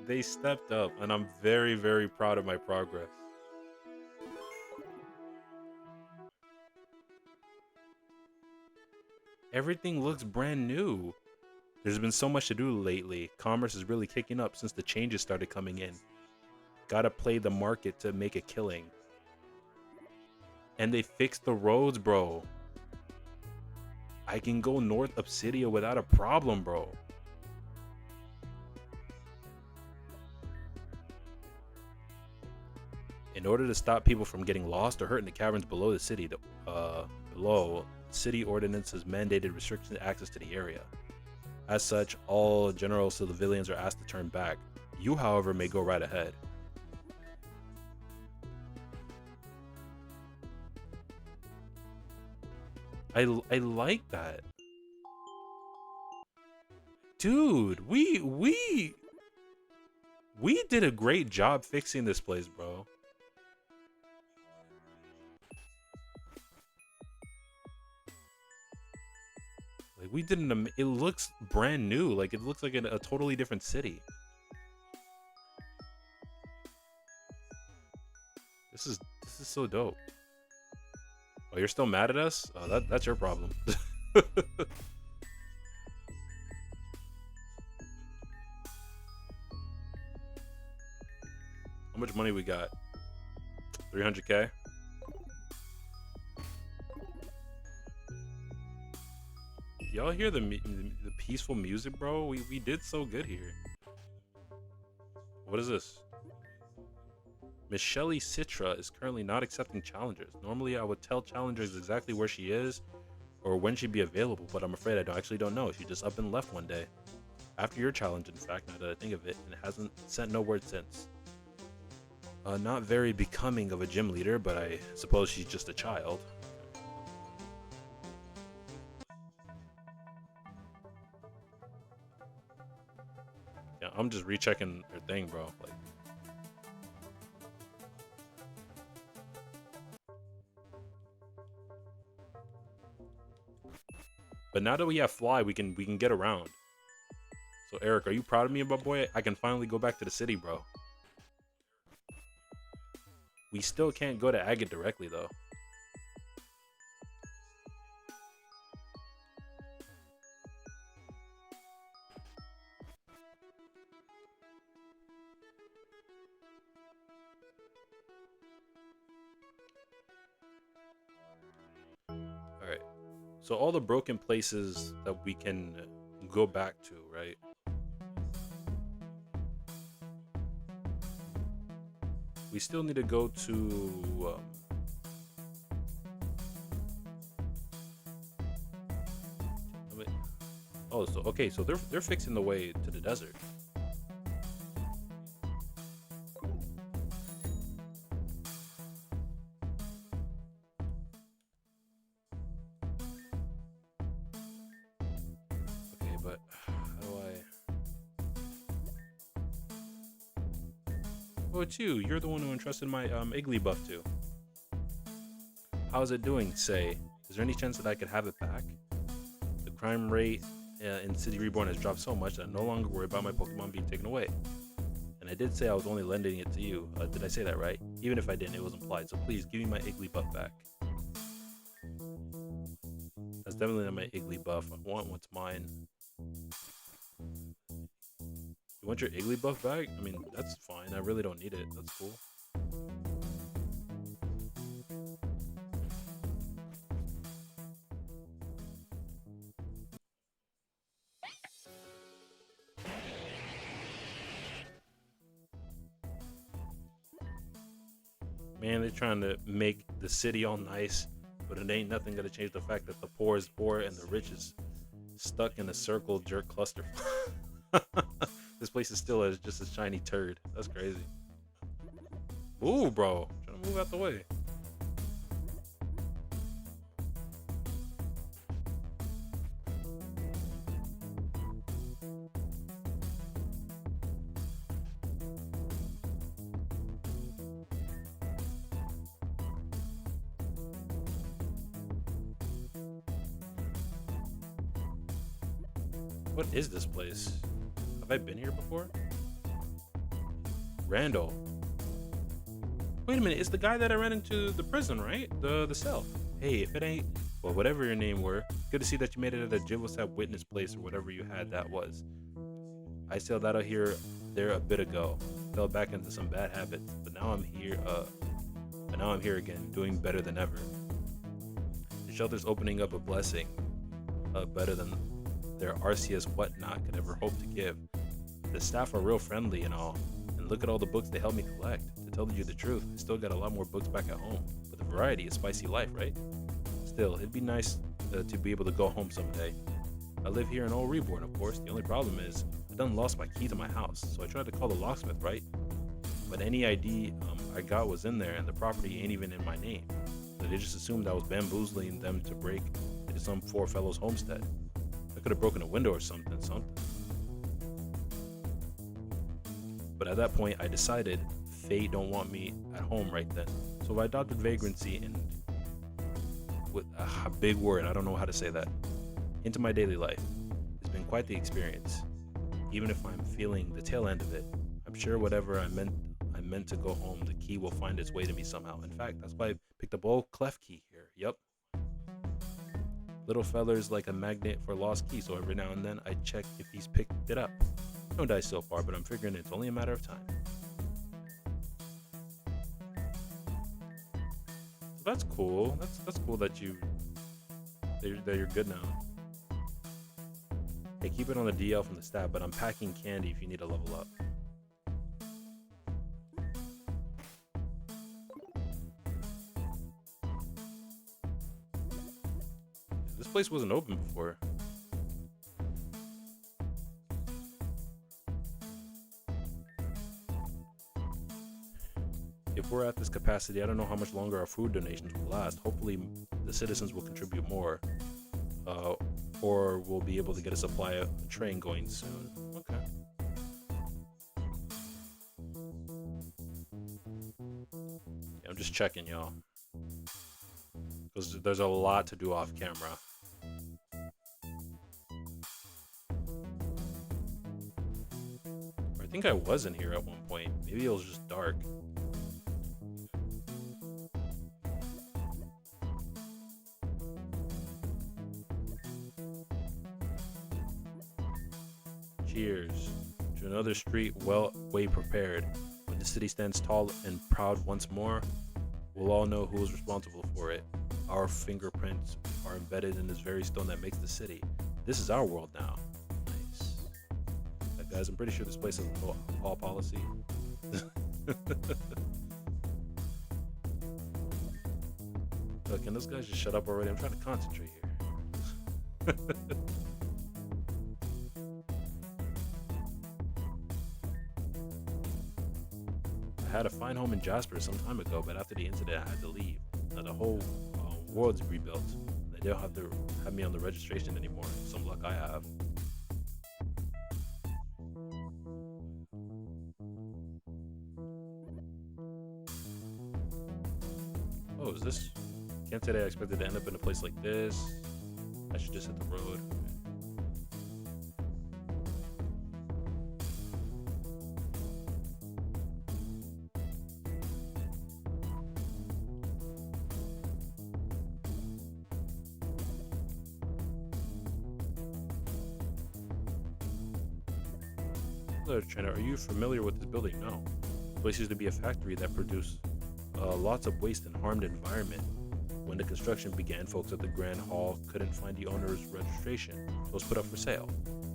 They stepped up and I'm very very proud of my progress. Everything looks brand new. There's been so much to do lately. Commerce is really kicking up since the changes started coming in. Gotta play the market to make a killing. And they fixed the roads, bro. I can go north Obsidia without a problem, bro. In order to stop people from getting lost or hurt in the caverns below the city, below, city ordinances mandated restricted access to the area. As such, all general civilians are asked to turn back. You, however, may go right ahead. I like that. Dude, we did a great job fixing this place, bro. Like we did it looks brand new. Like it looks like a totally different city. This is so dope. Oh, you're still mad at us? Oh, that's your problem. How much money we got? 300K. Y'all hear the peaceful music, bro? We did so good here. What is this? Miss Shelly Citra is currently not accepting challengers. Normally, I would tell challengers exactly where she is or when she'd be available, but I'm afraid actually don't know. She just up and left one day. After your challenge, in fact, now that I think of it, and hasn't sent no word since. Not very becoming of a gym leader, but I suppose she's just a child. Yeah, I'm just rechecking her thing, bro. Like, but now that we have fly, we can get around. So Eric, are you proud of me, my boy? I can finally go back to the city, bro. We still can't go to Agate directly though. So all the broken places that we can go back to, right? We still need to go to. Wait. Oh, so okay, so they're fixing the way to the desert. Okay, but how do I? Oh, it's you. You're the one who entrusted my Iggly buff to. How's it doing? Say, is there any chance that I could have it back? The crime rate in City Reborn has dropped so much that I no longer worry about my Pokemon being taken away. And I did say I was only lending it to you. Did I say that right? Even if I didn't, it was implied. So please, give me my Iggly buff back. That's definitely not my Iggly buff. I want what's mine. You want your Iggly buff back? I mean, that's fine. I really don't need it. That's cool. Man, they're trying to make the city all nice, but it ain't nothing gonna change the fact that the poor is poor and the rich is stuck in a circle jerk cluster. This place is still just a shiny turd. That's crazy. Ooh, bro. Trying to move out the way. What is this place? Have I been here before? Randall. Wait a minute, it's the guy that I ran into the prison, right? The cell. Hey, if it ain't, well, whatever your name were, good to see that you made it at a Jivosap witness place or whatever you had that was. I sailed out of here there a bit ago, fell back into some bad habits, but now I'm here again, doing better than ever. The shelter's opening up a blessing, better than their Arceus whatnot could ever hope to give. The staff are real friendly and all, and look at all the books they helped me collect. To tell you the truth, I still got a lot more books back at home, but the variety is spicy life, right? Still, it'd be nice to be able to go home someday. I live here in Old Reborn, of course. The only problem is I done lost my key to my house, so I tried to call the locksmith, right? But any ID I got was in there, and the property ain't even in my name. So they just assumed I was bamboozling them to break into some poor fellow's homestead. I could have broken a window or something. But at that point, I decided fate don't want me at home right then. So I adopted vagrancy and, with a big word, I don't know how to say that, into my daily life. It's been quite the experience. Even if I'm feeling the tail end of it, I'm sure whatever I meant to go home, the key will find its way to me somehow. In fact, that's why I picked up old Clef key here. Yep. Little feller's like a magnet for lost keys, so every now and then I check if he's picked it up. No dice so far, but I'm figuring it's only a matter of time. So that's cool. That's cool that you're good now. Hey, keep it on the DL from the staff, but I'm packing candy if you need to level up. This place wasn't open before. If we're at this capacity, I don't know how much longer our food donations will last. Hopefully the citizens will contribute more, or we'll be able to get a supply of a train going soon. Okay. Yeah, I'm just checking, y'all, because there's a lot to do off camera. I think I was in here at one point. Maybe it was just dark. Cheers to another street way prepared. When the city stands tall and proud once more, we'll all know who was responsible for it. Our fingerprints are embedded in this very stone that makes the city. This is our world now. Nice. Guys, I'm pretty sure this place has no hall policy. Look, can those guys just shut up already? I'm trying to concentrate here. I had a fine home in Jasper some time ago, but after the incident, I had to leave. Now the whole world's rebuilt. They don't have to have me on the registration anymore. Some luck I have. Oh, is this? Can't say that I expected to end up in a place like this. I should just hit the road. Hello, trainer. Are you familiar with this building? No. This place used to be a factory that produced lots of waste and harmed the environment. When the construction began, folks at the Grand Hall couldn't find the owner's registration. It was put up for sale.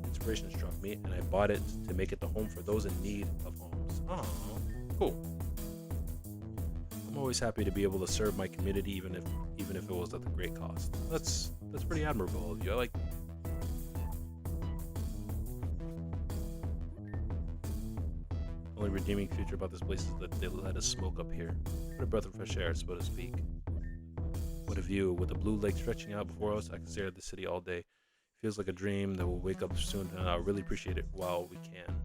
Inspiration struck me, and I bought it to make it the home for those in need of homes. Oh, cool. I'm always happy to be able to serve my community, even if it was at a great cost. That's pretty admirable of you. I like. Only redeeming feature about this place is that they let us smoke up here. What a breath of fresh air, so to speak. What a view. With the blue lake stretching out before us, I can stare at the city all day. Feels like a dream that will wake up soon, and I'll really appreciate it while we can.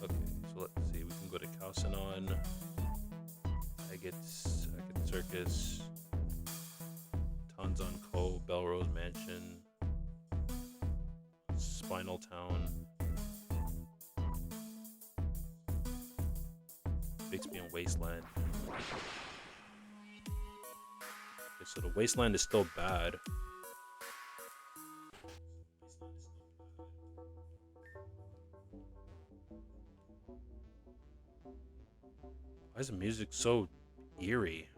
Okay, so let's see. We can go to Calcinon. Agate Circus. Tanzan Cove, Belrose Mansion. Spinal Town. Bixby and Wasteland. Okay, so the Wasteland is still bad. Why is the music so eerie?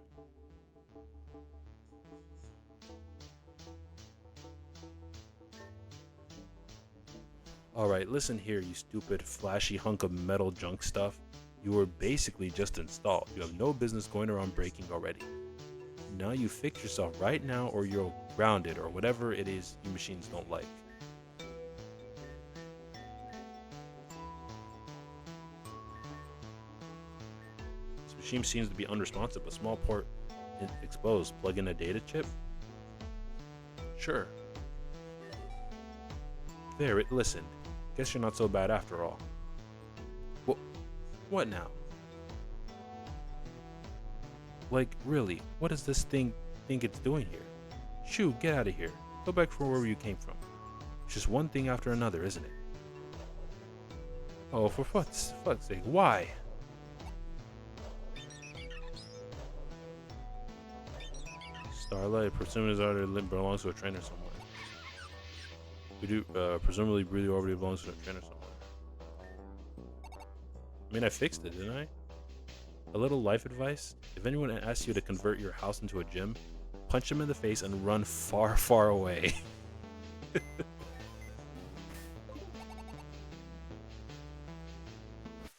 Alright, listen here, you stupid, flashy hunk of metal junk stuff. You were basically just installed. You have no business going around breaking already. Now you fix yourself right now or you're grounded or whatever it is you machines don't like. This machine seems to be unresponsive, but small port exposed. Plug in a data chip? Sure. There, it listened. Guess you're not so bad after all. What now? Like, really, what does this thing think it's doing here? Shoo, get out of here. Go back from where you came from. It's just one thing after another, isn't it? Oh, for fuck's sake, why? Starlight, presumably belongs to a trainer somewhere. We do, presumably really already belongs to a trainer somewhere. I mean, I fixed it, didn't I? A little life advice. If anyone asks you to convert your house into a gym, punch them in the face and run far, far away.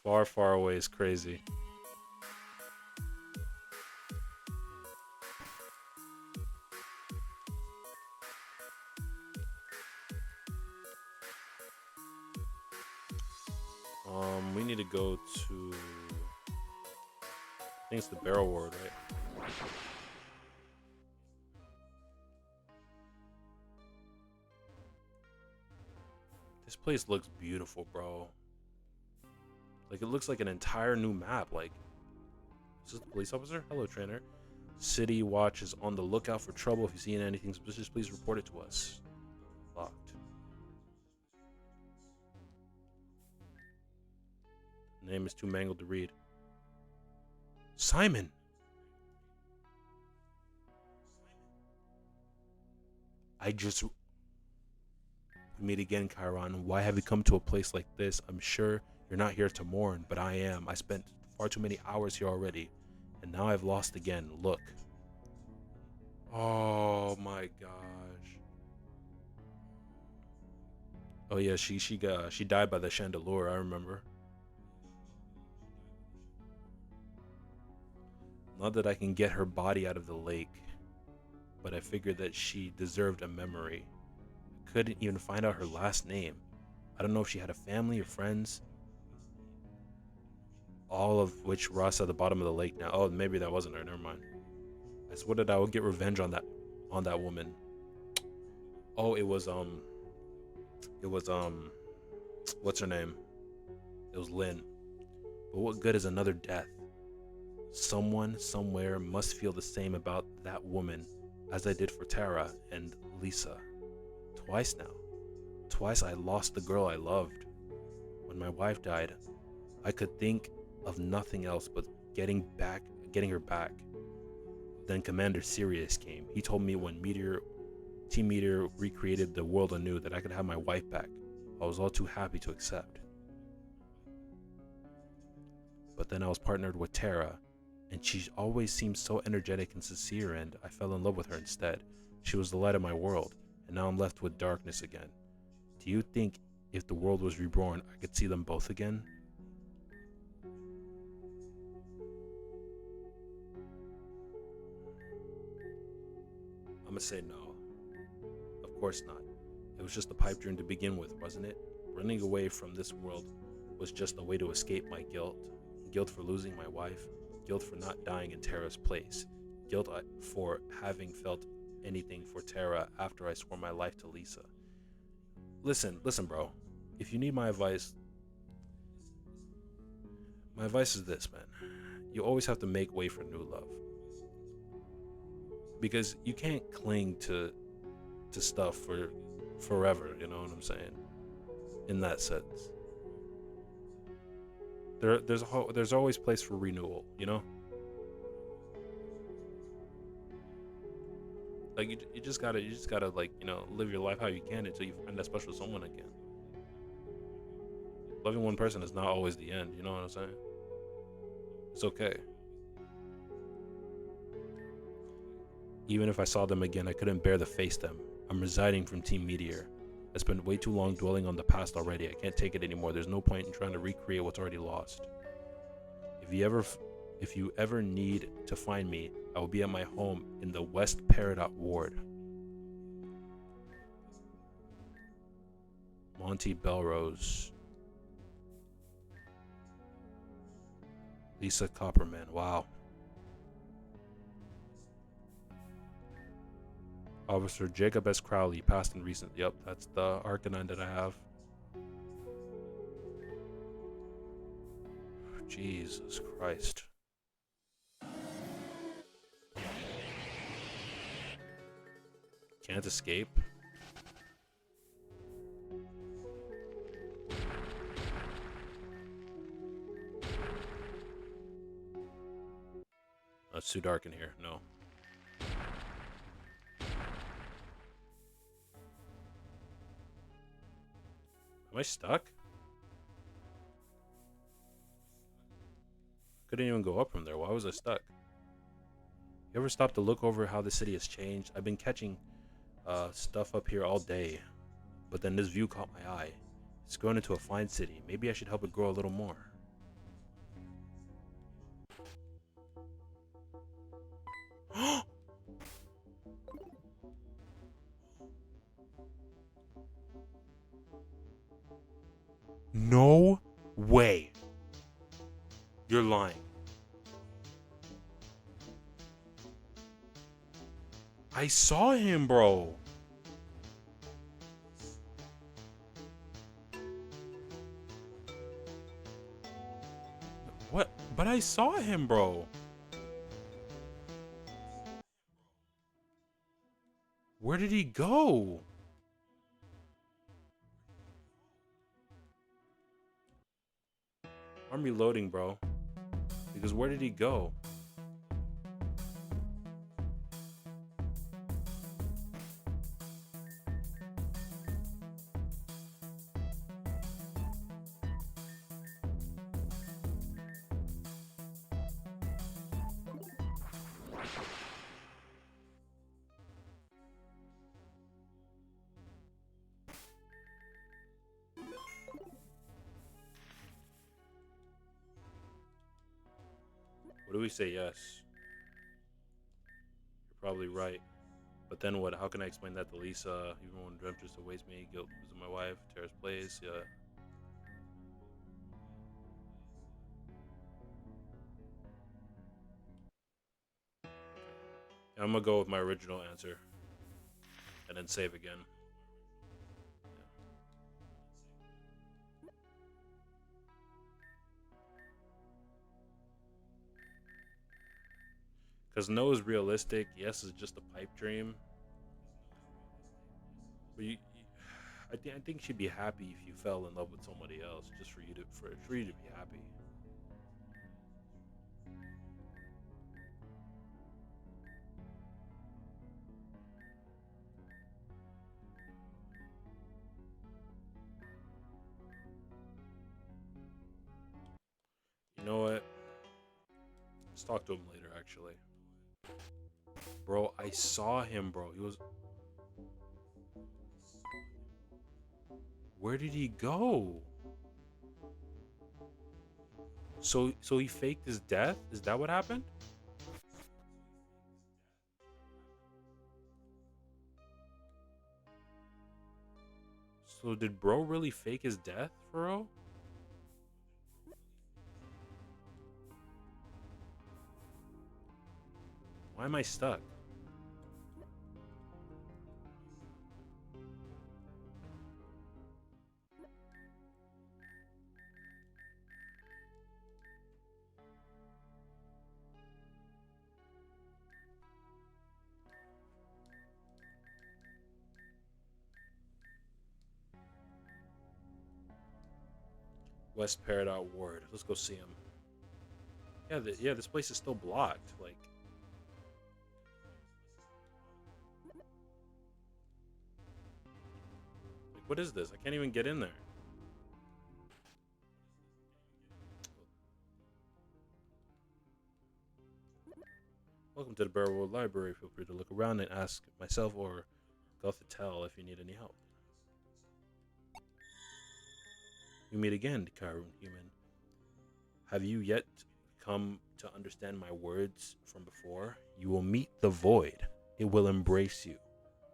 Far, far away is crazy. We need to go to, I think it's the Barrel Ward, right? This place looks beautiful, bro. Like, it looks like an entire new map. Like, is this the police officer? Hello, trainer. City Watch is on the lookout for trouble. If you see anything suspicious, please report it to us. Locked. Name is too mangled to read. Simon! We meet again, Chiron. Why have you come to a place like this? I'm sure you're not here to mourn, but I am. I spent far too many hours here already, and now I've lost again. Look. Oh my gosh. Oh yeah, she died by the chandelier. I remember. Not that I can get her body out of the lake, but I figured that she deserved a memory. I couldn't even find out her last name. I don't know if she had a family or friends, all of which rust at the bottom of the lake now. Oh, maybe that wasn't her. Never mind. I swore that I would get revenge on that woman. Oh, it was what's her name? It was Lynn. But what good is another death? Someone somewhere must feel the same about that woman as I did for Tara and Lisa. Twice now. Twice I lost the girl I loved. When my wife died, I could think of nothing else but getting her back. Then Commander Sirius came. He told me when Team Meteor recreated the world anew that I could have my wife back. I was all too happy to accept. But then I was partnered with Tara, and she always seemed so energetic and sincere, and I fell in love with her instead. She was the light of my world, and now I'm left with darkness again. Do you think if the world was reborn, I could see them both again? I'm gonna say no. Of course not. It was just a pipe dream to begin with, wasn't it? Running away from this world was just a way to escape my guilt. Guilt for losing my wife. Guilt for not dying in Tara's place. Guilt for having felt anything for Tara after I swore my life to Lisa. Listen, bro. If you need my advice is this, man. You always have to make way for new love. Because you can't cling to stuff for forever, you know what I'm saying? In that sense. There's always place for renewal, you know? Like you just gotta like, you know, live your life how you can until you find that special someone again. Loving one person is not always the end, you know what I'm saying? It's okay. Even if I saw them again, I couldn't bear to face them. I'm resigning from Team Meteor. I spent way too long dwelling on the past already. I can't take it anymore. There's no point in trying to recreate what's already lost. If you ever need to find me, I will be at my home in the West Peridot Ward. Monty Belrose. Lisa Copperman. Wow. Officer Jacob S. Crowley, past and recent. Yep, that's the Arcanine that I have. Jesus Christ. Can't escape? Oh, it's too dark in here. No. Am I stuck? Couldn't even go up from there. Why was I stuck? You ever stop to look over how the city has changed? I've been catching stuff up here all day, but then this view caught my eye. It's grown into a fine city. Maybe I should help it grow a little more. No way. You're lying. I saw him, bro. What? But I saw him, bro. Where did he go? I'm reloading, bro. Because where did he go? What do we say? Yes. You're probably right. But then what? How can I explain that to Lisa? Even when dreamt just awaits me, guilt losing my wife, Tara's place. Yeah. I'm gonna go with my original answer and then save again. Because no is realistic. Yes is just a pipe dream. But I think she'd be happy if you fell in love with somebody else, just for you to be happy. You know what? Let's talk to him later. Actually, bro, I saw him, bro. He was. Where did he go? So he faked his death. Is that what happened? So did bro really fake his death for real? Why am I stuck? West Peridot Ward. Let's go see him. Yeah, yeah. This place is still blocked. Like, what is this? I can't even get in there. Welcome to the Barrelwood Library. Feel free to look around and ask myself or Gothatel if you need any help. We meet again, Karun human. Have you yet come to understand my words from before? You will meet the void. It will embrace you.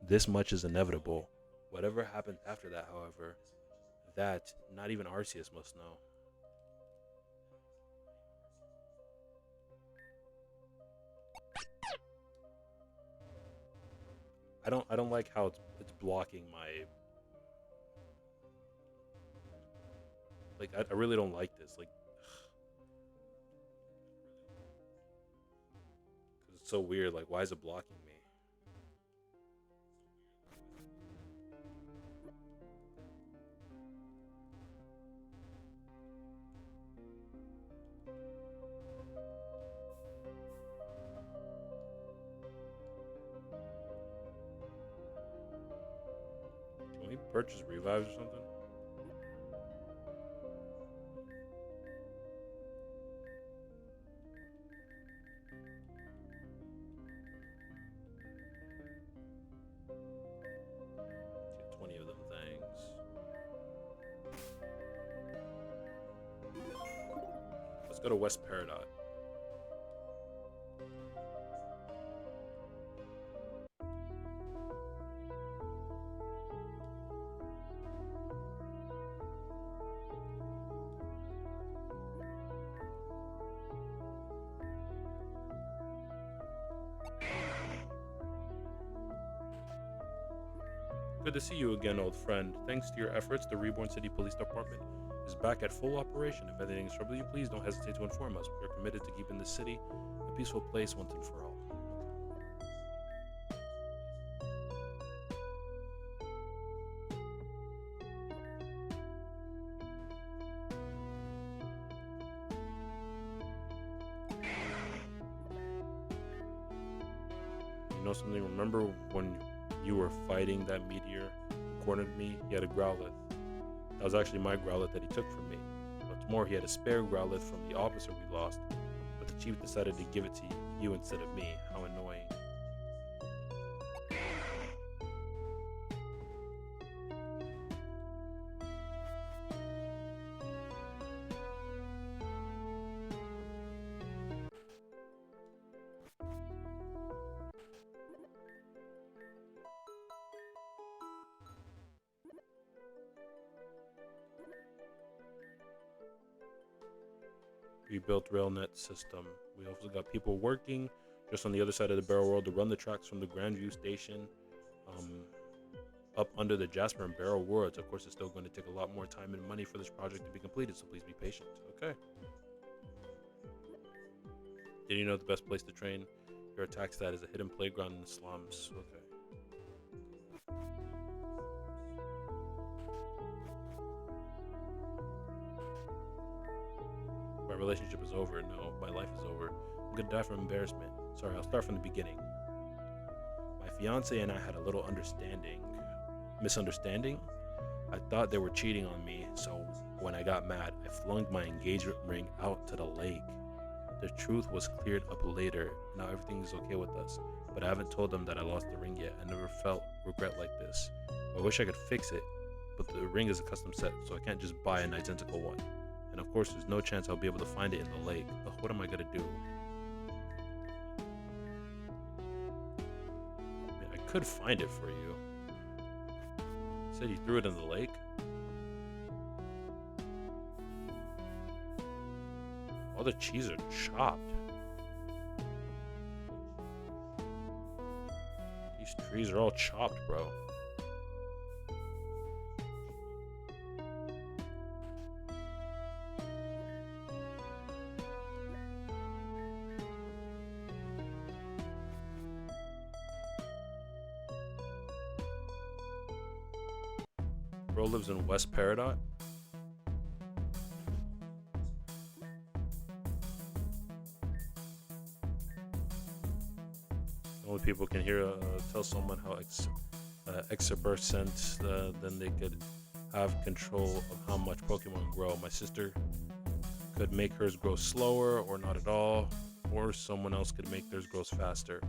This much is inevitable. Whatever happens after that, however, that not even Arceus must know. I don't like how it's blocking my I really don't like this. Like, cause it's so weird. Like, why is it blocking me? Can we purchase revives or something? Get 20 of them things. Let's go to West Peridot. Good to see you again, old friend. Thanks to your efforts, the Reborn City Police Department is back at full operation. If anything is troubling you, please don't hesitate to inform us. We are committed to keeping this city a peaceful place once and for all. You know something? Remember when you were fighting that meteor who cornered me? He had a Growlithe. That was actually my Growlithe that he took from me. What's more, he had a spare Growlithe from the officer we lost, but the chief decided to give it to you. you instead of me. How annoying. Rebuilt RailNet system. We also got people working just on the other side of the barrel world to run the tracks from the Grandview station up under the Jasper and Barrel worlds. Of course, it's still going to take a lot more time and money for this project to be completed, so please be patient. Okay. Did you know the best place to train your attack stat is a hidden playground in the slums? Okay. My relationship is over. No, my life is over. I'm gonna die from embarrassment. Sorry, I'll start from the beginning. My fiance and I had a little misunderstanding. I thought they were cheating on me, so when I got mad, I flung my engagement ring out to the lake. The truth was cleared up later. Now everything is okay with us, but I haven't told them that I lost the ring yet. I never felt regret like this. I wish I could fix it, but the ring is a custom set, so I can't just buy an identical one. And of course, there's no chance I'll be able to find it in the lake. Ugh, what am I gonna do? I mean, I could find it for you. You said you threw it in the lake? All the trees are chopped. These trees are all chopped, bro. Bro lives in West Peridot. Only people can hear tell someone how X%, then they could have control of how much Pokemon grow. My sister could make hers grow slower or not at all, or someone else could make theirs grow faster,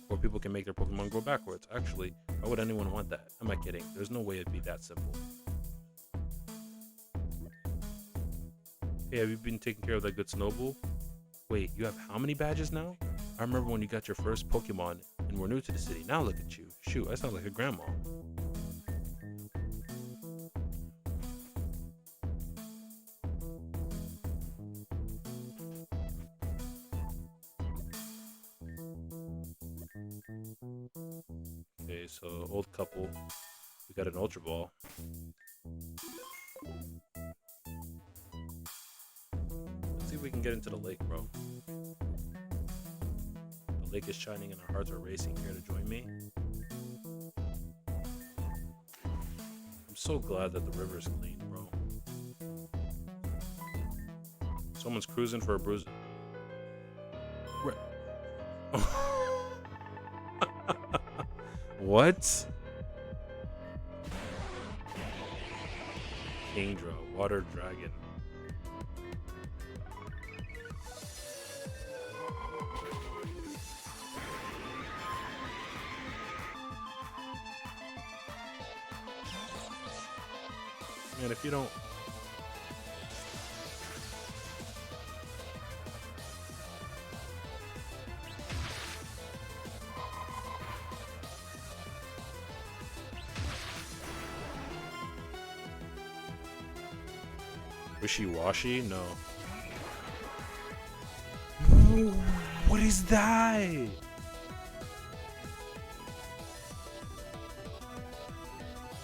or people can make their Pokemon grow backwards. Actually, why would anyone want that? Am I kidding? There's no way it'd be that simple. Hey, have you been taking care of that good Snowball? Wait, you have how many badges now? I remember when you got your first Pokemon and were new to the city. Now look at you. Shoot, I sound like a grandma. Okay, so old couple. We got an Ultra Ball. Let's see if we can get into the lake, bro. The lake is shining and our hearts are racing. Here to join me? I'm so glad that the river is clean, bro. Someone's cruising for a bruise. What? Kingdra, water dragon. Man, if you don't... Wishy-washy? No. What is that?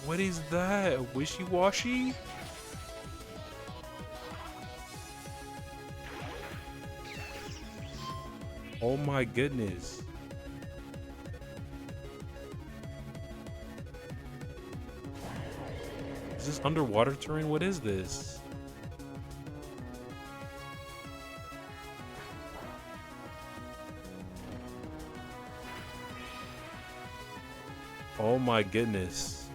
What is that? Wishy-washy? Oh my goodness. Is this underwater terrain? What is this? Oh my goodness.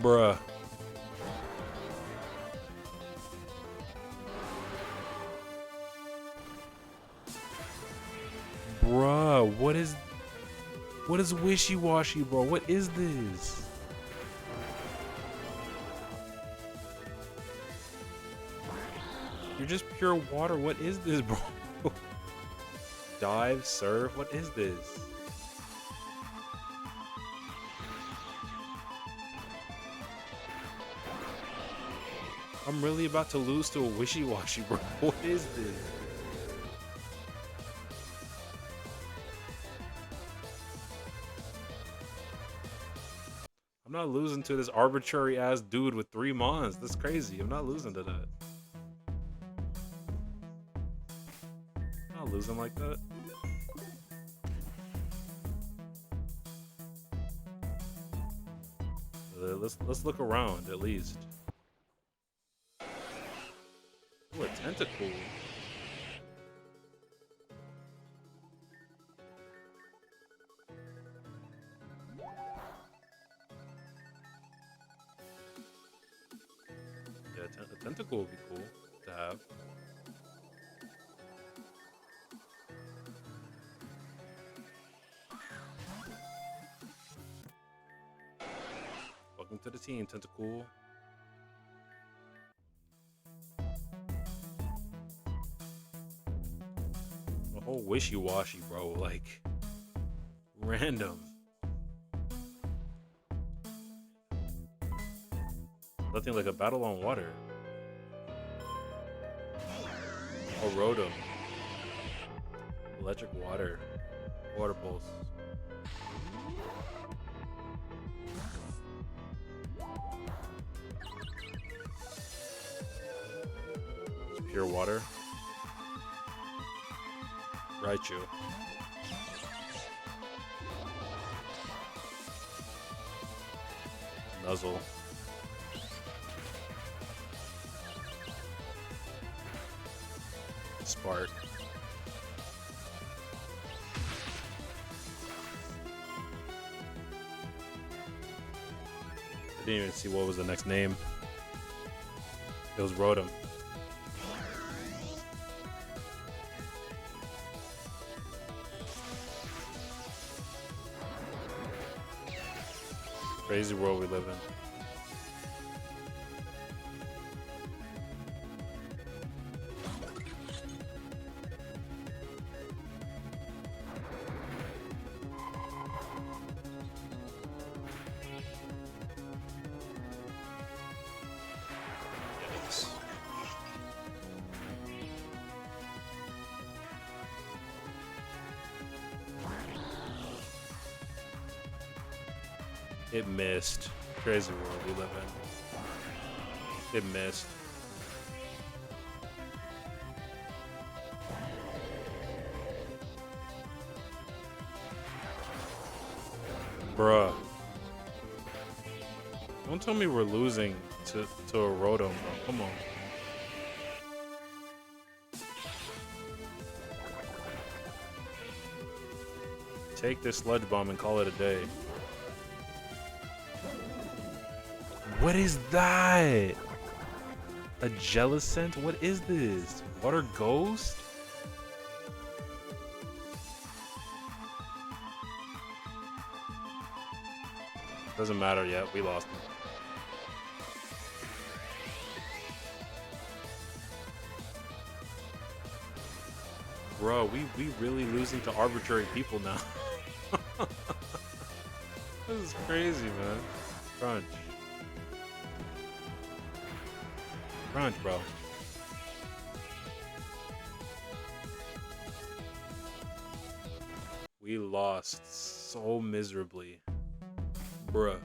Bruh. Bruh, what is wishy-washy, bro? What is this? You're just pure water. What is this, bro? Dive, surf, what is this? I'm really about to lose to a wishy-washy, bro. What is this? I'm not losing to this arbitrary ass dude with 3 mons. That's crazy. I'm not losing to that. I'm not losing like that. Let's look around at least. Ooh, a tentacle. Yeah, a tentacle would be cool to have. Welcome to the team, Tentacool. A whole wishy-washy, bro. Like, random. Nothing like a battle on water. Oh, Rotom. Electric water. Water pulse. Pure water. Raichu. Nuzzle. Spark. I didn't even see what was the next name. It was Rotom. Crazy world we live in. Yikes. It missed. Crazy world we live in. It missed. Bruh. Don't tell me we're losing to a Rotom, bro. Come on. Take this Sludge Bomb and call it a day. What is that? A Jellicent? What is this? Water Ghost? Doesn't matter yet. We lost him. Bro, we really losing to arbitrary people now. This is crazy, man. Crunch. Crunch, bro. We lost so miserably. Bruh.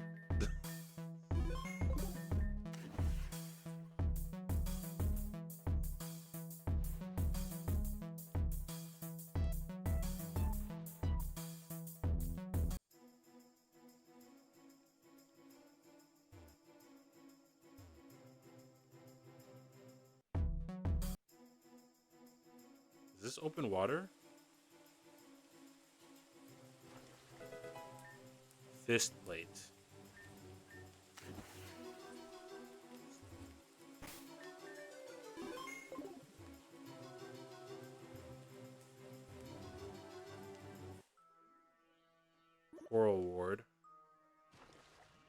Is this open water? Fist plate. Pearl Award.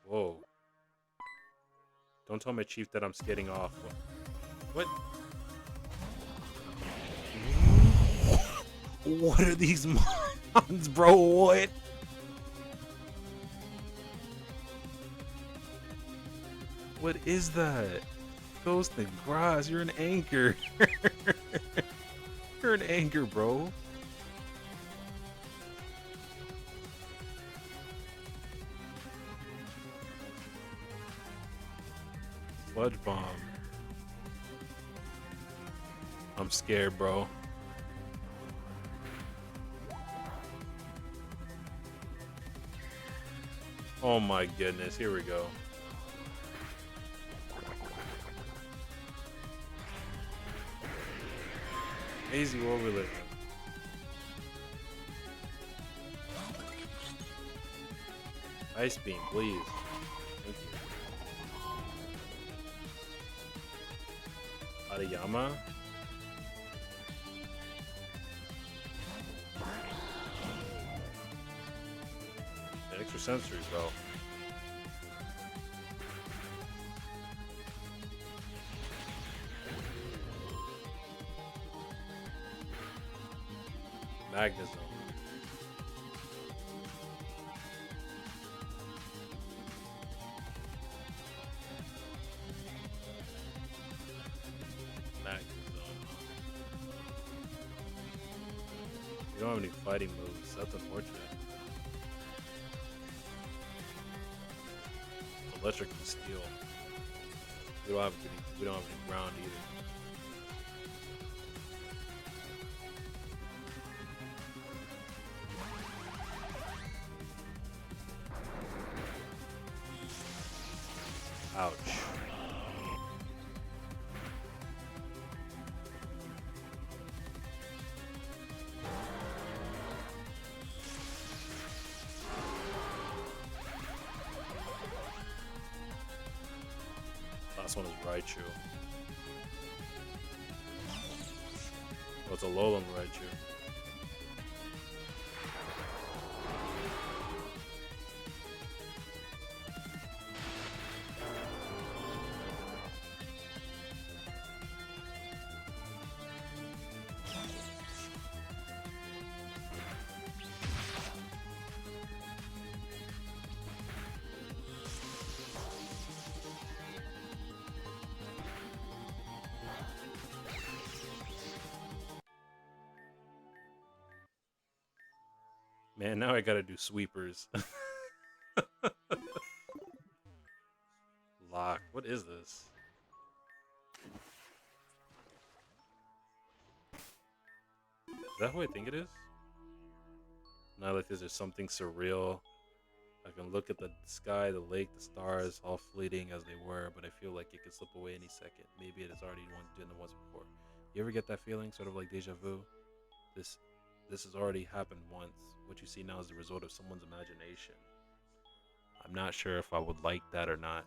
Whoa. Don't tell my chief that I'm skating off. What? What are these mons, bro? What? What is that? Ghost and grass. You're an anchor. You're an anchor, bro. Sludge bomb. I'm scared, bro. Oh my goodness, here we go. Easy overlay. Ice beam, please. Thank you. Ariyama. Extra sensory, bro. Magnetism. We don't have any fighting moves. That's unfortunate. Electric and steel. We don't have any ground either. Ouch. Last one is Raichu. Oh, it's a Alolan Raichu. Man, now I gotta do sweepers. Lock. What is this? Is that who I think it is? Now like this is something surreal. I can look at the sky, the lake, the stars, all fleeting as they were, but I feel like it could slip away any second. Maybe it has already done it once before. You ever get that feeling? Sort of like deja vu? This has already happened once. What you see now is the result of someone's imagination. I'm not sure if I would like that or not.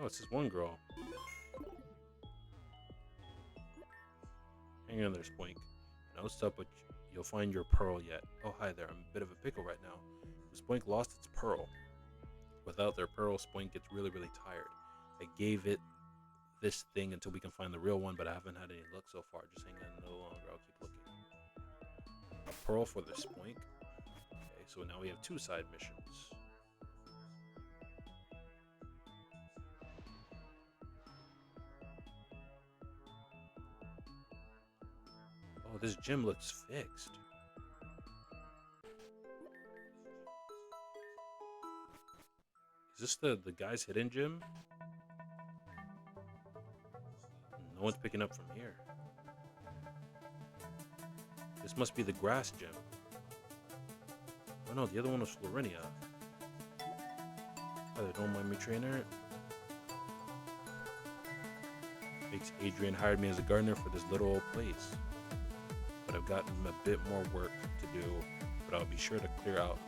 Oh, it's this one girl. Hang in there, Spoink. No stop, but you'll find your pearl yet. Oh, hi there. I'm a bit of a pickle right now. Spoink lost its pearl. Without their pearl, Spoink gets really, really tired. I gave it this thing until we can find the real one, but I haven't had any luck so far. Just hang on a little longer. I'll keep looking. A pearl for the Spoink. Okay, so now we have 2 side missions. Oh, this gym looks fixed. Is this the guy's hidden gym? No one's picking up from here. This must be the grass gym. Oh no, the other one was Florinia. Oh, don't mind me, trainer. Adrian hired me as a gardener for this little old place. But I've gotten a bit more work to do, but I'll be sure to clear out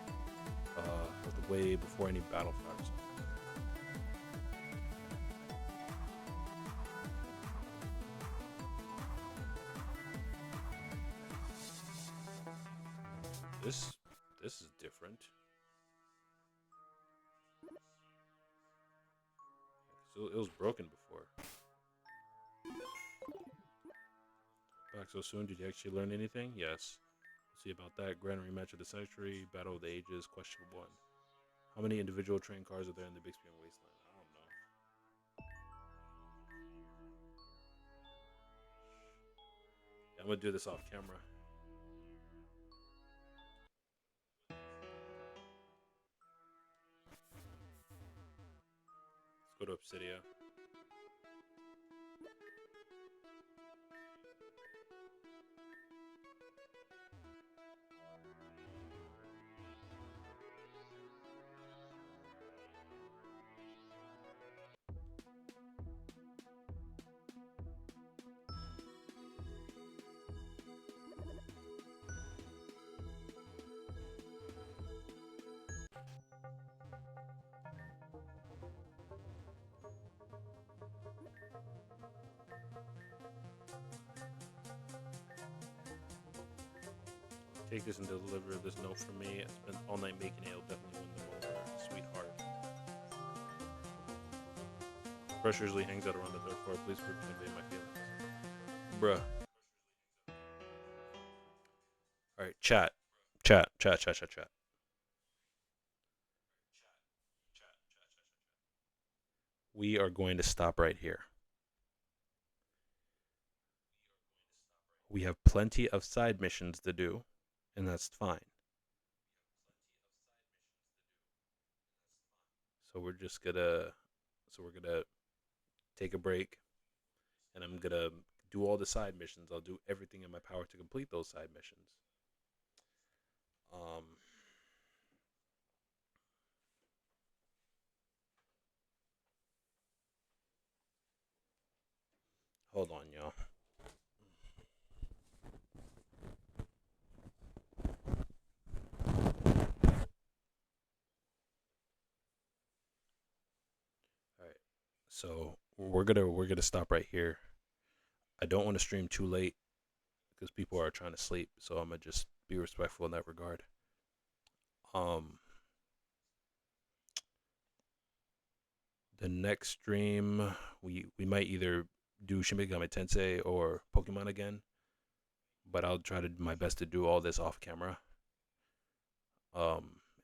of the way before any battle fires. This this is different. So it was broken before. Back so soon. Did you actually learn anything? Yes. We'll see about that. Grand rematch of the century. Battle of the ages. Question one. How many individual train cars are there in the Bixby Wasteland? I don't know. Yeah, I'm gonna do this off camera. Let's go to Obsidia. Take this and deliver this note for me. I spent all night making it. It'll definitely win them over. Sweetheart. Pressure usually hangs out around the third floor. Please convey my feelings. Bruh. Alright, chat. Chat. Chat, chat, chat, chat. We are going to stop right here. We have plenty of side missions to do, and that's fine. So we're gonna take a break, and I'm gonna do all the side missions. I'll do everything in my power to complete those side missions. Um, hold on, y'all. All right, so we're gonna stop right here. I don't want to stream too late because people are trying to sleep, so I'm gonna just be respectful in that regard. Um, the next stream we might either do Shin Megami Tensei or Pokemon again, but I'll try to do my best to do all this off camera.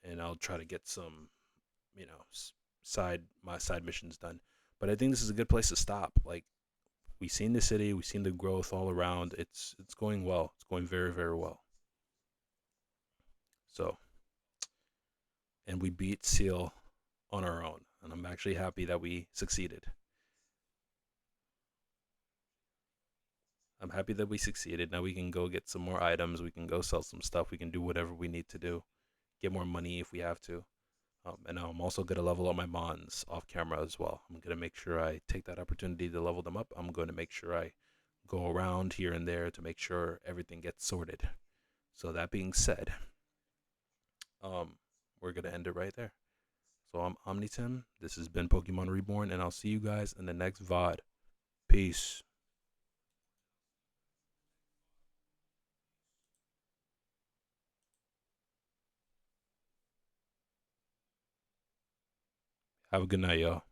And I'll try to get some, you know, my side missions done. But I think this is a good place to stop. Like we've seen the city, we've seen the growth all around. It's going well. It's going very very well. So, and we beat Ciel on our own, and I'm actually happy that we succeeded. I'm happy that we succeeded. Now we can go get some more items. We can go sell some stuff. We can do whatever we need to do. Get more money if we have to. And now I'm also going to level up my Mons off camera as well. I'm going to make sure I take that opportunity to level them up. I'm going to make sure I go around here and there to make sure everything gets sorted. So that being said, we're going to end it right there. So I'm Omnitim. This has been Pokemon Reborn, and I'll see you guys in the next VOD. Peace. Have a good night, y'all.